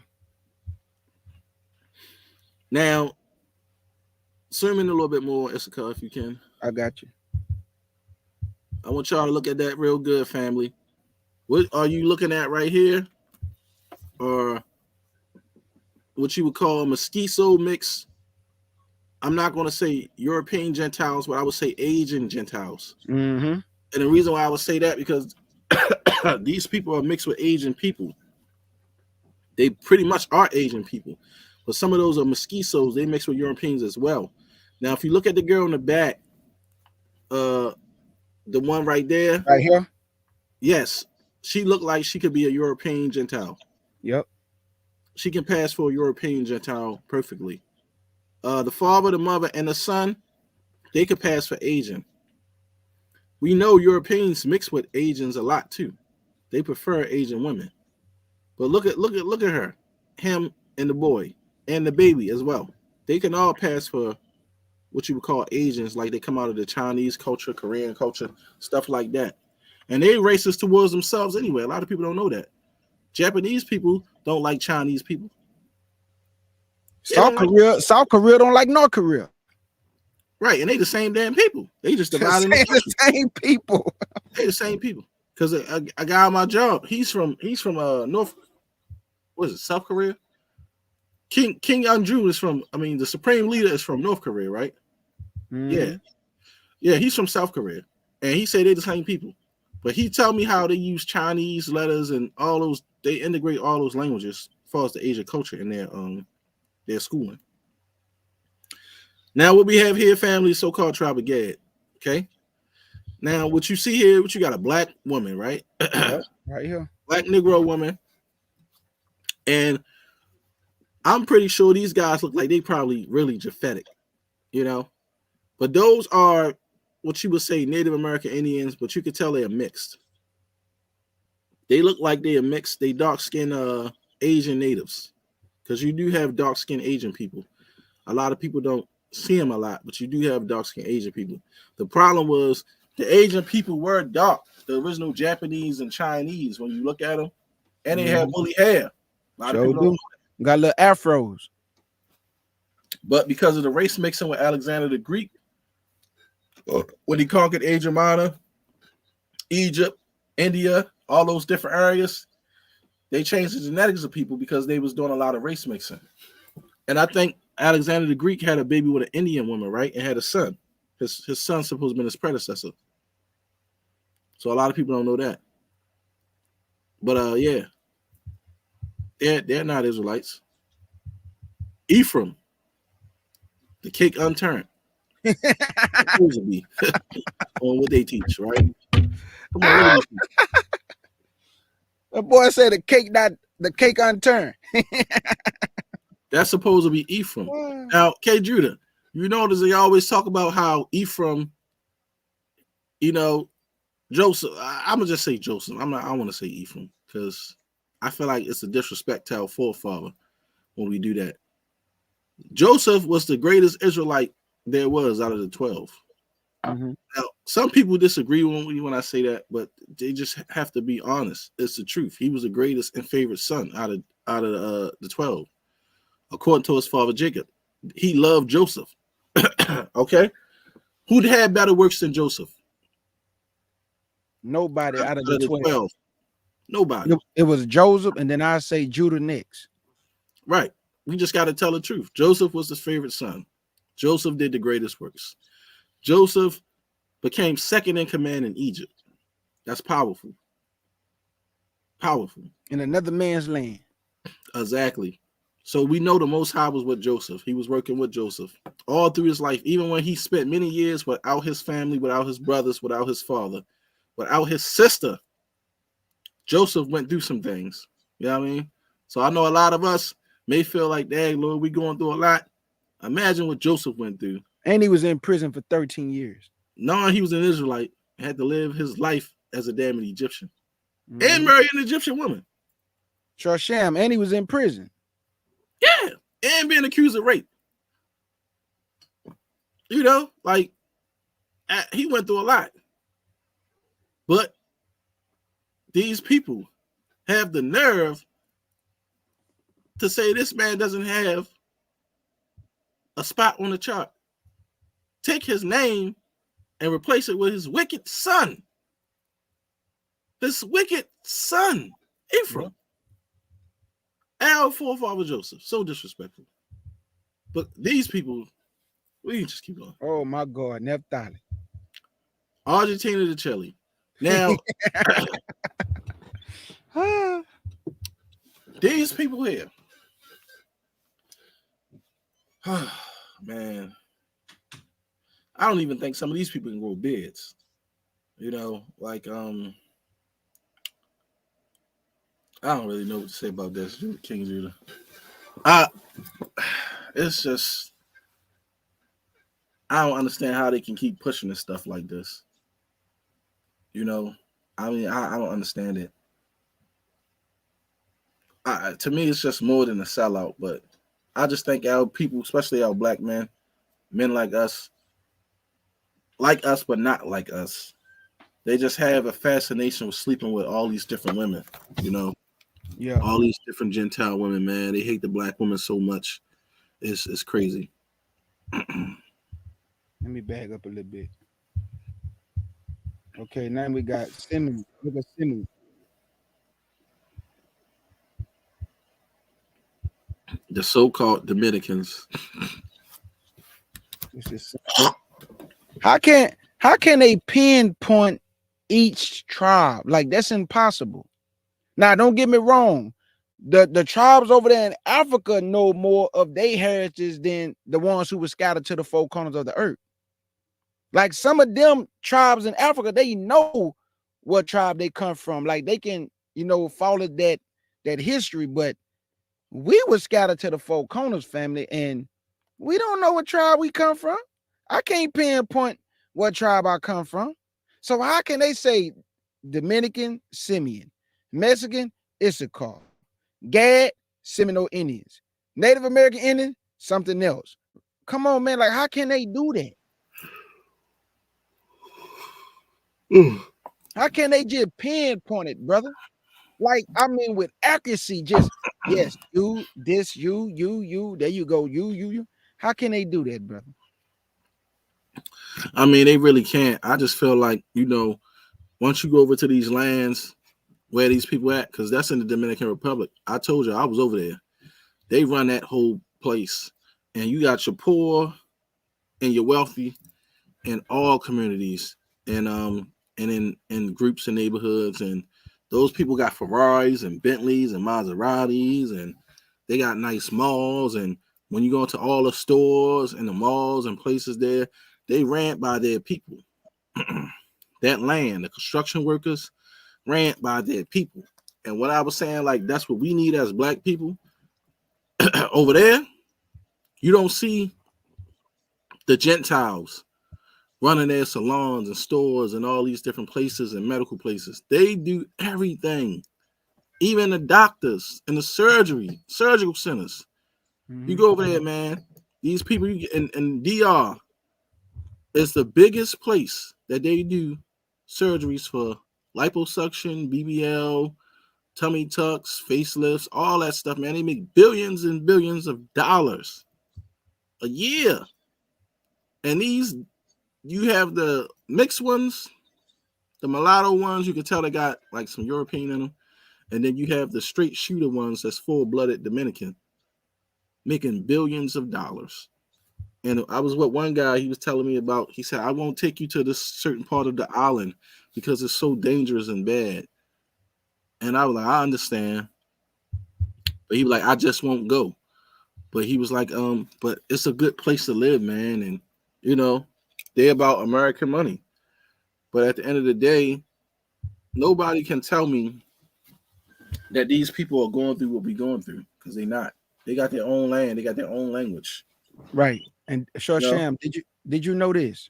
Now, zoom in a little bit more, Issachar, if you can. I got you. I want y'all to look at that real good, family. What are you looking at right here? Or what you would call a mestizo mix? I'm not going to say European Gentiles, but I would say Asian Gentiles. Mm-hmm. And the reason why I would say that, because these people are mixed with Asian people. They pretty much are Asian people. But some of those are mestizos. They mix with Europeans as well. Now, if you look at the girl in the back, the one right there. Right here? Yes. She looked like she could be a European Gentile. Yep. She can pass for a European Gentile perfectly. The father, the mother, and the son, they could pass for Asian. We know Europeans mix with Asians a lot too. They prefer Asian women. But look at her, him and the boy and the baby as well. They can all pass for what you would call Asians, like they come out of the Chinese culture, Korean culture, stuff like that. And they racist towards themselves anyway. A lot of people don't know that. Japanese people don't like Chinese people. South Korea don't like North Korea. Right, and they the same damn people. They just divided the same people. They the same people. Because a guy on my job, he's from North, what is it, South Korea? King Young-ju is from, the supreme leader is from North Korea, right? Mm-hmm. Yeah, he's from South Korea. And he said they the same people. But he tell me how they use Chinese letters and all those, they integrate all those languages as far as the Asian culture in their schooling. Now, what we have here, family, so-called tribe of Gad. Okay. Now, what you see here, what you got a black woman, right? Yep, right here. Black Negro woman. And I'm pretty sure these guys look like they probably really Japhetic, you know. But those are what you would say Native American Indians, but you could tell they are mixed. They look like they are mixed. They dark-skinned Asian natives, because you do have dark-skinned Asian people. A lot of people don't see them a lot, but you do have dark-skinned Asian people. The problem was the Asian people were dark, the original Japanese and Chinese, when you look at them, and they have woolly hair. A lot of people don't know that. Got little afros. But because of the race mixing with Alexander the Greek, when he conquered Asia Minor, Egypt, India, all those different areas, they changed the genetics of people because they was doing a lot of race mixing. And I think Alexander the Greek had a baby with an Indian woman, right? And had a son. His son's supposed to have been his predecessor. So a lot of people don't know that. But yeah. They're not Israelites. Ephraim, the cake unturned. Supposed to be on what they teach, right? Come on, the boy said the cake unturned. That's supposed to be Ephraim. Now, K. Judah, you notice they always talk about how Ephraim, you know, Joseph. I'm gonna just say Joseph. I want to say Ephraim because I feel like it's a disrespect to our forefather when we do that. Joseph was the greatest Israelite there was out of the 12. Mm-hmm. Now, some people disagree with me when I say that, but they just have to be honest. It's the truth. He was the greatest and favorite son out of the 12, according to his father Jacob. He loved Joseph. Okay, who'd had better works than Joseph? Nobody out of the 12. Nobody. It was Joseph, and then I say Judah next. Right. We just got to tell the truth. Joseph was his favorite son. Joseph did the greatest works. Joseph became second in command in Egypt. That's powerful. Powerful. In another man's land. Exactly. So we know the Most High was with Joseph. He was working with Joseph all through his life, even when he spent many years without his family, without his brothers, without his father, without his sister. Joseph went through some things. You know what I mean? So I know a lot of us may feel like, dang, Lord, we going through a lot. Imagine what Joseph went through. And he was in prison for 13 years. No, he was an Israelite. Had to live his life as a damn Egyptian. And marry an Egyptian woman. Sham, and he was in prison. Yeah, and being accused of rape. You know, like, he went through a lot. But these people have the nerve to say this man doesn't have a spot on the chart. Take his name and replace it with his wicked son. This wicked son, Ephraim. Our forefather Joseph. So disrespectful. But these people, we can just keep going. Oh my God, Naphtali. Argentina to Chile. Now, these people here. Man, I don't even think some of these people can grow beards. You know, like I don't really know what to say about this, King Judah. It's just I don't understand how they can keep pushing this stuff like this. You know, I mean, I don't understand it. To me, it's just more than a sellout, but I just think our people, especially our black men like us but not like us, they just have a fascination with sleeping with all these different women, you know. Yeah, all these different Gentile women, man. They hate the black woman so much. It's crazy. Let me back up a little bit. Okay, now we got Simmons. Look at Simmons. The so-called Dominicans. How can they pinpoint each tribe? Like, that's impossible. Now, don't get me wrong. The tribes over there in Africa know more of their heritage than the ones who were scattered to the four corners of the earth. Like some of them tribes in Africa, they know what tribe they come from. Like they can, follow that history, but we were scattered to the four corners, family, and we don't know what tribe we come from. I can't pinpoint what tribe I come from. So how can they say Dominican, Simeon, Mexican, Issachar, Gad, Seminole Indians, Native American Indian, something else? Come on, man. Like, how can they do that? How can they just pinpoint it, brother? Like, I mean, with accuracy, just yes, you, this, you, there you go, you. How can they do that, brother? I mean, they really can't. I just feel like, once you go over to these lands where these people at, because that's in the Dominican Republic. I told you I was over there. They run that whole place, and you got your poor and your wealthy in all communities, and in groups and neighborhoods, and those people got Ferraris and Bentleys and Maseratis, and they got nice malls. And when you go into all the stores and the malls and places there, they ran by their people. That land, the construction workers ran by their people. And what I was saying, like, that's what we need as black people. Over there, you don't see the Gentiles running their salons and stores and all these different places and medical places. They do everything. Even the doctors and the surgical centers. You go over there, man. These people in DR is the biggest place that they do surgeries for liposuction, BBL, tummy tucks, facelifts, all that stuff, man. They make billions and billions of dollars a year. And these, you have the mixed ones, the mulatto ones, you can tell they got like some European in them. And then you have the straight shooter ones that's full-blooded Dominican, making billions of dollars. And I was with one guy, he was telling me about, he said, I won't take you to this certain part of the island because it's so dangerous and bad. And I was like, I understand. But he was like, I just won't go. But he was like, but it's a good place to live, man. And, they're about American money. But at the end of the day, nobody can tell me that these people are going through what we're going through, because they're not. They got their own land. They got their own language. Right. And Sham, did you know this?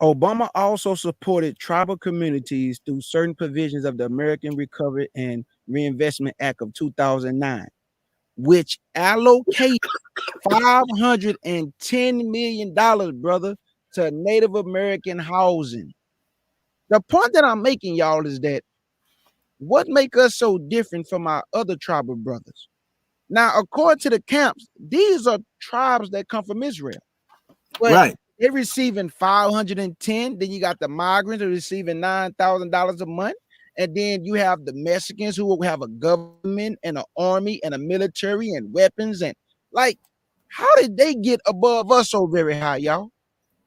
Obama also supported tribal communities through certain provisions of the American Recovery and Reinvestment Act of 2009, which allocated $510 million, brother, to Native American housing. The point that I'm making, y'all, is that what make us so different from our other tribal brothers? Now, according to the camps, these are tribes that come from Israel. But right. They're receiving 510. Then you got the migrants who are receiving $9,000 a month. And then you have the Mexicans who will have a government and an army and a military and weapons. And like, how did they get above us so very high, y'all?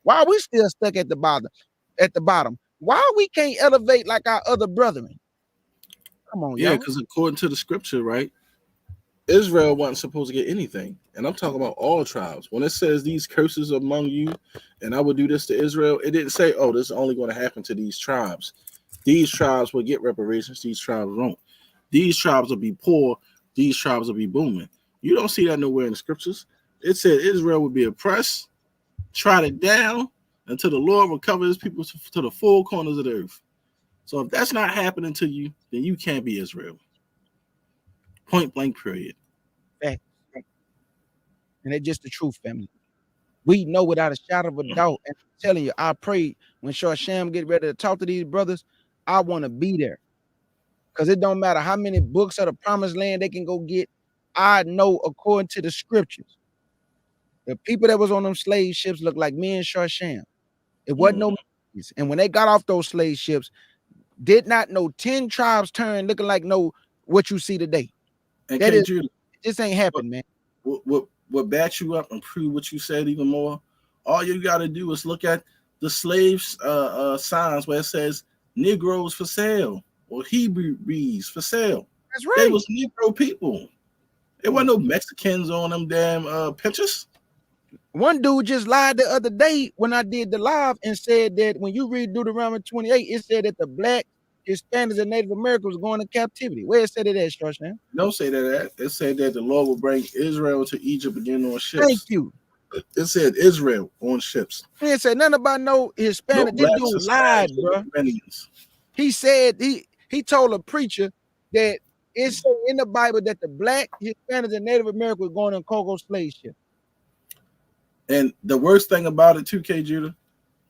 Why are we still stuck at the bottom? Why we can't elevate like our other brethren? Come on, yeah, because according to the scripture, right, Israel wasn't supposed to get anything. And I'm talking about all tribes. When it says these curses among you, and I will do this to Israel, it didn't say, oh, this is only going to happen to these tribes. These tribes will get reparations. These tribes won't. These tribes will be poor. These tribes will be booming. You don't see that nowhere in the scriptures. It said Israel would be oppressed, trodden down, until the Lord will cover his people to the four corners of the earth. So if that's not happening to you, then you can't be Israel. Point blank, period. Fact. And it's just the truth, family. We know without a shadow of a doubt. And I'm telling you, I pray when Sham get ready to talk to these brothers, I want to be there. Because it don't matter how many books of the promised land they can go get. I know according to the scriptures, the people that was on them slave ships look like me and Sham. It wasn't no. And when they got off those slave ships, did not know 10 tribes turn looking like what you see today. And that is, Judah, this ain't happened, man. What backs you up and prove what you said even more? All you got to do is look at the slaves signs where it says Negroes for sale or Hebrews for sale. That's right. They was Negro people. There wasn't no Mexicans on them damn pictures. One dude just lied the other day when I did the live and said that when you read Deuteronomy 28, it said that the black, Hispanics, and Native Americans was going to captivity. Where it said it at, Strush, now? Don't say that. It said that the Lord will bring Israel to Egypt again on ships. Thank you. It said Israel on ships. He didn't say nothing about no Hispanic. No This dude lied, bro. He said he told a preacher that it said in the Bible that the black, Hispanics, and Native Americans were going on Congo slave ship. And the worst thing about it, 2K Judah,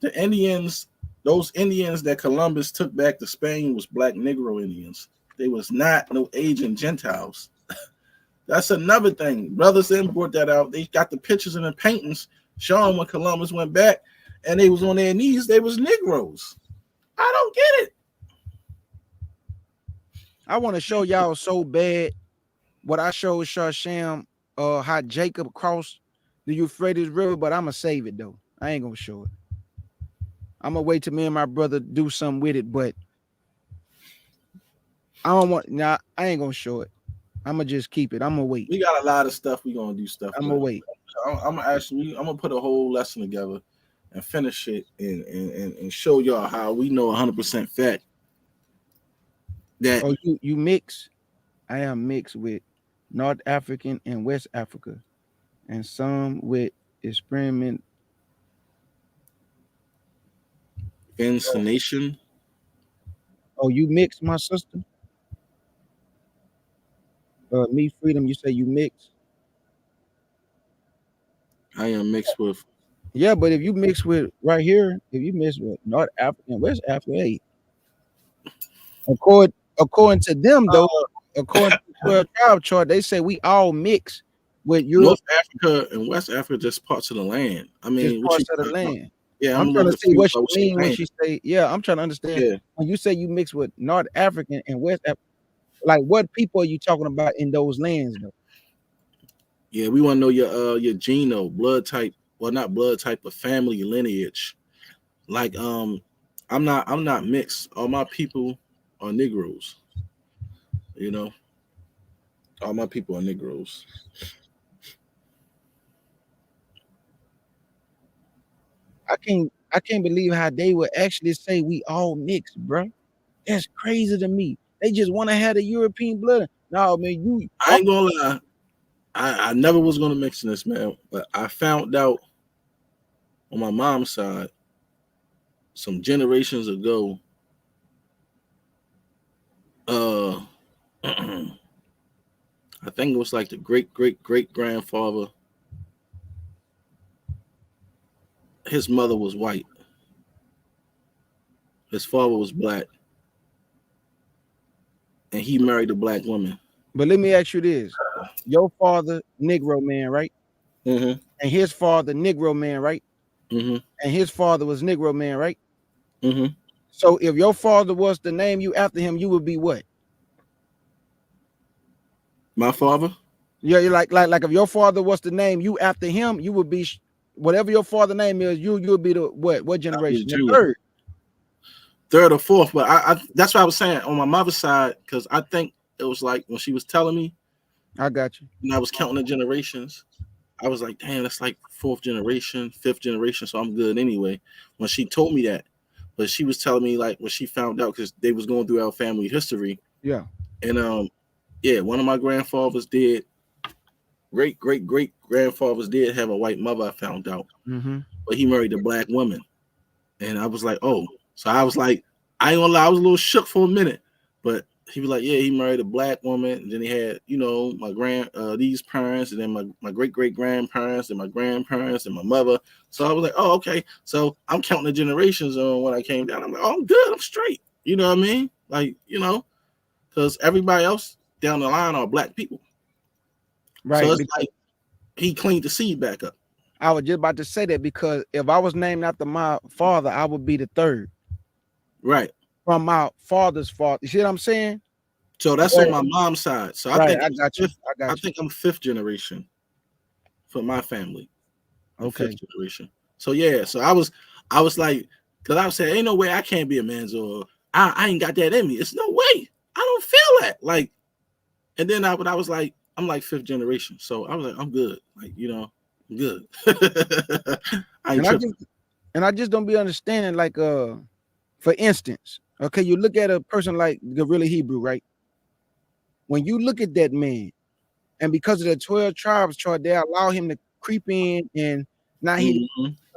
the Indians, those Indians that Columbus took back to Spain was black Negro Indians. They was not no Asian Gentiles. That's another thing. Brothers then brought that out. They got the pictures and the paintings showing when Columbus went back and they was on their knees. They was Negroes. I don't get it. I want to show y'all so bad what I showed Shasham, how Jacob crossed the Euphrates River, but I'm going to save it, though. I ain't going to show it. I'm going to wait till me and my brother do something with it, but I don't want, nah, I ain't going to show it. I'm going to just keep it. I'm going to wait. We got a lot of stuff we going to do stuff. I'm going to wait. I'm going to put a whole lesson together and finish it and show y'all how we know 100% fact that. Oh, you mix? I am mixed with North African and West Africa, and some with experiment. Nation. Oh, you mix, my sister? Me, Freedom, you say you mix? I am mixed with. Yeah, but if you mix with right here, if you mix with North Africa and West Africa, hey, according to them though, according to the tribe chart, they say we all mix with Europe. North Africa and West Africa, just parts of the land. I mean, just parts of the land. Yeah, I'm trying to see what you mean when she say. Yeah, I'm trying to understand. Yeah. When you say you mix with North African and West Africa, like what people are you talking about in those lands though? Yeah, we want to know your geno, blood type. Well, not blood type, but family lineage. Like I'm not mixed. All my people are Negroes. You know, all my people are Negroes. I can't believe how they would actually say we all mixed, bro. That's crazy to me. They just want to have the European blood. No, man, I ain't gonna lie. I never was gonna mix in this, man. But I found out on my mom's side some generations ago. I think it was like the great grandfather. His mother was white. His father was black. And he married a black woman. But let me ask you this. Your father, Negro man, right? Mm-hmm. And his father, Negro man, right? Mm-hmm. And his father was Negro man, right? Mm-hmm. So if your father was to name you after him, you would be what? My father? Yeah, you're like if your father was to name you after him, you would be whatever your father's name is, you'll be the what generation? The third or fourth. But I that's what I was saying on my mother's side, because I think it was like when she was telling me, I got you. And I was counting the generations, I was like, damn, that's like fourth generation, fifth generation, so I'm good anyway. When she told me that, but she was telling me like when she found out, because they was going through our family history. Yeah. And yeah, one of my grandfathers did, great grandfathers did have a white mother, I found out. Mm-hmm. But he married a black woman. And I was like, oh. So I was like, I ain't gonna lie, I was a little shook for a minute. But he was like, yeah, he married a black woman. And then he had, you know, my these parents, and then my great grandparents, and my grandparents, and my mother. So I was like, oh, okay. So I'm counting the generations on when I came down. I'm like, oh, I'm good, I'm straight. You know what I mean? Like, you know, because everybody else down the line are black people. Right. So it's like he cleaned the seed back up. I was just about to say that, because if I was named after my father, I would be the third. Right. From my father's father. You see what I'm saying? So that's on my mom's side. So I think I got you. I think I'm fifth generation for my family. Okay. Fifth generation. So yeah. So I was like, because I was saying, ain't no way I can't be a man's, or I ain't got that in me. It's no way. I don't feel that. Like, And then I was like, I'm like 5th generation, so I was like, I'm good. Like, I'm good. I just don't be understanding, like, for instance, okay, you look at a person like Gorilla Hebrew, right? When you look at that man, and because of the 12 tribes chart, they allow him to creep in, and now he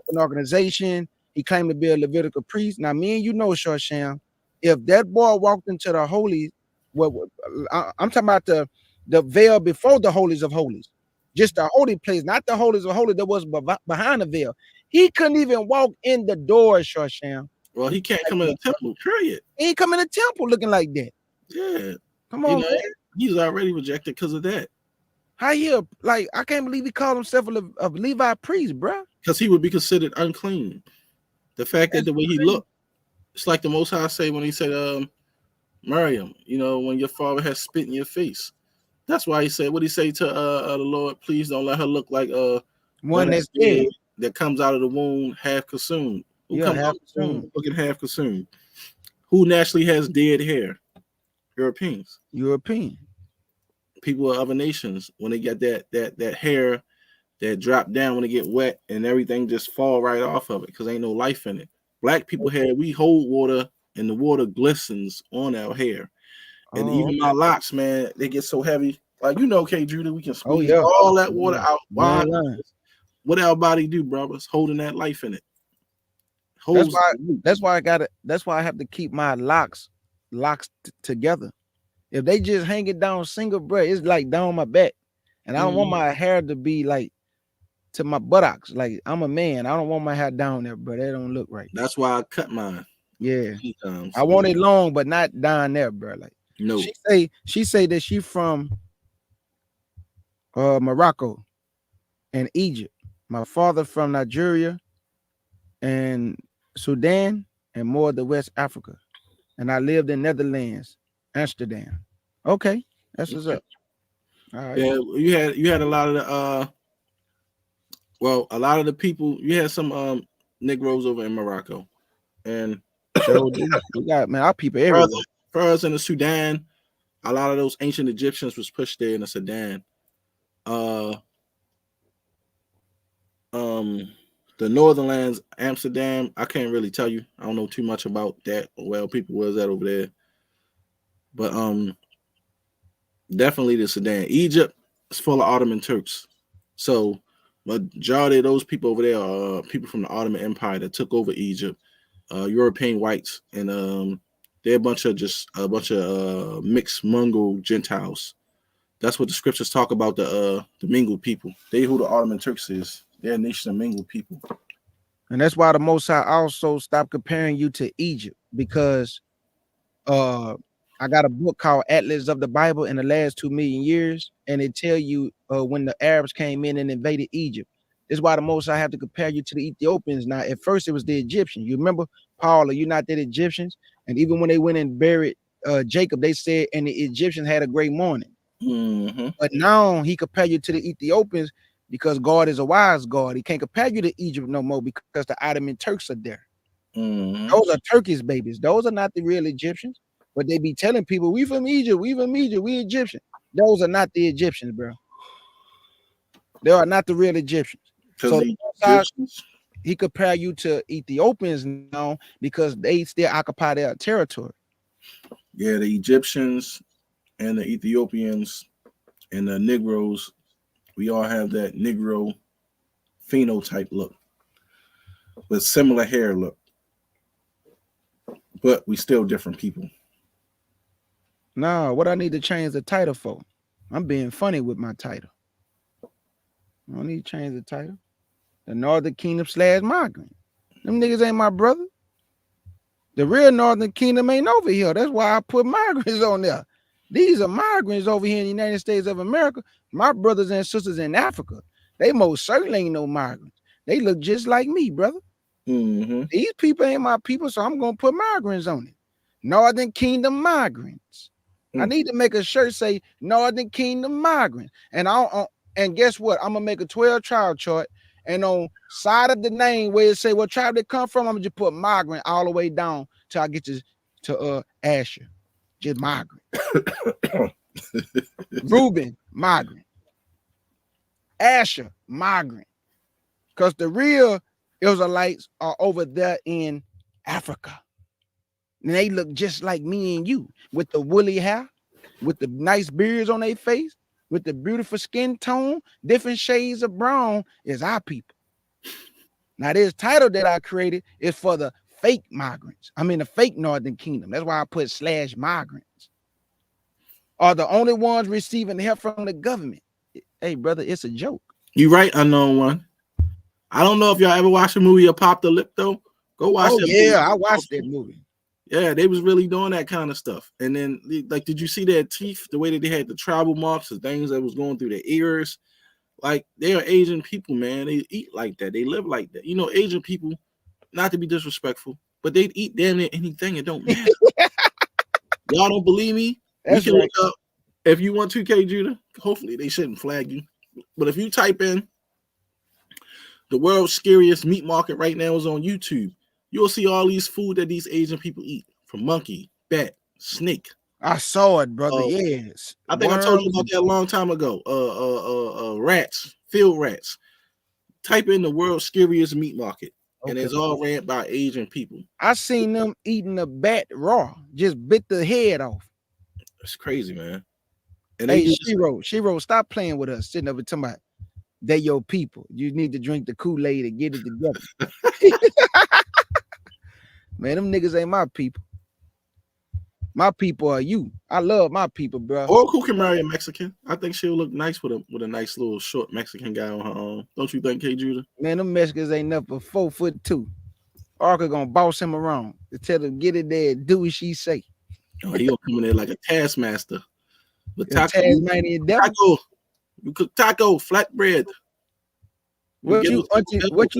an organization. He claimed to be a Levitical priest. Now, me and Short Sham, if that boy walked into the holies, I'm talking about the veil before the holies of holies, just the holy place, not the holies of holies that was behind the veil. He couldn't even walk in the door, Short Sham. Well, he can't come in the temple, period. He ain't come in the temple looking like that. Yeah. Come on, man. He's already rejected because of that. How you, like, I can't believe he called himself a Levi priest, bro. Because he would be considered unclean. The fact that the way he looked, it's like the Most High say when he said, Miriam, when your father has spit in your face. That's why he said, what he say to the Lord, please don't let her look like one that's dead that comes out of the womb half consumed. Who comes out of the womb looking half consumed? Who naturally has dead hair? Europeans. People of other nations, when they get that hair that drop down when they get wet and everything just fall right off of it because ain't no life in it. Black people hair, we hold water and the water glistens on our hair. And even my locks, man, they get so heavy. Like, K. Judah, we can squeeze all that water out. Why? What our body do, brothers? Holding that life in it. That's why I have to keep my locks together. If they just hang it down single, bro, it's like down my back. And I don't want my hair to be like to my buttocks. Like, I'm a man. I don't want my hair down there, bro. That don't look right. That's why I cut mine. Yeah. I want it long, but not down there, bro. Like, no. She say that she from Morocco and Egypt. My father from Nigeria and Sudan and more of the West Africa. And I lived in Netherlands, Amsterdam. Okay, that's what's up. All right. Yeah, you had a lot of the a lot of the people. You had some Negroes over in Morocco, and we got, man, our people everywhere. For us in the Sudan, a lot of those ancient Egyptians was pushed there in the Sudan. The northern lands, Amsterdam, I can't really tell you. I don't know too much about that. Well, people was that over there, but definitely the Sudan. Egypt is full of Ottoman Turks, so majority of those people over there are people from the Ottoman Empire that took over Egypt, European whites, and they're a bunch of mixed Mongol Gentiles. That's what the scriptures talk about, the mingled people. They who the Ottoman Turks is. They're a nation of mingled people. And that's why the Most High also stopped comparing you to Egypt, because I got a book called Atlas of the Bible in the last 2 million years, and it tell you when the Arabs came in and invaded Egypt. This is why the Most High have to compare you to the Ethiopians. Now, at first it was the Egyptians. You remember, Paul, are you not that Egyptians? And even when they went and buried Jacob, they said, and the Egyptians had a great mourning. But now he compared you to the Ethiopians because God is a wise God. He can't compare you to Egypt no more because the Ottoman Turks are there. Those are Turkish babies. Those are not the real Egyptians. But they be telling people, we from Egypt, we Egyptian. Those are not the Egyptians, bro. They are not the real Egyptians. So he compare you to Ethiopians now because they still occupy their territory. Yeah, the Egyptians and the Ethiopians and the Negroes, we all have that Negro phenotype look with similar hair look, but we still different people. No, what I need to change the title for? I'm being funny with my title. I don't need to change the title. The Northern Kingdom / migrant. Them niggas ain't my brother. The real Northern Kingdom ain't over here. That's why I put migrants on there. These are migrants over here in the United States of America. My brothers and sisters in Africa, they most certainly ain't no migrants. They look just like me, brother. These people ain't my people, so I'm gonna put migrants on it. Northern Kingdom migrants. I need to make a shirt say Northern Kingdom migrants. And guess what? I'm gonna make a 12 tribe chart, and on side of the name where it say what tribe they come from, I'm gonna just put migrant all the way down till I get to Asher. Just migrant. Reuben, migrant. Asher, migrant. Because the real Israelites are over there in Africa. And they look just like me and you, with the woolly hair, with the nice beards on their face, with the beautiful skin tone, different shades of brown is our people. Now, this title that I created is for the fake migrants. I mean, the fake Northern Kingdom. That's why I put /migrants. Are the only ones receiving help from the government. Hey, brother, it's a joke. You right, unknown one. I don't know if y'all ever watched a movie of Pop the Lip, though. Go watch Oh, that yeah, movie. I watched that movie. Yeah, they was really doing that kind of stuff. And then, like, did you see their teeth? The way that they had the tribal marks, the things that was going through their ears. Like, they are Asian people, man. They eat like that. They live like that. You know, Asian people, not to be disrespectful, but they'd eat damn near anything. It don't matter. Y'all don't believe me? That's you can right. look up, if you want 2K Judah, hopefully they shouldn't flag you. But if you type in the world's scariest meat market right now is on YouTube, you'll see all these food that these Asian people eat, from monkey, bat, snake. I saw it, brother. Yes. I think I told you about that a long time ago. Rats, field rats. Type in the world's scariest meat market, and it's all ran by Asian people. I seen them eating a bat raw, just bit the head off. It's crazy, man. And Hey, Shiro, stop playing with us. Sitting over talking about they your people. You need to drink the Kool-Aid and get it together. Man, them niggas ain't my people. My people are you. I love my people, bro. Or who can marry a Mexican? I think she'll look nice with a nice little short Mexican guy on her own. Don't you think, K. Judah? Man, them Mexicans ain't nothing but 4'2". Arca gonna boss him around to tell him get it there, do what she say. Oh, he gonna come in there like a taskmaster. But Tasmanian devil. You cook taco, flatbread. What you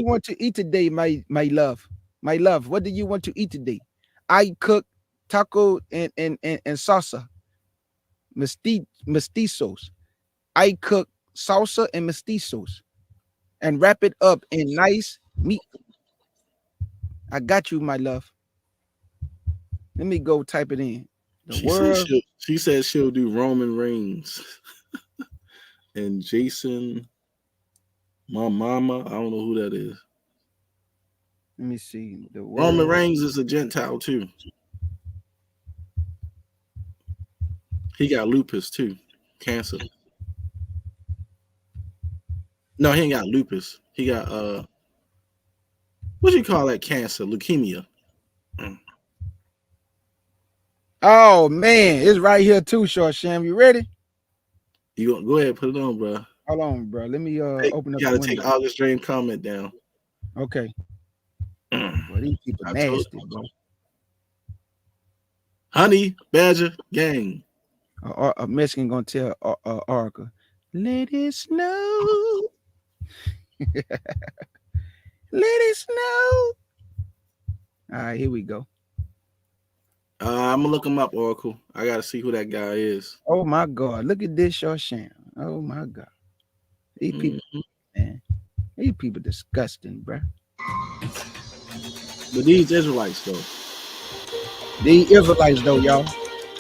want to eat today, my love? My love, what do you want to eat today? I cook taco and salsa, mestizos. I cook salsa and mestizos and wrap it up in nice meat. I got you, my love. Let me go type it in. She said she'll do Roman Reigns and Jason, my mama. I don't know who that is. Let me see. Roman Reigns is a Gentile too. He got lupus too, cancer. No, he ain't got lupus. He got what do you call that cancer? Leukemia. Oh man, it's right here too, Short Sham. You ready? You go ahead, put it on, bro. Hold on, bro. Let me open up. You gotta take August Dream comment down. Okay. Well, these people nasty, bro. Honey Badger Gang. A Mexican gonna tell Oracle, let it snow. Let it snow. All right, here we go. I'm gonna look him up, Oracle. I gotta see who that guy is. Oh my God, look at this, Short Sham. Oh my God, these people, man, these people disgusting, bro. But these Israelites, though. These Israelites, though, y'all.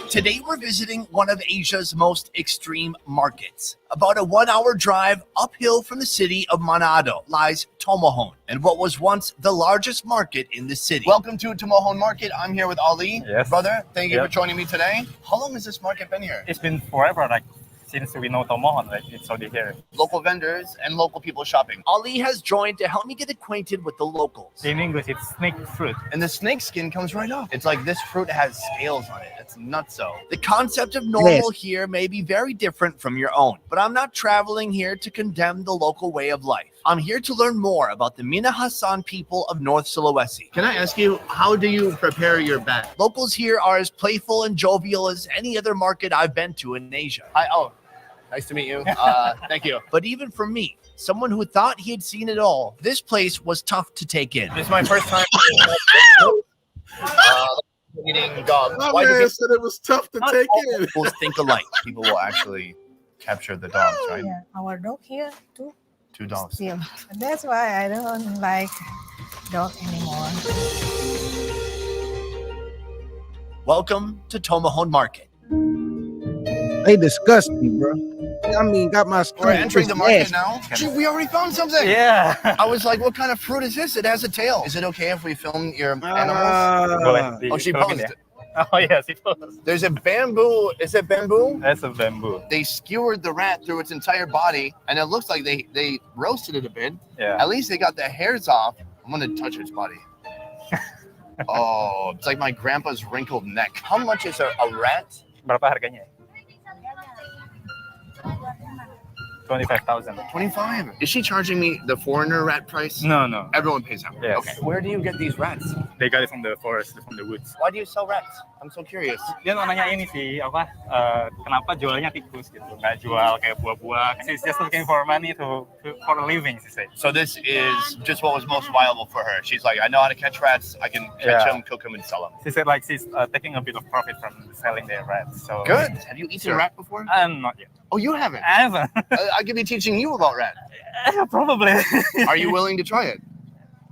Today, we're visiting one of Asia's most extreme markets. About a 1-hour drive uphill from the city of Manado lies Tomohon, and what was once the largest market in the city. Welcome to Tomohon Market. I'm here with Ali. Yes. Brother, thank you for joining me today. How long has this market been here? It's been forever, like since we know Tomohon, like it's already here. Local vendors and local people shopping. Ali has joined to help me get acquainted with the locals. In English, it's snake fruit. And the snake skin comes right off. It's like this fruit has scales on it. It's nutso. The concept of normal here may be very different from your own, but I'm not traveling here to condemn the local way of life. I'm here to learn more about the Mina Hassan people of North Sulawesi. Can I ask you, how do you prepare your bat? Locals here are as playful and jovial as any other market I've been to in Asia. Nice to meet you. Thank you. But even for me, someone who thought he had seen it all, this place was tough to take in. This is my first time eating dogs. My man said it was tough to take in. People think alike. People will actually capture the dogs, right? Yeah, our dog here too. 2 dogs. Yeah, that's why I don't like dog anymore. Welcome to Tomohon Market. They disgust me, bro. I mean, got my We're stomach entering just the market nasty. now. Gee, we already found something. Yeah. I was like, what kind of fruit is this? It has a tail. Is it okay if we film your animals? Oh, she paused it. Oh, yes, it was. There's a bamboo. Is it bamboo? That's a bamboo. They skewered the rat through its entire body, and it looks like they roasted it a bit. Yeah. At least they got the hairs off. I'm gonna touch its body. Oh, it's like my grandpa's wrinkled neck. How much is a rat? Berapa harganya? 25,000. 25. Is she charging me the foreigner rat price? No, no. Everyone pays that. Yes. Okay. Where do you get these rats? They got it from the forest, from the woods. Why do you sell rats? I'm so curious. Dia nanya ini sih, kenapa jualnya tikus gitu, nggak jual kayak buah-buah. She's just looking for money for a living, she said. So this is just what was most viable for her. She's like, I know how to catch rats. I can catch them, cook them, and sell them. She said like she's taking a bit of profit from selling their rats. So good. Have you eaten rat before? Not yet. Oh, you haven't? I haven't. I could be teaching you about rat. Probably. Are you willing to try it?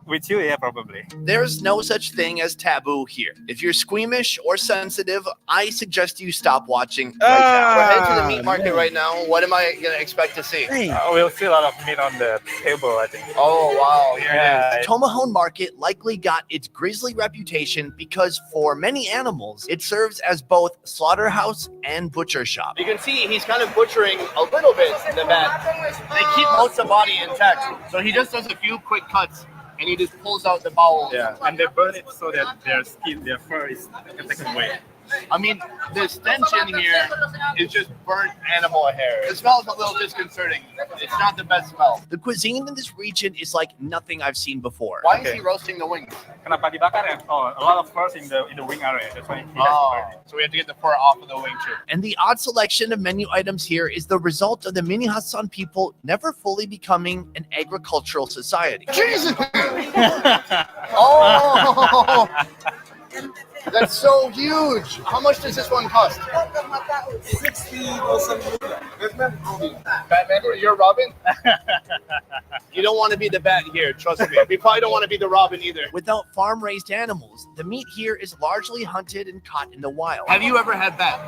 With you, yeah, probably. There's no such thing as taboo here. If you're squeamish or sensitive, I suggest you stop watching right now. We're heading to the meat market right now. What am I going to expect to see? We'll see a lot of meat on the table, I think. Oh, wow. Here Yeah. it is. Tomahawk Market likely got its grisly reputation because for many animals, it serves as both slaughterhouse and butcher shop. You can see he's kind of butchering a little bit in the back. They keep most of the body intact. So he just does a few quick cuts. And he just pulls out the bowels. Yeah, and they burn it so that their skin, their fur is taken away. I mean, the stench in here is just burnt animal hair. The smell is a little disconcerting. It's not the best smell. The cuisine in this region is like nothing I've seen before. Why is he roasting the wings? Kenapa dibakar ya? Oh, a lot of fur in the wing area. That's why he has to burn it. So we have to get the fur off of the wing too. And the odd selection of menu items here is the result of the Minahasa people never fully becoming an agricultural society. Jesus! Oh! That's so huge. How much does this one cost? 60 or something. Batman, you're Robin? You don't want to be the bat here, trust me. We probably don't want to be the Robin either. Without farm-raised animals, the meat here is largely hunted and caught in the wild. Have you ever had bat?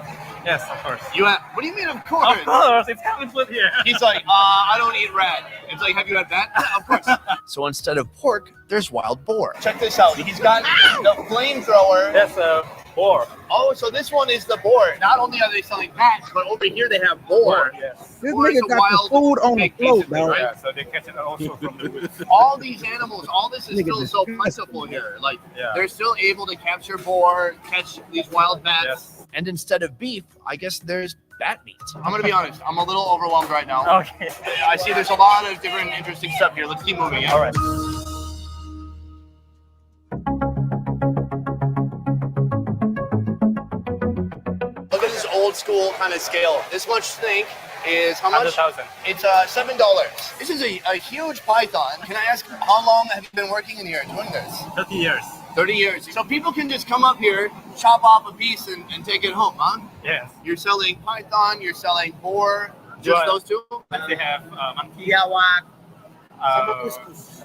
Yes, of course. You have? What do you mean, of course? Of course, it's common food here. He's like, I don't eat rat. It's like, have you had bat? Of course. So instead of pork, there's wild boar. Check this out. He's got the flamethrower. That's a boar. Oh, so this one is the boar. Not only are they selling bats, but over here they have boar. Yes. This Boar is nigga a got the wild food on the big float, piece of meat, dog. right? Yeah, so they catch it also from the woods. All these animals, all this is Nigga still so disgusting. plentiful here. Like, Yeah. they're still able to capture boar, catch these wild bats. Yes. And instead of beef, I guess there's bat meat. I'm going to be honest. I'm a little overwhelmed right now. Okay. I see there's a lot of different interesting stuff here. Let's keep moving. Yeah? All right. Look at this old school kind of scale. This much steak is how much? 100,000. It's $7. This is a huge python. Can I ask, how long have you been working in here doing this? 30 years. 30 years. So people can just come up here, chop off a piece, and take it home, huh? Yes. You're selling python, you're selling boar, just Well, those two? They have monkey. Couscous.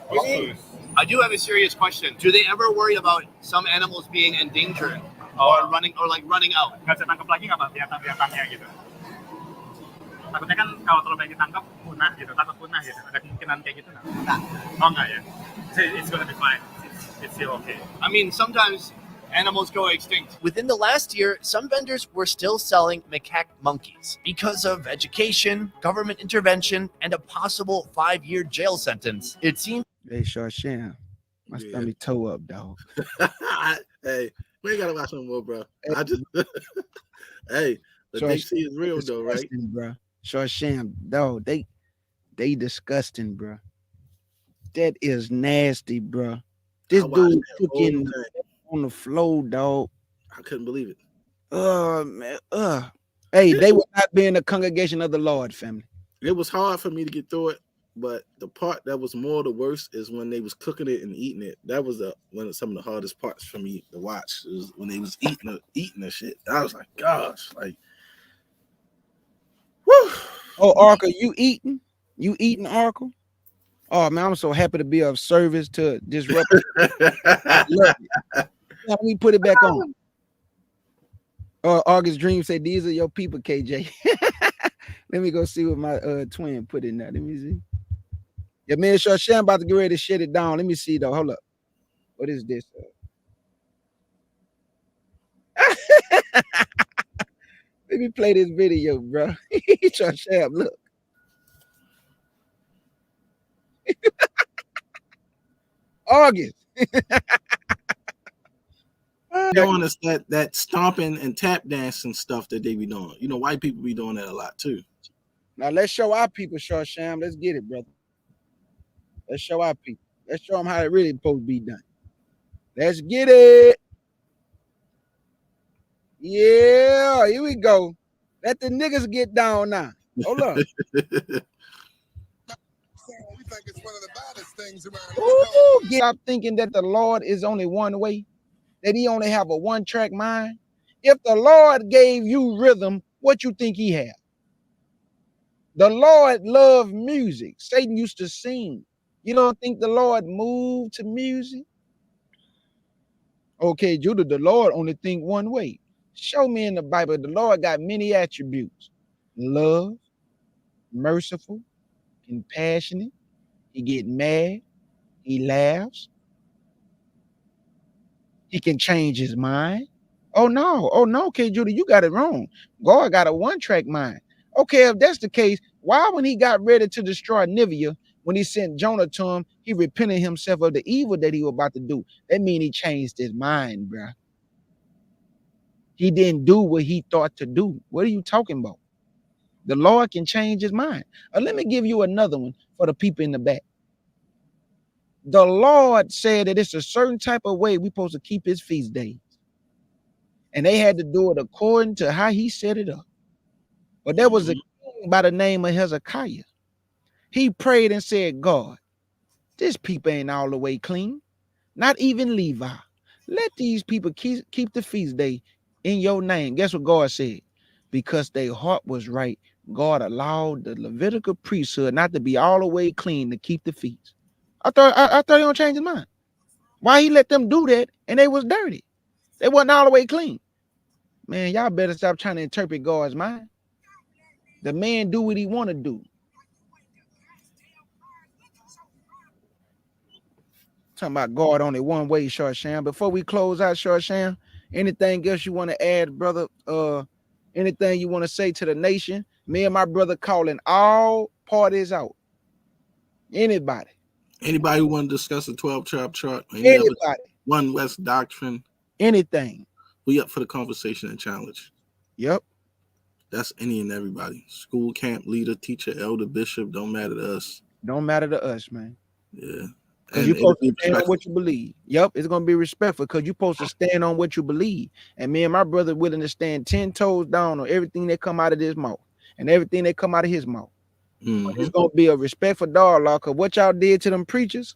I do have a serious question. Do they ever worry about some animals being endangered or running out? Nggak bisa tangkap lagi nggak Pak binatang-binatangnya gitu. Takutnya kan kalau terlalu banyak ditangkap punah gitu, takut punah gitu. Ada kemungkinan kayak gitu nggak? Oh nggak ya. So it's gonna be fine. It's still okay. I mean, sometimes animals go extinct. Within the last year, some vendors were still selling macaque monkeys because of education, government intervention, and a possible 5-year jail sentence. It seems. Hey, Shawshan, my stomach toe up, dog. Hey, we ain't gotta watch no more, bro. I just hey, the DC is real though, right? Bro. Shawshan, dog, they disgusting, bro. That is nasty, bro. This dude cooking on the floor, dog. I couldn't believe it. Man, Hey, they will not be in the congregation of the Lord, family. It was hard for me to get through it, but the part that was more the worst is when they was cooking it and eating it. That was one of some of the hardest parts for me to watch. It was when they was eating the shit. I was like, gosh, like, whew. Oh, Arca, you eating? You eating, Arca? Oh man, I'm so happy to be of service to disrupt it. Let me put it back on. August Dream said, these are your people, KJ. Let me go see what my twin put in there. Let me see. Yeah, man, Sham about to get ready to shut it down. Let me see though. Hold up. What is this? Let me play this video, bro. Sham, look. August. Doing is that stomping and tap dancing stuff that they be doing. You know, white people be doing that a lot too. Now let's show our people, Sham. Let's get it, brother. Let's show our people. Let's show them how it really supposed to be done. Let's get it. Yeah, here we go. Let the niggas get down now. Hold up. Ooh, stop thinking that the Lord is only one way, that he only have a one-track mind. If the Lord gave you rhythm, what you think he had? The Lord loved music. Satan used to sing. You don't think the Lord moved to music? Okay, Judah, the Lord only think one way. Show me in the Bible, the Lord got many attributes. Love, merciful, compassionate. He get mad. He laughs. He can change his mind. Oh no, okay, Judah, you got it wrong. God got a one-track mind. Okay, if that's the case, why when he got ready to destroy Nineveh, when he sent Jonah to him, he repented himself of the evil that he was about to do? That means he changed his mind, bro. He didn't do what he thought to do. What are you talking about? The Lord can change his mind. Let me give you another one for the people in the back. The Lord said that it's a certain type of way we're supposed to keep his feast days. And they had to do it according to how he set it up. But there was a king by the name of Hezekiah. He prayed and said, God, this people ain't all the way clean. Not even Levi. Let these people keep the feast day in your name. Guess what God said? Because their heart was right, God allowed the Levitical priesthood not to be all the way clean to keep the feast. I thought he don't change his mind. Why he let them do that and they was dirty? They wasn't all the way clean. Man, y'all better stop trying to interpret God's mind. The man do what he want to do. Talking about God only one way, Sham. Before we close out, Sham, anything else you want to add, brother? Anything you want to say to the nation? Me and my brother calling all parties out. Anybody who want to discuss the 12 trap chart, anybody, One West doctrine, anything, we up for the conversation and challenge. Yep. That's any and everybody. School, camp, leader, teacher, elder, bishop, don't matter to us. Don't matter to us, man. Yeah. Because you're supposed to stand on what you believe. Yep, it's going to be respectful because you're supposed to stand on what you believe. And me and my brother willing to stand 10 toes down on everything that come out of this mouth and everything that come out of his mouth. It's going to be a respectful dialogue because what y'all did to them preachers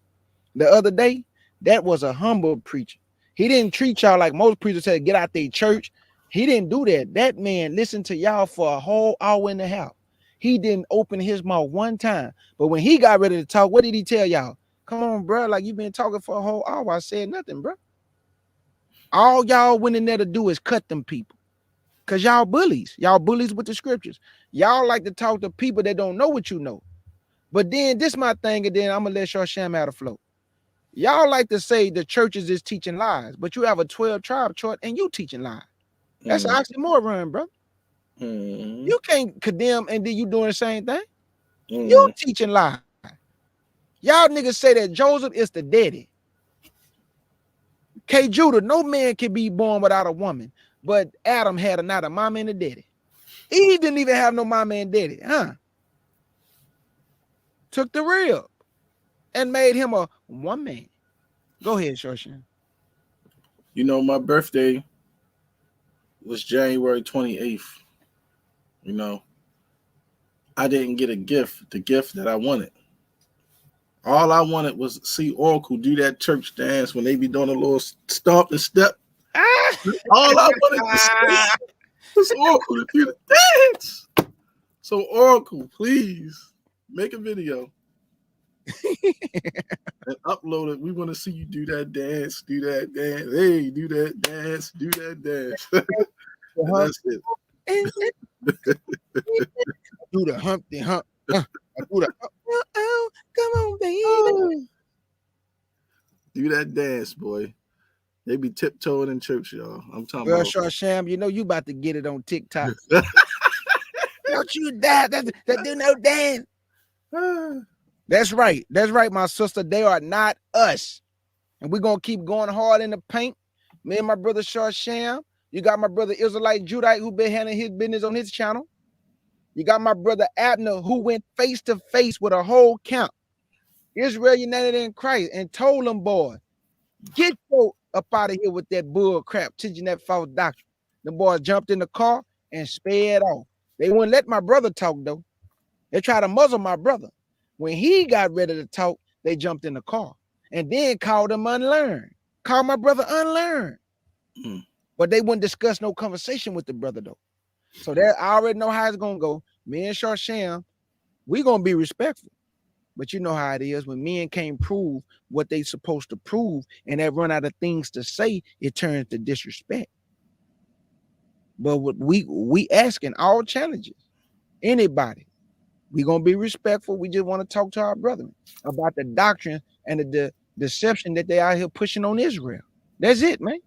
the other day, that was a humble preacher. He didn't treat y'all like most preachers said, get out their church. He didn't do that. That man listened to y'all for a whole hour and a half. He didn't open his mouth one time. But when he got ready to talk, what did he tell y'all? Come on, bro. Like you've been talking for a whole hour. I said nothing, bro. All y'all went in there to do is cut them people. Because y'all bullies. Y'all bullies with the scriptures. Y'all like to talk to people that don't know what you know. But then this my thing, and then I'm going to let Sham out of flow. Y'all like to say the churches is teaching lies, but you have a 12 tribe chart and you teaching lies. That's an oxymoron, bro. You can't condemn and then you doing the same thing. You teaching lies. Y'all niggas say that Joseph is the daddy. K. Judah, no man can be born without a woman, but Adam had not a mama and a daddy. Eve didn't even have no mama and daddy, huh? Took the rib and made him a one man. Go ahead, Shoshan. You know, my birthday was January 28th. You know, I didn't get a gift, the gift that I wanted. All I wanted was to see Oracle do that church dance when they be doing a little stomp and step. All I wanted to see was Oracle to do the dance. So Oracle, please make a video and upload it. We want to see you do that dance, do that dance. Hey, do that dance, do that dance. And that's it. Do the Humpty Hump. I do the come on, baby. Do that dance, boy. They be tiptoeing in church, y'all. I'm talking Well, about. Short Sham, you know you about to get it on TikTok. Don't you dare that do no dance. That's right. That's right, my sister. They are not us. And we're gonna keep going hard in the paint. Me and my brother Short Sham. You got my brother Israelite Judite who been handling his business on his channel. You got my brother Abner who went face to face with a whole camp. Israel United in Christ and told them, boy, get your up out of here with that bull crap, teaching that false doctrine. The boys jumped in the car and sped off. They wouldn't let my brother talk, though. They tried to muzzle my brother. When he got ready to talk, they jumped in the car and then called him unlearned. Called my brother unlearned. But they wouldn't discuss no conversation with the brother, though. So that I already know how it's going to go. Me and Short Sham, we going to be respectful. But you know how it is. When men can't prove what they supposed to prove and they run out of things to say, it turns to disrespect. But what we asking all challenges, anybody, we going to be respectful. We just want to talk to our brethren about the doctrine and the deception that they out here pushing on Israel. That's it, man.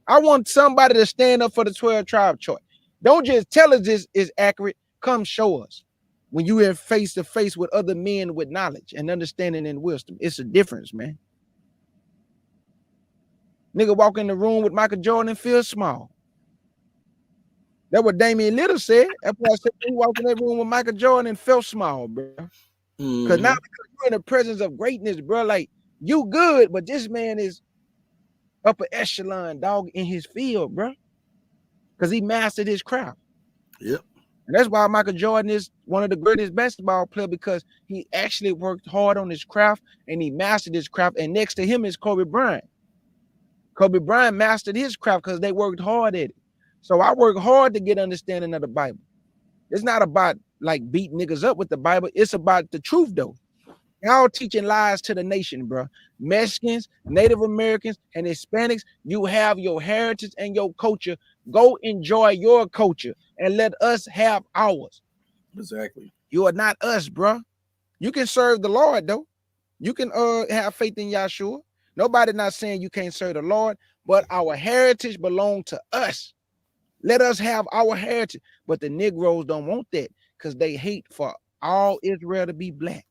I want somebody to stand up for the 12 tribe chart. Don't just tell us this is accurate. Come show us. When you in face to face with other men with knowledge and understanding and wisdom, it's a difference, man. Nigga walk in the room with Michael Jordan and feel small. That's what Damian Little said. That's why I said he walked in that room with Michael Jordan and felt small, bro. Because now you're in the presence of greatness, bro. Like, you good, but this man is upper echelon, dog, in his field, bro. Because he mastered his craft. Yep. And that's why Michael Jordan is one of the greatest basketball players, because he actually worked hard on his craft and he mastered his craft. And next to him is Kobe Bryant. Kobe Bryant mastered his craft because they worked hard at it. So I work hard to get understanding of the Bible. It's not about like beating niggas up with the Bible. It's about the truth, though. Y'all teaching lies to the nation, bro. Mexicans, Native Americans, and Hispanics, you have your heritage and your culture. Go enjoy your culture and let us have ours. Exactly. You are not us, bro. You can serve the Lord, though. You can have faith in Yahshua. Nobody not saying you can't serve the Lord, but our heritage belongs to us. Let us have our heritage. But the Negroes don't want that because they hate for all Israel to be black.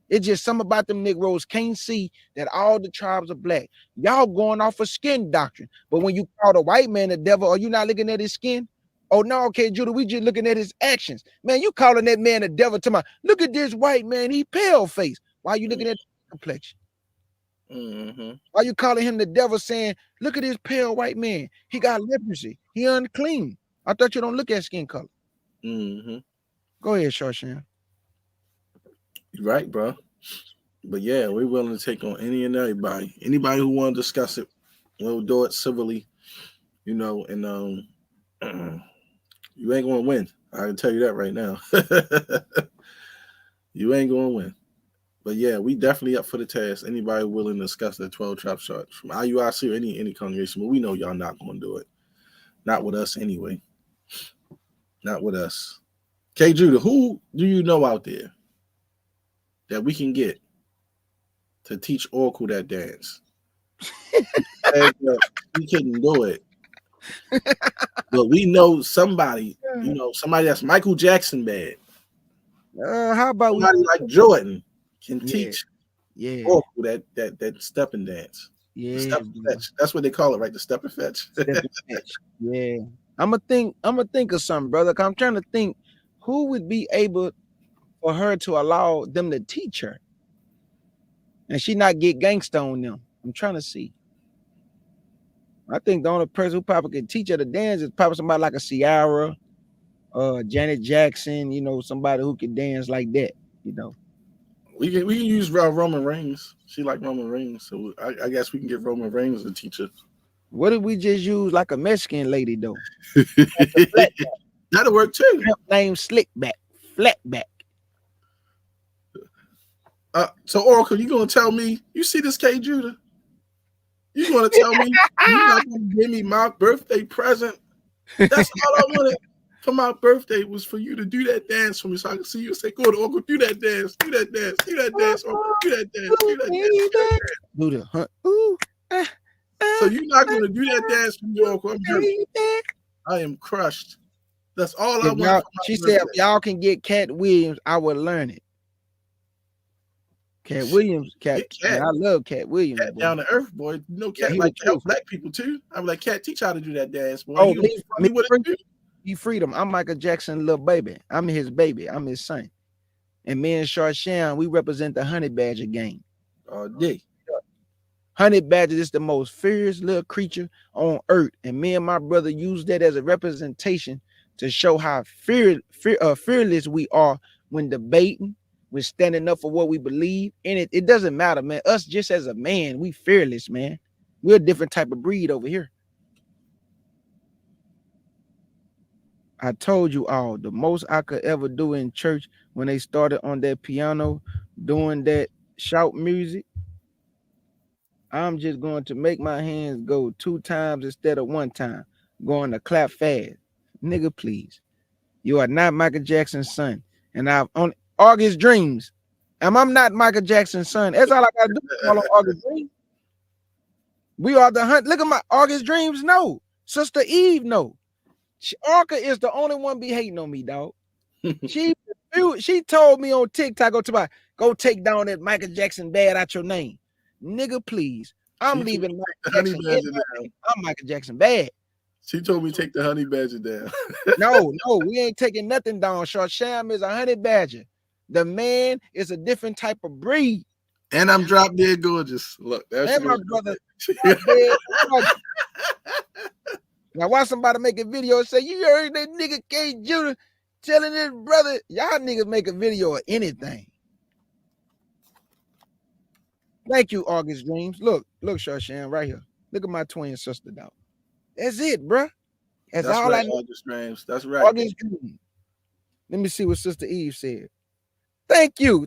It's just something about them Negroes can't see that all the tribes are black. Y'all going off of skin doctrine. But when you call the white man the devil, are you not looking at his skin? Oh, no, okay, Judah, we just looking at his actions. Man, you calling that man the devil to my, look at this white man, he pale face. Why are you looking at the complexion? Why you calling him the devil saying, look at this pale white man. He got leprosy. He unclean. I thought you don't look at skin color. Go ahead, Short Sham. You're right, bro. But yeah, we're willing to take on any and everybody. Anybody who want to discuss it, we'll do it civilly, you know, and you ain't gonna win. I can tell you that right now. You ain't gonna win. But yeah, we definitely up for the task. Anybody willing to discuss the 12 trap charts from IUIC or any congregation, but we know y'all not gonna do it. Not with us anyway. Not with us. K Judah, who do you know out there that we can get to teach Oracle that dance? We couldn't do it. But we know somebody, you know, somebody that's Michael Jackson bad. How about somebody like Jordan can teach Oracle that step and dance. Yeah, the step and fetch. That's what they call it, right? The step and fetch. Yeah. I'm gonna think of something, brother. I'm trying to think who would be able for her to allow them to teach her and she not get gangsta on them. I'm trying to see. I think the only person who probably could teach her to dance is probably somebody like a Ciara, Janet Jackson, you know, somebody who can dance like that, you know. We can use Roman Reigns. She like Roman Reigns, so I guess we can get Roman Reigns to teach her. What if we just use like a Mexican lady though? That'll work too. Name Slickback, Flatback. So Oracle, you gonna tell me you see this K Judah? You gonna tell me you're not gonna give me my birthday present That's all I wanted for my birthday was for you to do that dance for me, so I can see you and say, "Go to Uncle, do that dance, do that dance, do that dance, Uncle, do that dance, do that dance, do that dance." Do the hunt. Ooh. So you're not going to do that dance for me, Uncle. I'm hurt. I am crushed. That's all I want. She said, if y'all can get Cat Williams, I will learn it. Cat Williams, man, I love Cat Williams. Cat down to earth, boy. You know, Cat like to help black people too. I'm like, Cat, teach how to do that dance, boy. Oh, he freedom. I'm Michael Jackson, little baby. I'm his baby. I'm his son. And me and Sharshan, we represent the honey badger gang. All day. Honey badger is the most fierce little creature on earth. And me and my brother use that as a representation to show how fearless we are when debating, when standing up for what we believe. And it doesn't matter, man. Us just as a man, we fearless, man. We're a different type of breed over here. I told you all, the most I could ever do in church when they started on that piano doing that shout music, I'm just going to make my hands go 2 times instead of 1 time. Going to clap fast. Nigga, please. You are not Michael Jackson's son. And I've on August Dreams. And I'm not Michael Jackson's son. That's all I gotta do. Follow August Dreams. We are the hunt. Look at my August Dreams. No. Sister Eve, no. Arca is the only one be hating on me, dog. She told me on TikTok, go take down that Michael Jackson bad out your name. Nigga, please. I'm leaving Michael Jackson. I'm Michael Jackson bad. She told me take the honey badger down. No, we ain't taking nothing down. Sham is a honey badger. The man is a different type of breed. And I'm drop dead gorgeous. Look, that's my brother. Now, why somebody make a video and say, you heard that nigga K. Judah telling his brother, y'all niggas make a video of anything. Thank you, August Dreams. Look, Sharshan, right here. Look at my twin sister, dog. That's it, bro. That's all right, I know. August Dreams. That's right. August Dreams. Let me see what Sister Eve said. Thank you.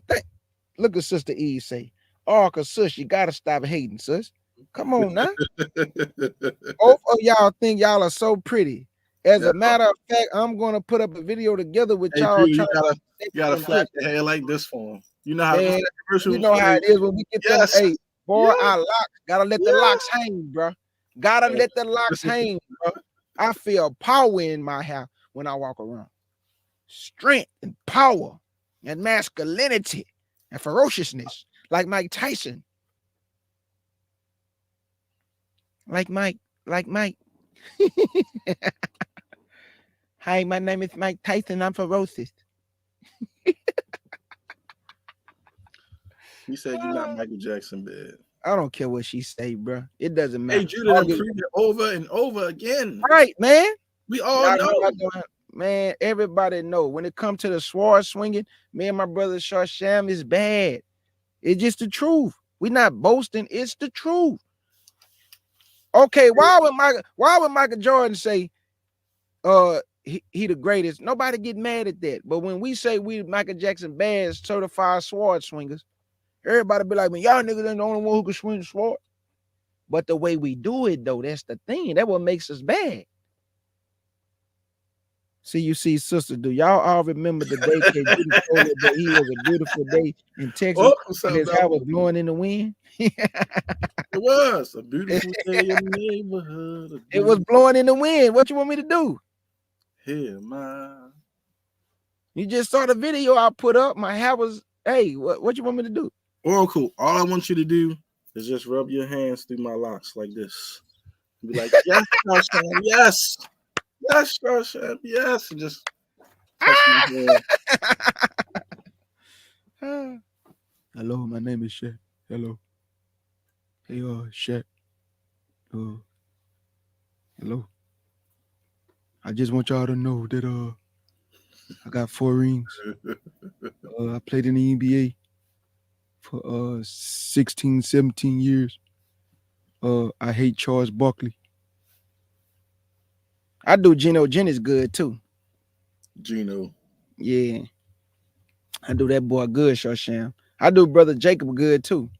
Look at Sister Eve say, Arca, sis, you gotta stop hating, sis. Come on now. Both of y'all think y'all are so pretty. As a matter of fact, I'm gonna put up a video together with y'all. You gotta flap the hair like this for him. You know how it is when we get them. Hey, boy, our locks gotta let the locks hang, bro. Gotta let the locks hang, bro. I feel power in my hair when I walk around. Strength and power and masculinity and ferociousness, like Mike Tyson. Like Mike. Hi, my name is Mike Tyson. I'm ferocious. He said you're not Michael Jackson, bad. I don't care what she say, bro. It doesn't matter. Hey, Judah, proved it over and over again. Right, man. We all know. Man, everybody know. When it comes to the sword swinging, me and my brother Sham is bad. It's just the truth. We're not boasting. It's the truth. Okay, why would Michael Jordan say he the greatest? Nobody get mad at that. But when we say we Michael Jackson bad certified sword swingers, everybody be like, man, y'all niggas ain't the only one who can swing the sword. But the way we do it, though, that's the thing. That's what makes us bad. See, sister, do y'all all remember the day that he was a beautiful day in Texas and his hair was blowing in the wind? It was a beautiful day in the neighborhood. It was blowing in the wind. What you want me to do? Here, man. You just saw the video I put up. My hair was, hey, what you want me to do? Oracle, all I want you to do is just rub your hands through my locks like this. Be like, yes, yes. Yes, Sharshan, yes. And just touch my hand. Hello, my name is Shaq. Hello. Hey, Shaq. Hello. I just want y'all to know that I got 4 rings. I played in the NBA for 16, 17 years. I hate Charles Barkley. I do Geno Jennings good too. Geno. Yeah. I do that boy good, Sharshan. I do Brother Jacob good too.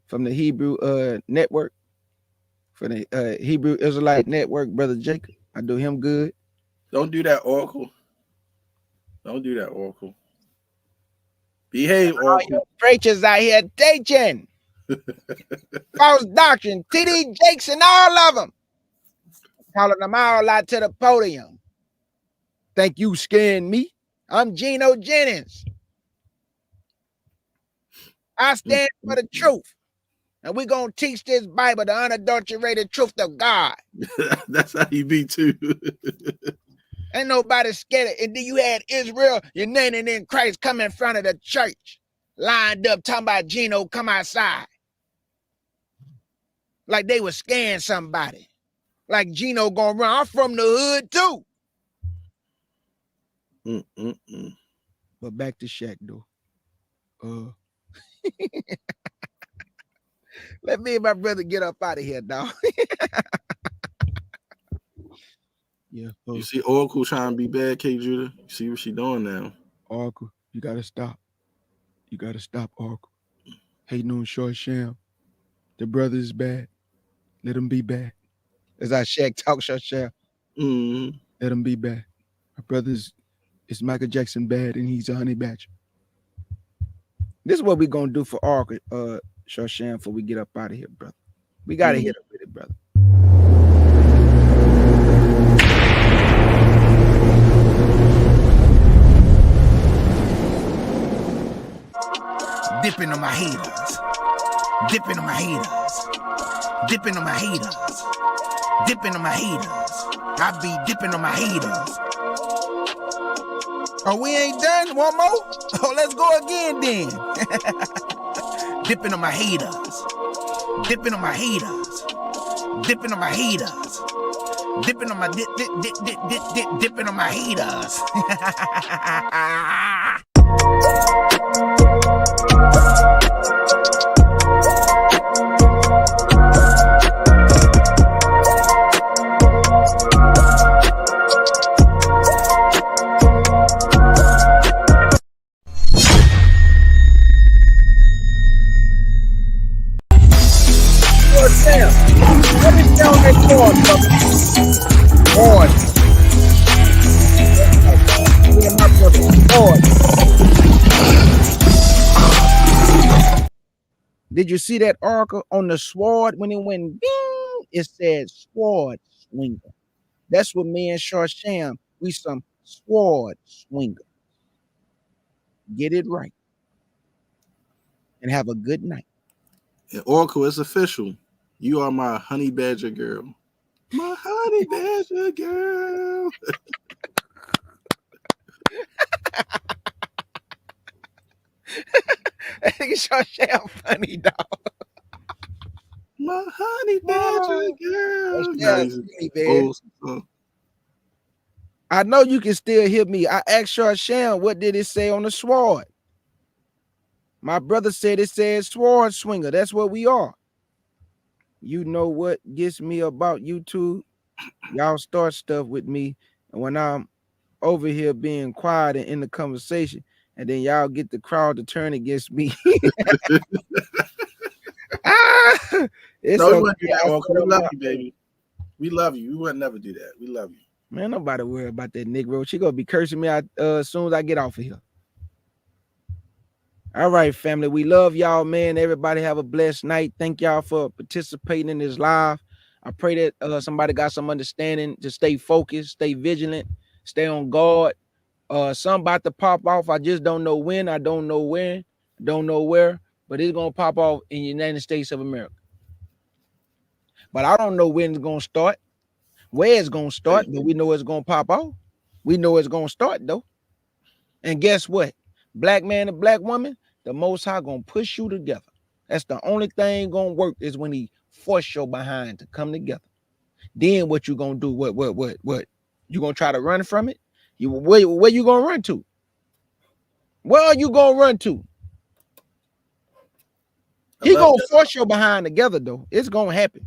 From the Hebrew network. For the Hebrew Israelite network, Brother Jacob. I do him good. Don't do that, Oracle. Don't do that, Oracle. Behave, All Oracle. your preachers out here teaching false doctrine. TD Jakes and all of them. Calling them all out to the podium. Think you scaring me? I'm Geno Jennings. I stand for the truth. And we're going to teach this Bible, the unadulterated truth of God. That's how you be too. Ain't nobody scared. And then you had Israel, united in Christ, come in front of the church, lined up, talking about Geno, come outside. Like they was scaring somebody. Like Geno gonna run. I'm from the hood too. But back to Shaq though. Let me and my brother get up out of here, dog. Yeah. You see Oracle trying to be bad, K Judah. You see what she doing now. Oracle, you gotta stop. You gotta stop, Oracle. Hating on Short Sham. The brother is bad. Let him be bad. As I Shaq talk Short Sham. Let him be bad. My brother's is Michael Jackson bad and he's a honey badger. This is what we're gonna do for Oracle, Short Sham, before we get up out of here, brother. We gotta hit up with it, brother. Dipping on my haters. Dipping on my haters. Dipping on my haters. Dipping on my haters. I be dipping on my haters. Oh, we ain't done? One more? Oh, let's go again then. Dipping on my haters. Dipping on my haters. Dipping on my haters. Dipping on my dipping on my haters. Let me stay on that board, brother. Board. Me and my brother. Board. Did you see that oracle on the sword when it went bing? It said sword swinger. That's what me and Short Sham, we some sword swinger. Get it right. And have a good night. And Oracle, it's official. You are my honey badger girl. My honey badger girl. I think it's Short Sham funny, dog. My honey badger girl. I know you can still hear me. I asked Short Sham, what did it say on the sword? My brother said it said sword swinger. That's what we are. You know what gets me about YouTube? Y'all start stuff with me, and when I'm over here being quiet and in the conversation, and then y'all get the crowd to turn against me. It's no, we okay. wouldn't do that, Oracle. We love you, baby. We love you. We would never do that. We love you. Man, nobody worry about that Negro. She gonna be cursing me out as soon as I get off of here. All right, family. We love y'all, man. Everybody have a blessed night. Thank y'all for participating in this live. I pray that somebody got some understanding to stay focused, stay vigilant, stay on guard. Some about to pop off. I just don't know when. I don't know when. Don't know where. But it's gonna pop off in the United States of America. But I don't know when it's gonna start, where it's gonna start, but we know it's gonna pop off. We know it's gonna start though. And guess what? Black man and black woman, the Most High gonna push you together. That's the only thing gonna work is when he force your behind to come together. Then what you gonna do? What? You gonna try to run from it? Where you gonna run to? Where are you gonna run to? He gonna force your behind together though. It's gonna happen.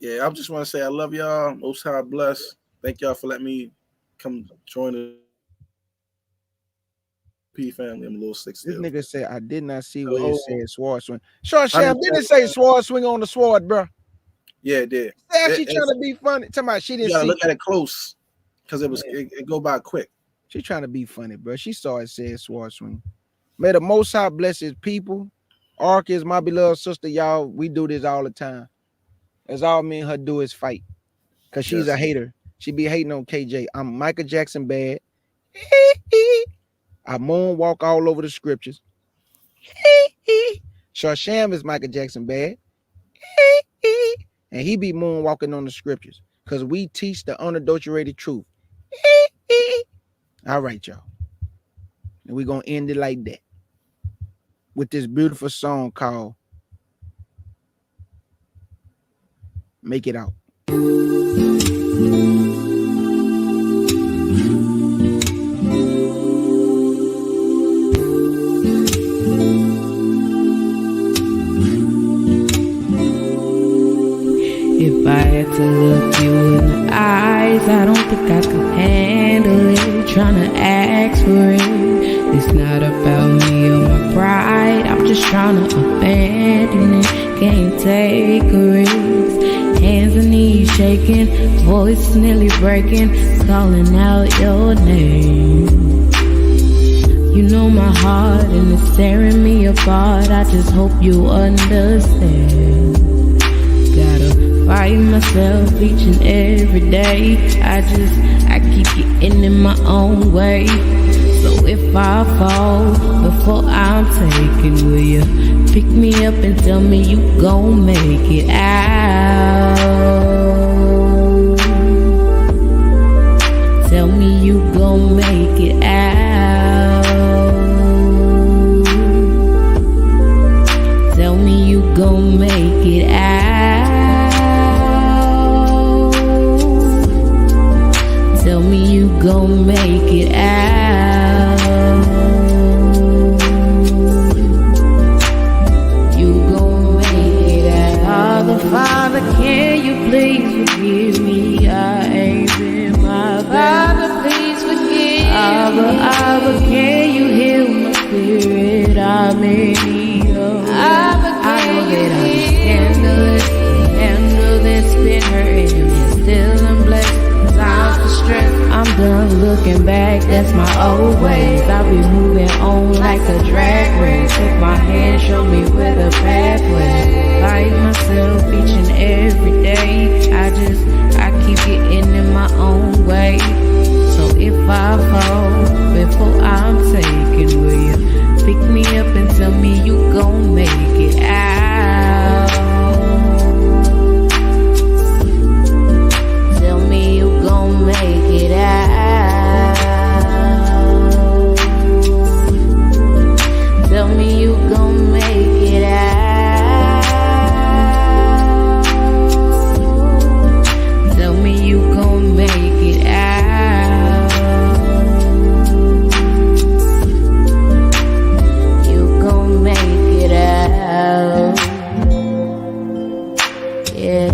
Yeah, I just want to say I love y'all. Most High bless. Thank y'all for letting me come join the P family. I'm a little sick still. This nigga said I did not see where it said sword swing. Short Sham, didn't it say sword swing on the sword, bro? Yeah, it did. She trying to be funny. Talking about she didn't see. Look at it close. because it go by quick. She trying to be funny, bro. She saw it said sword swing. May the Most High bless his people. Ark is my beloved sister, y'all. We do this all the time. That's all me and her do is fight. Because she's a hater. She be hating on KJ. I'm Michael Jackson bad. I moonwalk all over the scriptures. Sharsham is Michael Jackson bad. And he be moonwalking on the scriptures. Because we teach the unadulterated truth. All right, y'all. And we're going to end it like that. With this beautiful song called Make It Out. If I had to look you in the eyes, I don't think I could handle it. Trying to ask for it. It's not about me or my pride. I'm just trying to abandon it. Can't take a risk. Hands and knees shaking, voice nearly breaking, calling out your name. You know my heart and it's tearing me apart. I just hope you understand. Gotta fight myself each and every day. I keep getting in my own way. So if I fall before I'm taken, will you pick me up and tell me you gon' make it out? Tell me you gon' make it out. Tell me you gon' make it out. Tell me you gon' make it out. You gon' make it out. Father, can you please forgive me? I ain't been my best. Father, please forgive me. Abba, can you heal my spirit? I'm in need of it. I know that I'm scandalous. Handle this, been hurting you, still I'm blessed. Time for strength. I'm done looking back, that's my old ways. I'll be moving on like a drag race. Take my hand, show me where the pathway. Fight myself each and every day. I keep getting in my own way. So if I fall before I'm taken, will you pick me up and tell me you gon' make it out? Tell me you gon' make it out. Tell me you gon' make it out. Tell me you gon' make it out. You gon' make it out. Yeah.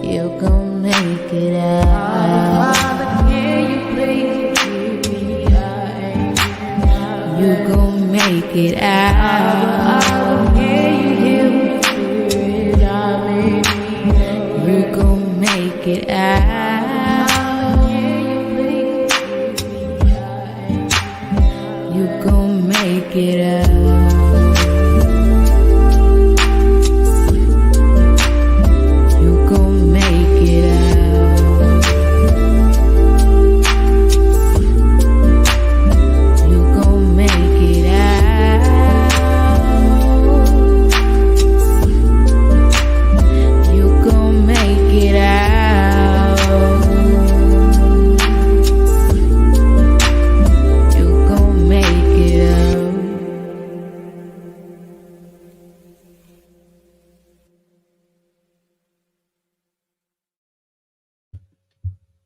You gon' make it out. Father, can you please forgive me? You gon' make it out. Can you heal my spirit? I'm in need. You gon' make it out. Can you please forgive me? You gon' make it out.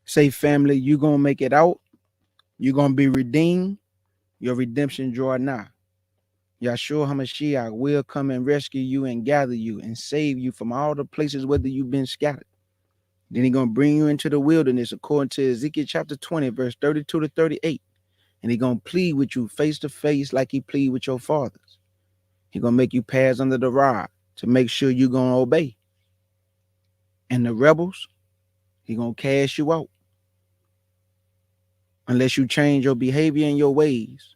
Say, family, you gonna make it out. You're gonna be redeemed. Your redemption draw nigh. Yahshua HaMashiach will come and rescue you and gather you and save you from all the places whether you've been scattered. Then he's gonna bring you into the wilderness according to Ezekiel chapter 20, verse 32 to 38. And he's gonna plead with you face to face like he plead with your fathers. He's gonna make you pass under the rod to make sure you're gonna obey. And the rebels, he's gonna cast you out. unless you change your behavior and your ways.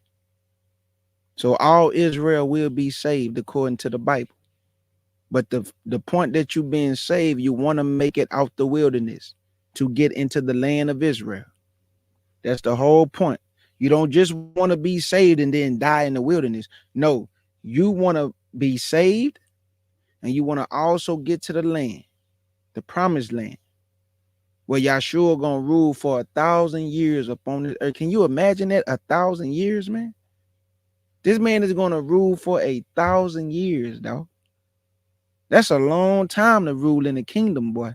So all Israel will be saved according to the Bible. But the point that you being saved, you want to make it out the wilderness to get into the land of Israel. That's the whole point. You don't just want to be saved and then die in the wilderness. No, you want to be saved and you want to also get to the land, the promised land, where Yahshua gonna rule for 1,000 years upon this earth. Can you imagine that? 1,000 years, man? This man is gonna rule for 1,000 years, dog. That's a long time to rule in the kingdom, boy.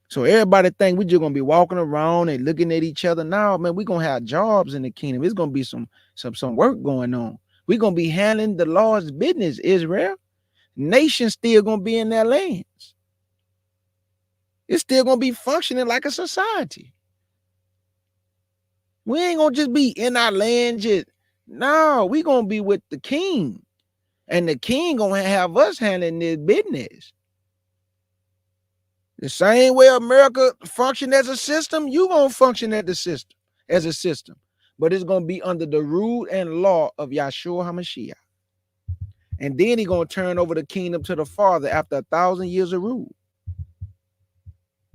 So everybody think we just gonna be walking around and looking at each other. Now, man, we're gonna have jobs in the kingdom. It's gonna be some work going on. We're gonna be handling the Lord's business, Israel. Nations still gonna be in their lands. It's still gonna be functioning like a society. We ain't gonna just be in our land just. No, we gonna be with the king. And the king gonna have us handling this business. The same way America function as a system, you gonna function as a system. But it's gonna be under the rule and law of Yahshua HaMashiach. And then he gonna turn over the kingdom to the Father after 1,000 years of rule.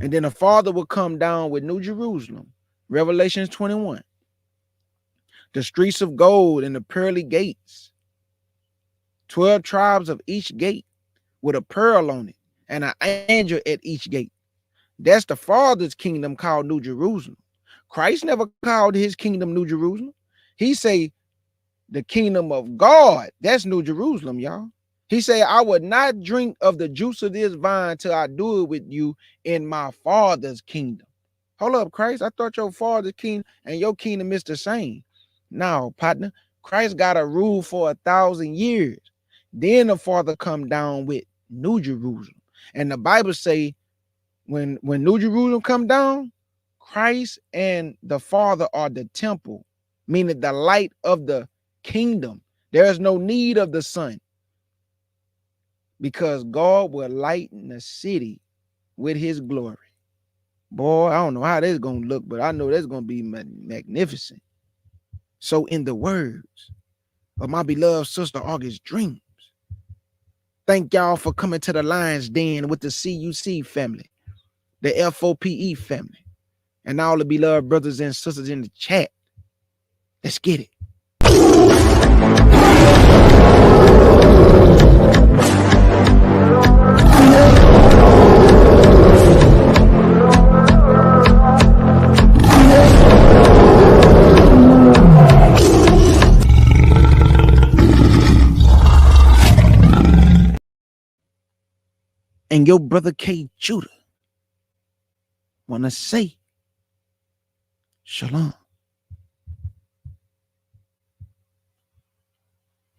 And then the Father will come down with New Jerusalem, Revelations 21. The streets of gold and the pearly gates. 12 tribes of each gate with a pearl on it and an angel at each gate. That's the Father's kingdom called New Jerusalem. Christ never called his kingdom New Jerusalem. He say the kingdom of God, that's New Jerusalem, y'all. He said, I would not drink of the juice of this vine till I do it with you in my Father's kingdom. Hold up, Christ. I thought your Father's kingdom and your kingdom is the same. No, partner. Christ got a rule for 1,000 years. Then the Father come down with New Jerusalem. And the Bible say when New Jerusalem come down, Christ and the Father are the temple, meaning the light of the kingdom. There is no need of the sun because God will lighten the city with his glory. Boy, I don't know how that's going to look, but I know that's going to be magnificent. So in the words of my beloved sister August Dreams, thank y'all for coming to the Lion's Den with the CUC family, the FOPE family, and all the beloved brothers and sisters in the chat. Let's get it. And your brother K. Judah wanna say shalom.